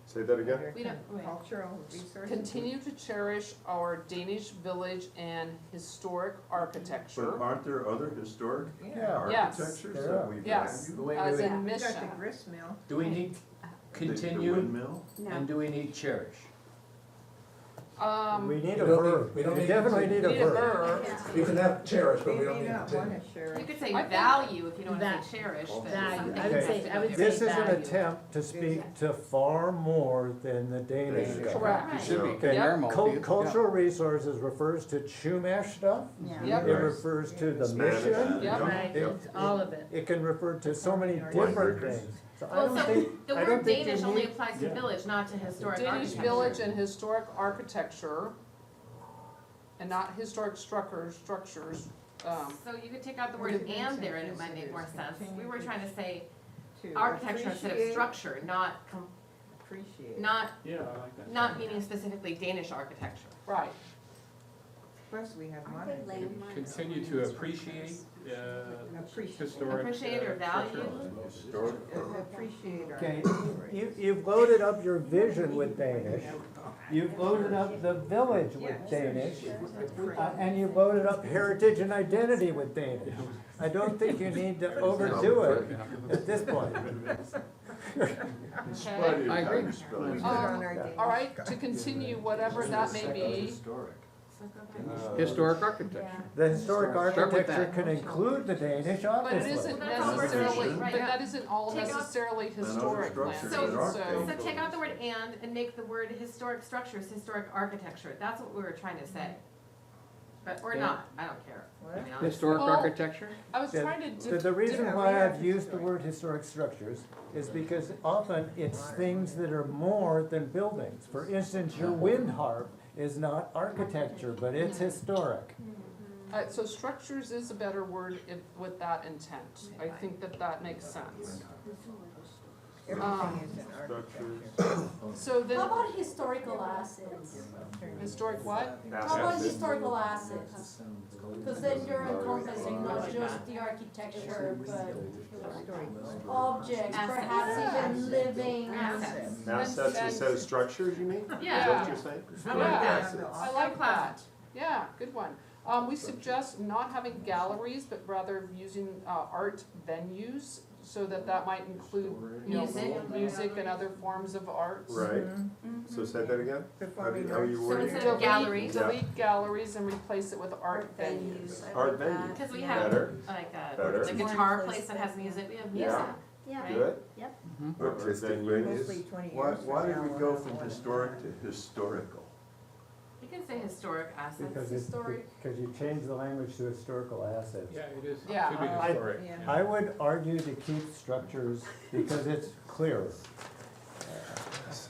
Say that again? We don't, cultural resources? Continue to cherish our Danish village and historic architecture. But aren't there other historic Yeah. Yes. architectures that we've? Yes, Wait, as wait, in We got mission. the grist mill. Do we need The continue windmill? and do we need cherish? We need a We don't need- verb, we don't we need definitely to- need a Need a verb. verb. We can have cherish, but We we don't may need not continue. wanna share you it. could say I think- value if you don't wanna say cherish, but Value. something I would has say- to I go would there. This is an value. attempt to speak to far more than the Danish. Correct. It should be, Okay, they're Yep. multi. Cultural resources refers to Chumash stuff, Yep, it refers to the Spanish. mission, yep. Right, it's all of it. it can refer to so many different things. So I Well, don't so think, the I don't word think you Danish only need, applies to village, not to historic Danish architecture. village and historic architecture, and not historic structures, So you could take out the word and there and it might make more sense. We were trying to say To architecture instead of appreciate- structure, not, Appreciate. not, Yeah, I like that. not meaning specifically Danish architecture. right. Plus, we have modern. Continue to appreciate, Appreciate. historic. Appreciate or value. Historic. Appreciate our. okay, you've loaded up your vision with Danish, you've loaded up the village with Danish, and you've loaded up heritage and identity with Danish. I don't think you need to overdo it at this point. Okay. I agree. All right, to continue, whatever that may be, Historic architecture. The historic Start with architecture that. can include the Danish, but it obviously. isn't That's all we're necessarily, saying, right, but yeah. that isn't all Take out- necessarily historic, structures Lansing, that are so. So take out the word and make the word historic structures, historic architecture. That's what we were trying to say. But, or not, I don't care. I mean, honestly. Historic Well, architecture? I was Yeah, trying to. The reason Yeah, why we have I've used the historic. word historic structures is because often it's things that are more than buildings. For instance, your wind harp is not architecture, but it's historic. So structures is a better word with that intent. I think that makes sense. Everything is an architecture. Structures. So then, How about historical assets? historic what? How about historical assets? Because then you're encompassing not just the architecture, but objects, perhaps even living. Assets. Assets instead of structures, you mean? Yeah. Is that what you're saying? I like that. Assets. I like that. Yeah, good one. We suggest not having galleries, but rather using art venues, so that might include, you know, music and other forms of arts. Right, so say that again? Performing How are you arts. wording So it? instead of galleries, Yeah. Delete galleries and replace it with art venues. Art venue. because we Better. have like Better. a guitar place that has music, we have music. Yeah. Right? Good? Yep. Artistic Venues. venues. Mostly 20 Why, years why from did we now, go we'll from have historic to historical? You can say historic assets. Because you change the language to historical assets. Yeah, it is, Yeah. should be I- historic. yeah. I would argue to keep structures because it's clearer.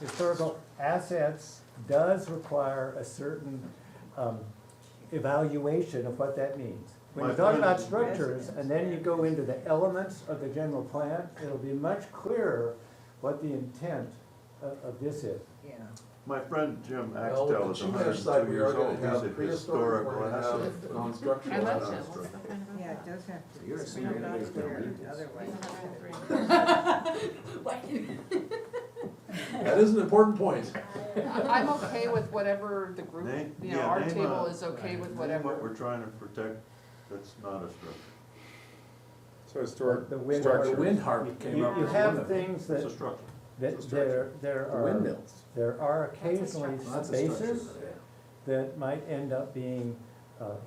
Historical assets does require a certain evaluation of what that means. When you My talk friend- about structures and then you go into the elements of the general plan, it'll be much clearer what the intent of this is. Yeah. My friend Jim Well, Axtell with is the Chumash side, 102 we years are gonna old, he's have a prehistoric, historical we're gonna have asset. non-structural. I love assets. Jim. Yeah, it does have to. You're a be senior, not you clear don't otherwise. That is an important point. I'm okay with whatever the group, Name- you know, yeah, our name table a- is okay with Name what whatever. we're trying to protect that's not a structure. So historic The wind structure. The wind harp came You up you with have one of them. things It's a that, structure. that there The are. windmills. There are occasionally Well, that's a structure. spaces that might end up being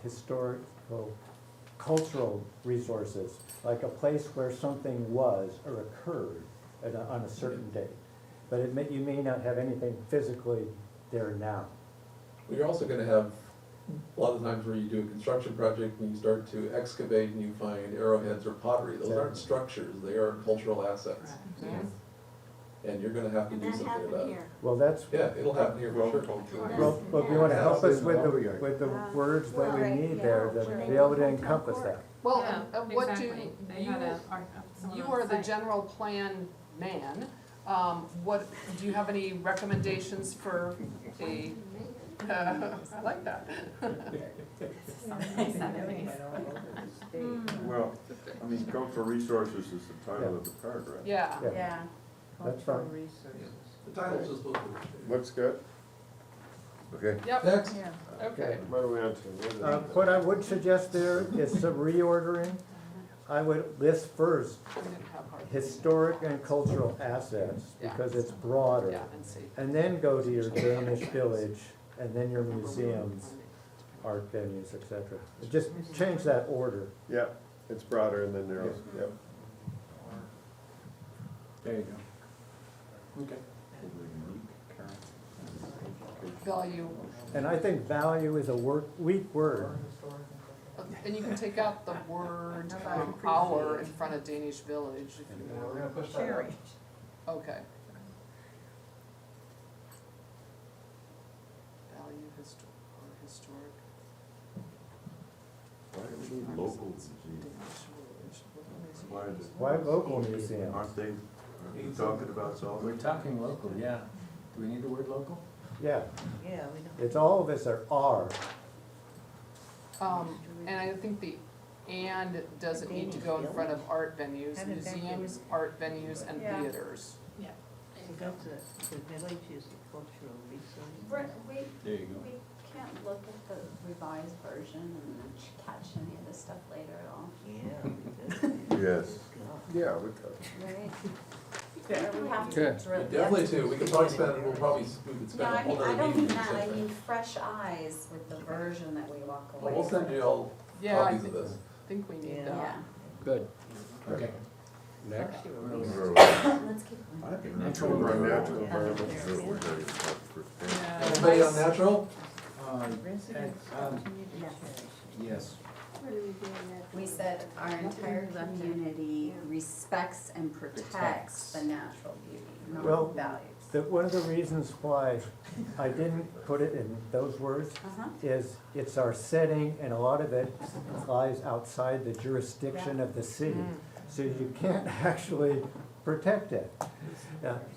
historical, cultural resources, like a place where something was or occurred on a certain date. But you may not have anything physically there now. Well, you're also gonna have, a lot of times where you do a construction project, when you start to excavate and you find arrowheads or pottery, those aren't structures, they are cultural assets. Yes. And you're gonna have to do something about it. Well, that's, Yeah, it'll happen here for sure. well, but we want to help us with the words that we need there, to be able to encompass that. Well, Yeah, what do, exactly. They you, had someone you on are the site. general plan man. What, do you have any recommendations for a, I like that. Everything went all over the state. Well, I mean, cultural resources is the title of the paragraph. Yeah. Yeah. That's Cultural fine. resources. The title's just supposed to. Looks good. Okay. Yep, Next. Yeah. okay. What are we on to? What I would suggest there is some reordering. I would list first We didn't have hard- historic and cultural assets, because it's broader. Yeah, and see. And then go to your Danish village, and then your museums, art venues, etc. Just change that order. Yep, it's broader and then narrows, yep. There you go. Okay. Value, And I think value is a weak word. and you can take out the word hour in front of Danish village if you We're want. gonna push that out. Cherish. Okay. Value historic Why do we need local museums? Danish village. Why is it? Why local museums? Aren't they talking about Solvang? We're talking local, yeah. Do we need the word local? Yeah, Yeah, we don't. it's all of us are. And I think the and doesn't need to go in front of art venues, Have it back museums, art venues, and Yeah. theaters. That's the village is a cultural resource. There you go. We can't look at the revised version and then catch any of this stuff later at all, Yeah. Yes. Yeah, we could. right? Or we have to Good. drill- Definitely too, we could probably spend, we could No, spend a I whole mean, I nother don't meeting. mean or that, I something. mean fresh eyes with the version that we walk Well, away we'll from. send you all Yeah, I copies of this. think we need Yeah. that. Yeah, Good. Okay. Next. let's keep going. I think Natural or natural Yeah. environment. Yeah. Anybody on natural? Residents continue to cherish. Yes. We said our entire community respects and protects the natural beauty, Well, not values. One of the reasons why I didn't put it in those words is it's our setting, and a lot of it lies outside the jurisdiction of the city. So you can't actually protect it.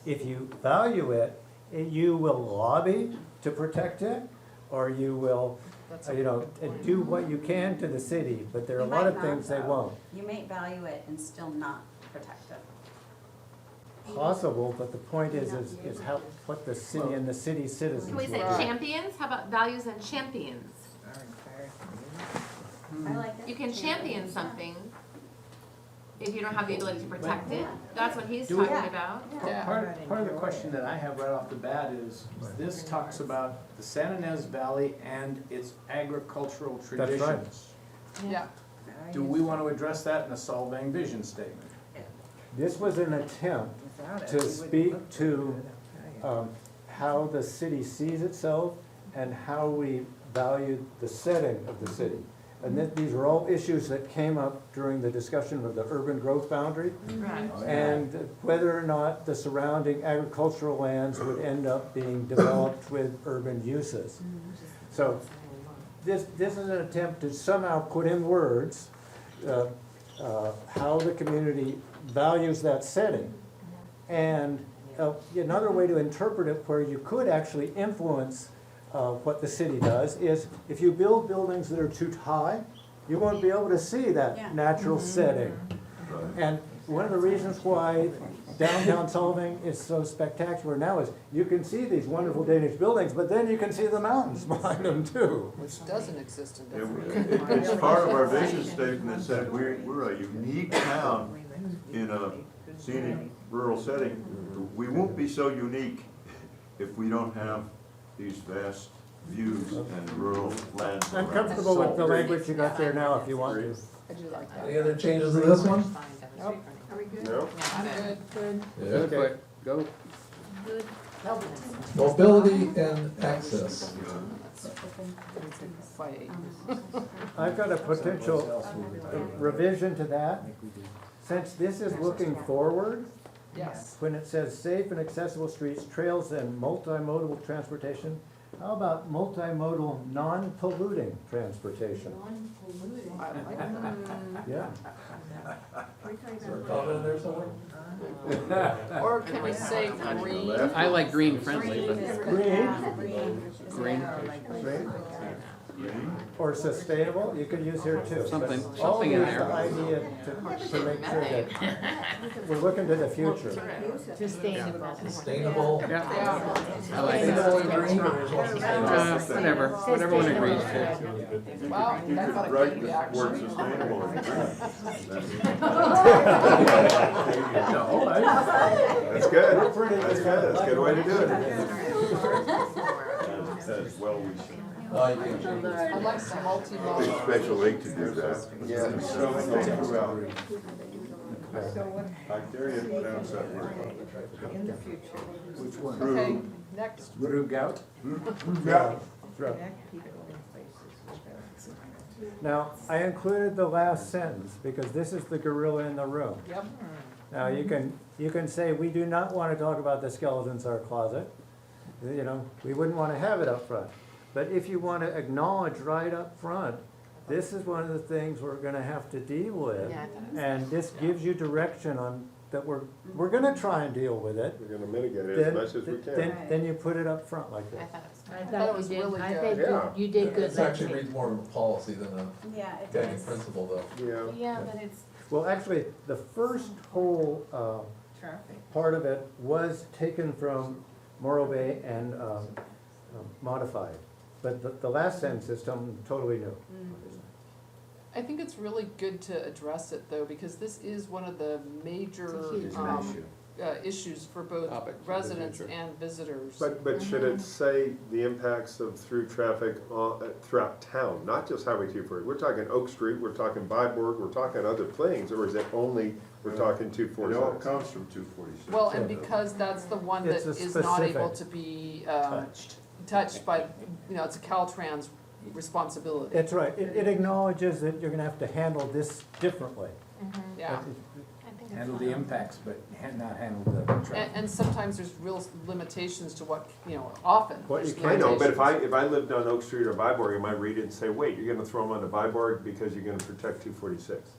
If you value it, you will lobby to protect it, or you will, do what you can to the city, but there are a You lot might of not, things they though. won't. You may value it and still not protect it. Possible, but the point is how, what the city and the city citizens Can we say will do. champions? How about values and champions? I like it. You can champion something if you don't have the ability to protect it. That's what he's talking about. Part of the question that I have right off the bat is, this talks about the San Ynez Valley and its agricultural That's right. traditions. Yeah. Do we want to address that in a Solvang vision statement? This was an attempt to speak to how the city sees itself and how we value the setting of the city. And these are all issues that came up during the discussion of the urban growth boundary, Right. and whether or not the surrounding agricultural lands would end up being developed with urban uses. So this is an attempt to somehow put in words how the community values that setting. And another way to interpret it where you could actually influence what the city does is if you build buildings that are too high, you won't be able to see that natural setting. And one of the reasons why downtown Solvang is so spectacular now is you can see these wonderful Danish buildings, but then you can see the mountains behind them too. Which doesn't exist in It's part of our vision statement that said we're a unique town in a scenic rural setting. We won't be so unique if we don't have these vast views and rural lands. I'm comfortable with the language you got there now if you want to. I do like that. Any other changes to this one? Nope. Are we good? No? I'm good. Good. Yeah. Okay. Go. Mobility and access. Fight. I've got a potential revision to that. Since this is looking forward, Yes. when it says safe and accessible streets, trails, and multimodal transportation, how about multimodal, non-polluting transportation? I like that. Yeah. Is there a comment in there somewhere? Or can we say green? I like green friendly, but Green, green, green, or sustainable, you could use here too. Something- But all something in use there. the idea to make sure that we're looking to the future. Sustainable. Sustainable. yeah, I like Sustainable that. and green, or just want sustainable? Whatever one agrees to. Wow, You that's could not a write good the action. word sustainable in green. That's good. That's good. That's a good way to do it. As well we should. I like the multi-modal. Special link to do that. Yeah, so throughout. I dare you to pronounce that word. In the future, Which one? Okay, next. Rugout? connect people in places without. Now, I included the last sentence because this is the gorilla in the room. Yep. Now, you can say, we do not want to talk about the skeletons in our closet. You know, we wouldn't want to have it up front. But if you want to acknowledge right up front, this is one of the things we're gonna have to deal with. Yeah, I thought it was And this gives you direction on, that we're gonna try and deal with it. We're gonna mitigate it as Then, much as we can. then you put it up front like I this. thought it was. I thought it thought was you did, really I good. think Yeah. you did good. It's actually Lexi. reads more of a policy than a Yeah, it guiding does. principle though. Yeah. Yeah, but it's. Well, actually, the first whole, Traffic. part of it was taken from Morro Bay and modified. But the last sentence is something totally new. I think it's really good to address it though, because this is one of the major, It's a huge issues for both Topic for the residents future. and visitors. But should it say the impacts of through traffic throughout town, not just Highway 240? We're talking Oak Street, we're talking Byborg, we're talking other things, or is it only, we're talking It all 246? comes from 246. Well, and because that's the one that It's a is not able specific to be, touched. touched by, it's a Caltrans responsibility. That's right, it acknowledges that you're gonna have to handle this differently. Yeah. Handle the impacts, but not handle the traffic. And sometimes there's real limitations to what, often. What you there's can I know, but limitations. if I lived on Oak Street or Viborg, I might read it and say, wait, you're gonna throw them onto Viborg because you're gonna protect 246.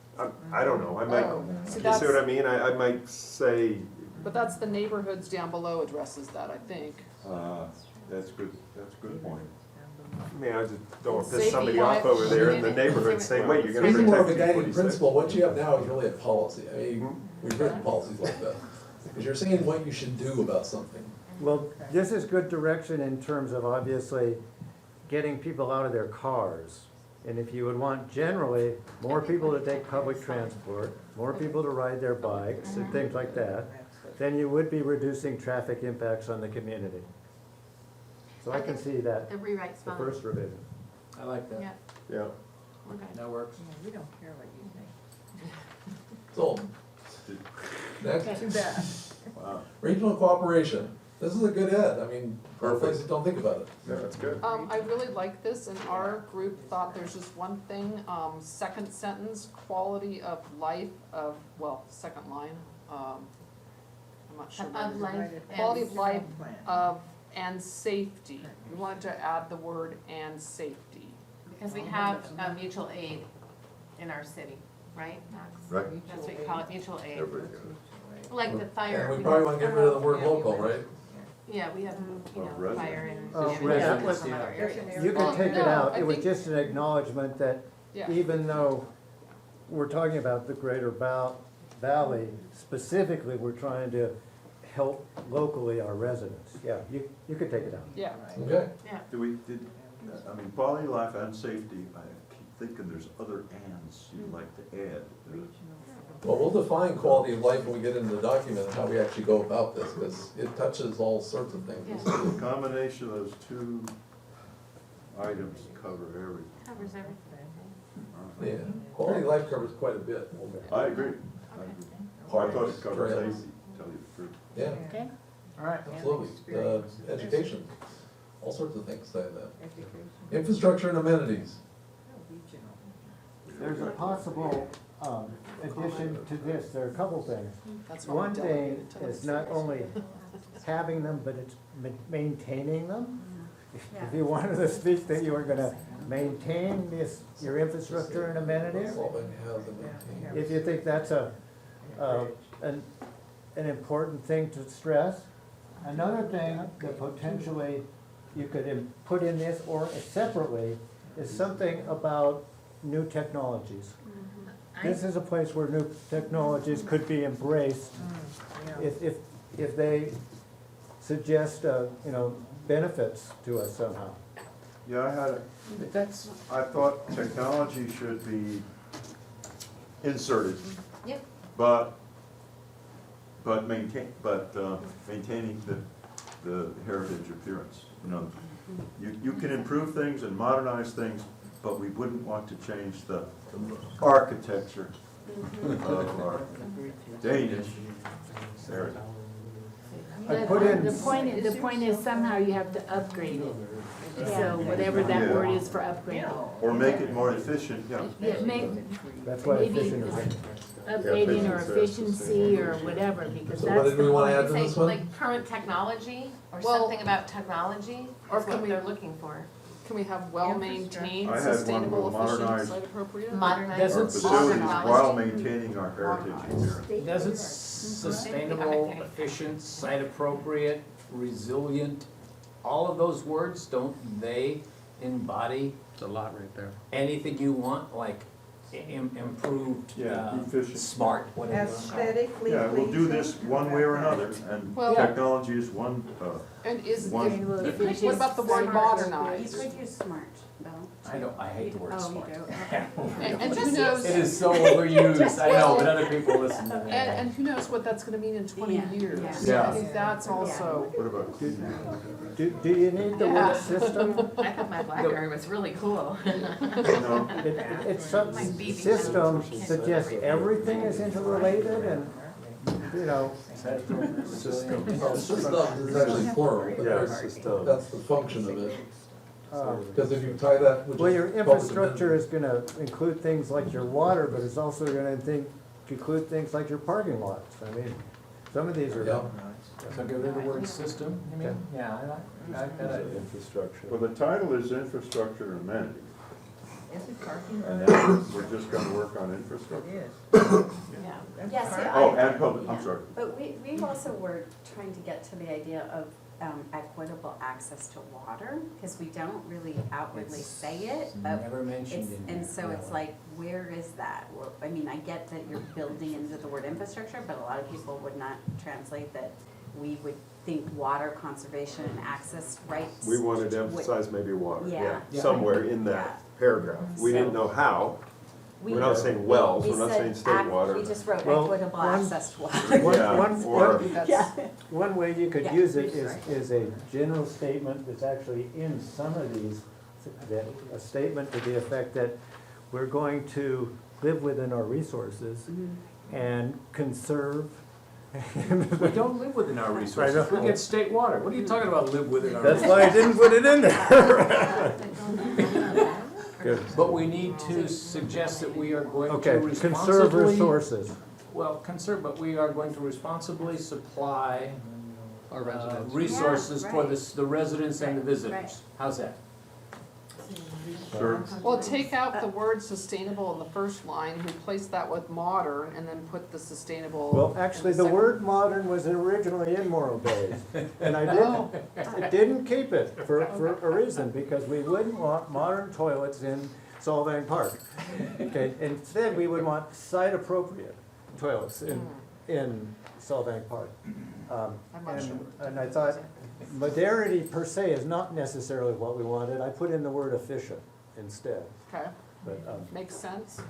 I don't know, I might, Oh, see, you that's, see what I mean? I might say, but that's the neighborhoods down below addresses that, I think. That's good, that's a good point. man, I just don't wanna piss Safety somebody off wise- over there in the neighborhood, say, wait, you're gonna It's more of a protect guiding 246. principle, what you have now is really a policy, I mean, we've written policies like that. Because you're saying what you should do about something. Well, this is good direction in terms of obviously getting people out of their cars. And if you would want generally more people to take public transport, more people to ride their bikes and things like that, then you would be reducing traffic impacts on the community. So I can see that, The rewrite's the fine. first revision. I like that. Yeah, Yeah. okay. That works. We don't care what you think. So, next, Too bad. Wow. regional cooperation, this is a good ed, I mean, a lot of places don't think about it. Yeah, that's good. I really like this, and our group thought there's just one thing, second sentence, quality of life of, second line, I'm not sure. what it Of is. life Quality of life Plan. of, and safety. We wanted to add the word and safety. Because we have mutual aid in our city, right, Max? Right. That's what you call it, mutual aid. Everybody Like the fire. And we probably wanna get rid of the word local, right? Yeah, we have, residents. fire and. Oh, we have residents, some other areas. You Well, can take it no, out, I it was think- just an acknowledgement that Yeah. even though we're talking about the greater valley, specifically, we're trying to help locally our residents. Yeah, you could take it out. Yeah. Okay, I mean, quality of life and safety, I keep thinking there's other ands you'd like to add. well, we'll define quality of life when we get into the document and how we actually go about this, because it touches all sorts of things. The combination of those two items cover everything. Covers everything. Yeah, quality of life covers quite a bit. I agree. I thought it covered Trails. safety, tell you the truth. Yeah, Okay. All right. absolutely, education, all sorts of things say that. Infrastructure and amenities. There's a possible addition to this, there are a couple things. That's why One we thing delegated to is the not streets. only having them, but it's maintaining them. Yeah. If you wanted to speak that you were gonna maintain your infrastructure and amenities, Solvang has and maintains. if you think that's an important thing to stress. Another thing that potentially you could put in this or separately is something about new technologies. This is a place where new technologies could be embraced if they suggest, benefits to us somehow. Yeah, I thought technology should be inserted. Yep. But maintaining the heritage appearance, You can improve things and modernize things, but we wouldn't want to change the architecture of our Danish heritage. I put in, The point is somehow you have to upgrade it. So whatever that Yeah. word is for upgrade. Or make it more efficient, yeah. Yeah, that's why maybe efficient is in. upgrading or efficiency or whatever, because So that's what did we the wanna add point. to Say this one? like current technology, or Well- something about technology, Or is can what we- they're looking for. Can we have well-maintained, I had one sustainable, with efficient, modernized- site appropriate? Modernize. Our Doesn't facilities technology. while maintaining our heritage appearance. Doesn't sustainable, efficient, site appropriate, resilient, all of those words, don't they embody It's a lot right there. anything you want, like improved, Yeah, efficient. smart, whatever. Aesthetically Yeah, we'll do this pleasing. one way or another, and Well- technology is one, And is, One- what about the word You modernize? could use smart, though. I hate the word Oh, you smart. do? And who knows, It is so overused, I know, but other people listen to that. and who knows what that's gonna mean in 20 Yeah, years? yeah. I think that's also, what about? Do you need the Yeah. word system? I thought my BlackBerry was really cool. No, It's some, system suggests everything is interrelated and you know, System is actually plural, but Yeah, that's, system. that's the function of it. um, Because if you tie that, which is. well, your public infrastructure is amendment. gonna include things like your water, but it's also gonna include things like your parking lots. I mean, some of these are. Yeah. So get rid of the word system, you mean? Yeah, I like that idea. Infrastructure. Well, the title is infrastructure and amenities, Is it parking? and now we're just gonna work on It infrastructure. is. Yeah. Yes, Oh, and public, I'm Yeah. sorry. But we also were trying to get to the idea of equitable access to water, because we don't really outwardly say it, but Never mentioned it's, in there. and so it's like, where is that? Well, I mean, I get that you're building into the word infrastructure, but a lot of people would not translate that. We would think water conservation and access rights. We wanted to would- emphasize maybe water, Yeah. yeah, somewhere in that paragraph. We didn't know how. We- We're not saying wells, we we're not said saying state water. We just wrote Well, equitable one- access to water. One way you could Yeah. use it is a general statement that's actually in some of these, that, a statement to the effect that we're going to live within our resources and conserve. We don't live within our resources, I know. we get state water, what are you talking about, live within our That's resources? why I didn't put it in there. Good. But we need to suggest that we are going to Okay, responsibly. conserve resources. Well, conserve, but we are going to responsibly supply Our residents. resources Yeah, for right. the residents and the Right, visitors. right. How's that? Sure. Well, take out the word sustainable in the first line, replace that with modern, and then put the sustainable. Well, in actually, the second. word modern was originally in Morro Bay, and I didn't keep it for a reason, because we wouldn't want modern toilets in Solvang Park. Okay, instead, we would want site-appropriate toilets in Solvang Park. I'm not sure. And I thought, modernity per se is not necessarily what we wanted. I put in the word efficient instead, Okay, but, makes sense.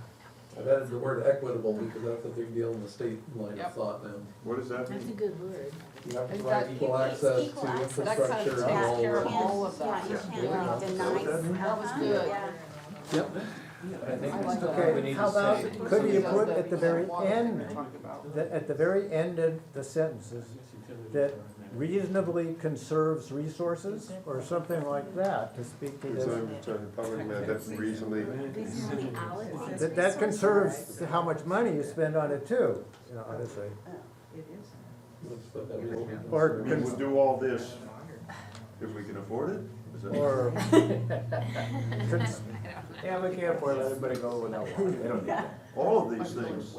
I've added the word equitable because that's a big deal in the state line of Yep. thought now. What does that That's a mean? good word. You have to Is provide that equal it's access equal to access. That kind of infrastructure takes and all care of that. all of Yeah, that. you can't Yeah. really deny. That was good. Yeah. Yep. I think I we like still that. we need How to about, say. could you put at the very Water thing end, you're talking about. at the very end of the sentences, that reasonably conserves resources, or something like that, to speak to Because this? I'm probably meant that reasonably. Reasonably allocates That resources. conserves how much money you spend on it too, you know, honestly. It is. Let's put that real- Or, We will do all this if we can afford it? Is that- or, cons- Yeah, we can't afford to let everybody go without water, they don't need that. All of these things,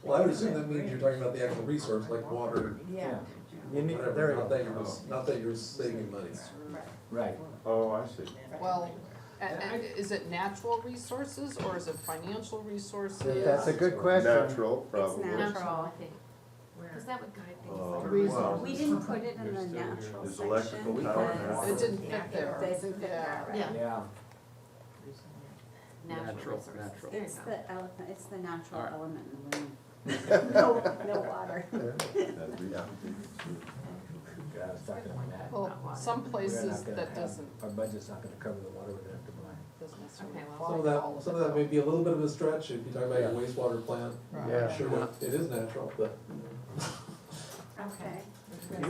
Well, I would assume that means you're talking about the actual resource, like water, Yeah. you need, whatever, there you not go. that you're, not that you're saving money. Right. oh, I see. Well, and is it natural resources or is it financial resources? That's a good question. Natural, probably. natural. I think, because that would guide things. Well, We didn't put it in the natural Is section electrical power because It didn't fit there. it doesn't fit there, right? Yeah. Yeah. Natural resources. There you It's go. the elephant, it's the natural All right. element in the room. No water. that'd be- Yeah, I was talking about that. Well, some places that doesn't Our budget's not gonna cover the water we're gonna have to buy. doesn't necessarily Okay, apply Some of to all that, of some it, of that may though. be a little bit of a stretch, if you talk about your wastewater plant. Yeah. I'm sure it is natural, but Okay.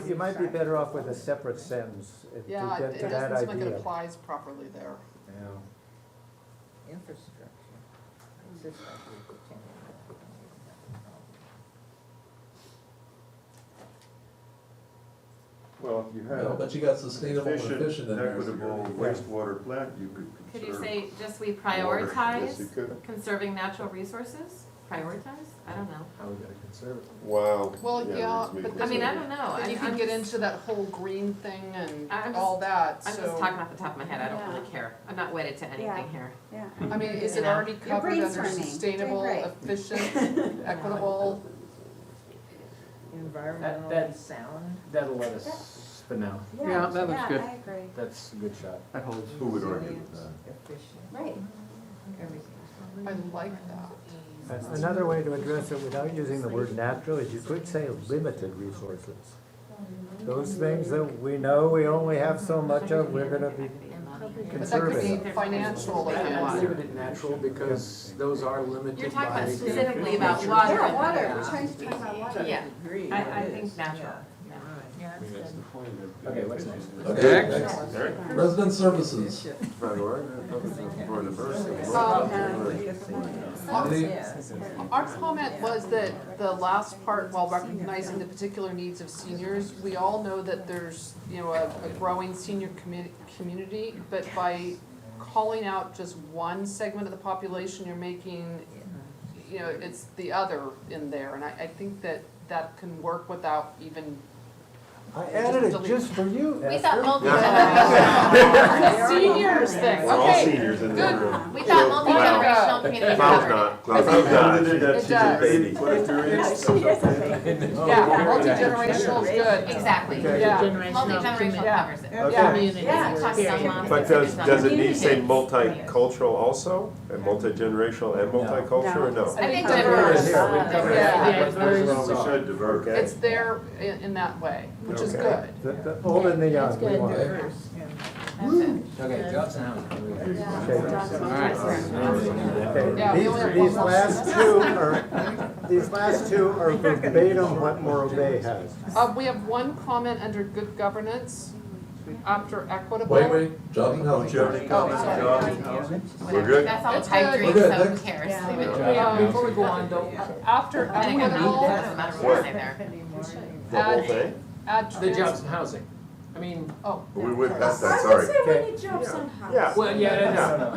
You might be better off with a separate sentence if you Yeah, get it to that doesn't seem like it idea. applies properly there. Yeah. Infrastructure. It's just like we pretend. Well, if you No, had but you got sustainable and efficient, efficient in there. equitable wastewater plant, you could Could you conserve. say, just we Yes, prioritize you could. conserving natural resources? Prioritize? I don't know. How we gotta conserve it. Wow. Well, yeah, reasonably but I then mean, I don't know. then you I'm can get just- into that whole green thing and I'm all that, I'm so. just talking off the top of my head. I don't Yeah. really care. I'm not wedded to anything Yeah. here. Yeah. I mean, is it You know. already You're covered under brainstorming. sustainable, Doing efficient, equitable? Environmentally That- sound. That'll let us, for now, Yeah, that looks good. I agree. that's a good shot. That holds. Who would argue with that? Efficient. Right. Everything. I like that. Another way to address it without using the word natural is you could say limited resources. Those things that we know we only have so much of, we're gonna be But that could be financial if you I want. leave it at natural because those are limited by. You're talking about specifically about water. Yeah, I think natural. Okay, what's next? Okay, next. Resident services. Any- Our comment was that the last part, while recognizing the particular needs of seniors, we all know that there's, a growing senior community, but by calling out just one segment of the population, you're making, it's the other in there, and I think that can work without even. I added it just for you, We Esther. thought multi-generational. Seniors thing, We're all okay, seniors in this room. We thought multi-generational community Cloud's covered. not, Cloud's not. It She's a does. baby. Yeah, multi-generational is good. Exactly. Yeah. Multi-generational Yeah. covers it. Okay. Yeah. But does it need to say multicultural also? And multi-generational and multicultural, or no? I think Diverse. diverse. We've covered Yeah. We should divert. It's there in that way, which is Okay. good. The old and the young, we want. Okay. Okay, jobs and housing. Yeah, we only have one These more. these last two are verbatim what Morro Bay has. We have one comment under good governance, after equitable. Wait, jobs and housing. We're good? That's all It's pipe good. dreams, We're good. so who cares? Leave it. Before we go on though, after Depending on equitable, the, doesn't matter what I say there. The whole thing? add The jobs and housing. I mean, Oh, We went past that, sorry. Yeah. well, yeah,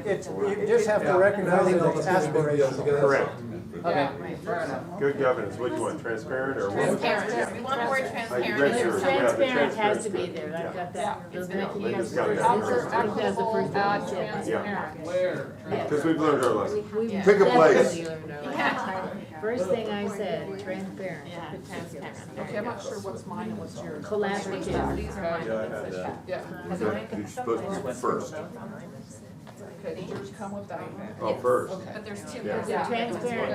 It's, you just have to recognize that it's aspirational. Correct. yeah. fair enough. Good governance, what do you want, transparent or what? Transparent. We want the word I transparent. read yours. Yeah, the Transparent has to transparent. be there, I've got that. Those They just 19 got years. that. After equitable, add transparent. Where? Because we've learned our lesson. Yeah. Pick a place. Yeah. First thing I said, transparent. Yeah, transparent. Okay, I'm not sure what's mine and what's yours. Collaborative. These are mine. Yeah, I had that. Yeah. You're supposed to be first. Okay, did yours come with that? Oh, first. But there's two. Yeah. Yeah. Transparent.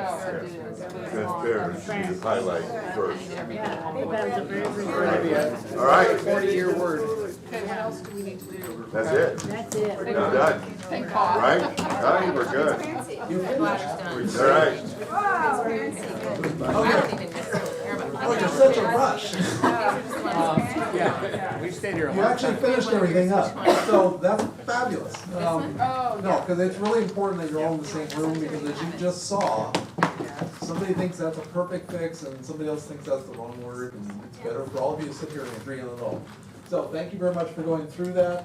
Transparent, you just highlight first. Yeah, I think that was a very good It's gonna be word. a All right, 40-year word. Okay, what else do we need to do? That's it. That's it. We're done. Thank God. Right? Right, we're good. All right. I don't even necessarily care about. Oh, you're such a rush. Yeah, we stayed here a You long actually time. finished everything up, so that's fabulous. Oh, No, because it's really important that you're all in the same room, because as you just saw, somebody thinks that's a perfect fix, and somebody else thinks that's the wrong word, and it's better for all of you to sit here and agree on it all. So, thank you very much for going through that.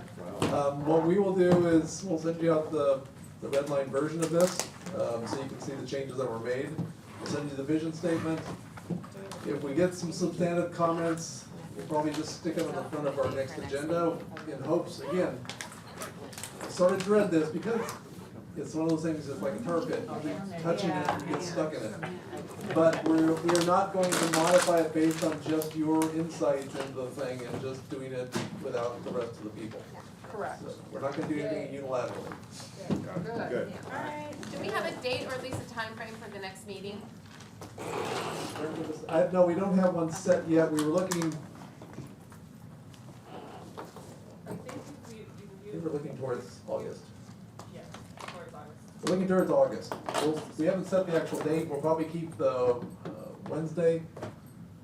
What we will do is, we'll send you out the red line version of this, so you can see the changes that were made. We'll send you the vision statement. If we get some substantive comments, we'll probably just stick them in the front of our next agenda in hopes, again, I started to dread this because it's one of those things that's like a tar pit. You keep touching it, you get stuck in it. But we are not going to modify it based on just your insights into the thing and just doing it without the rest of the people. correct. So we're not gonna do anything unilaterally. Good. Do we have a date or at least a time frame for the next meeting? No, we don't have one set yet. We were looking. We were looking towards August. We're looking towards August. We haven't set the actual date. We'll probably keep the Wednesday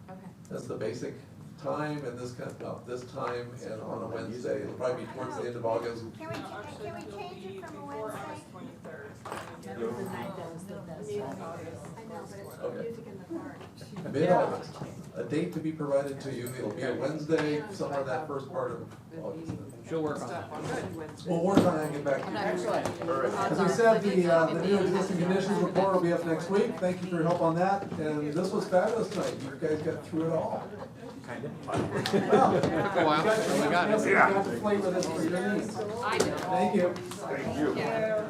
Okay. as the basic time, and this kind of, about this time, and on a Wednesday, it'll probably be towards the end of August. Can we change it from a Wednesday? That was the night that was the best. Okay. Mid-August, a date to be provided to you. It'll be a Wednesday, somewhere in that first part of August. She'll work on it. We'll work on that and get back to you. As we said, the new existing conditions report will be up next week. Thank you for your help on that, and this was fabulous tonight. You guys got through it all. Kinda. Well, Took a while, but we got it. you got to flavor this for your needs. I know. Thank you. Thank you.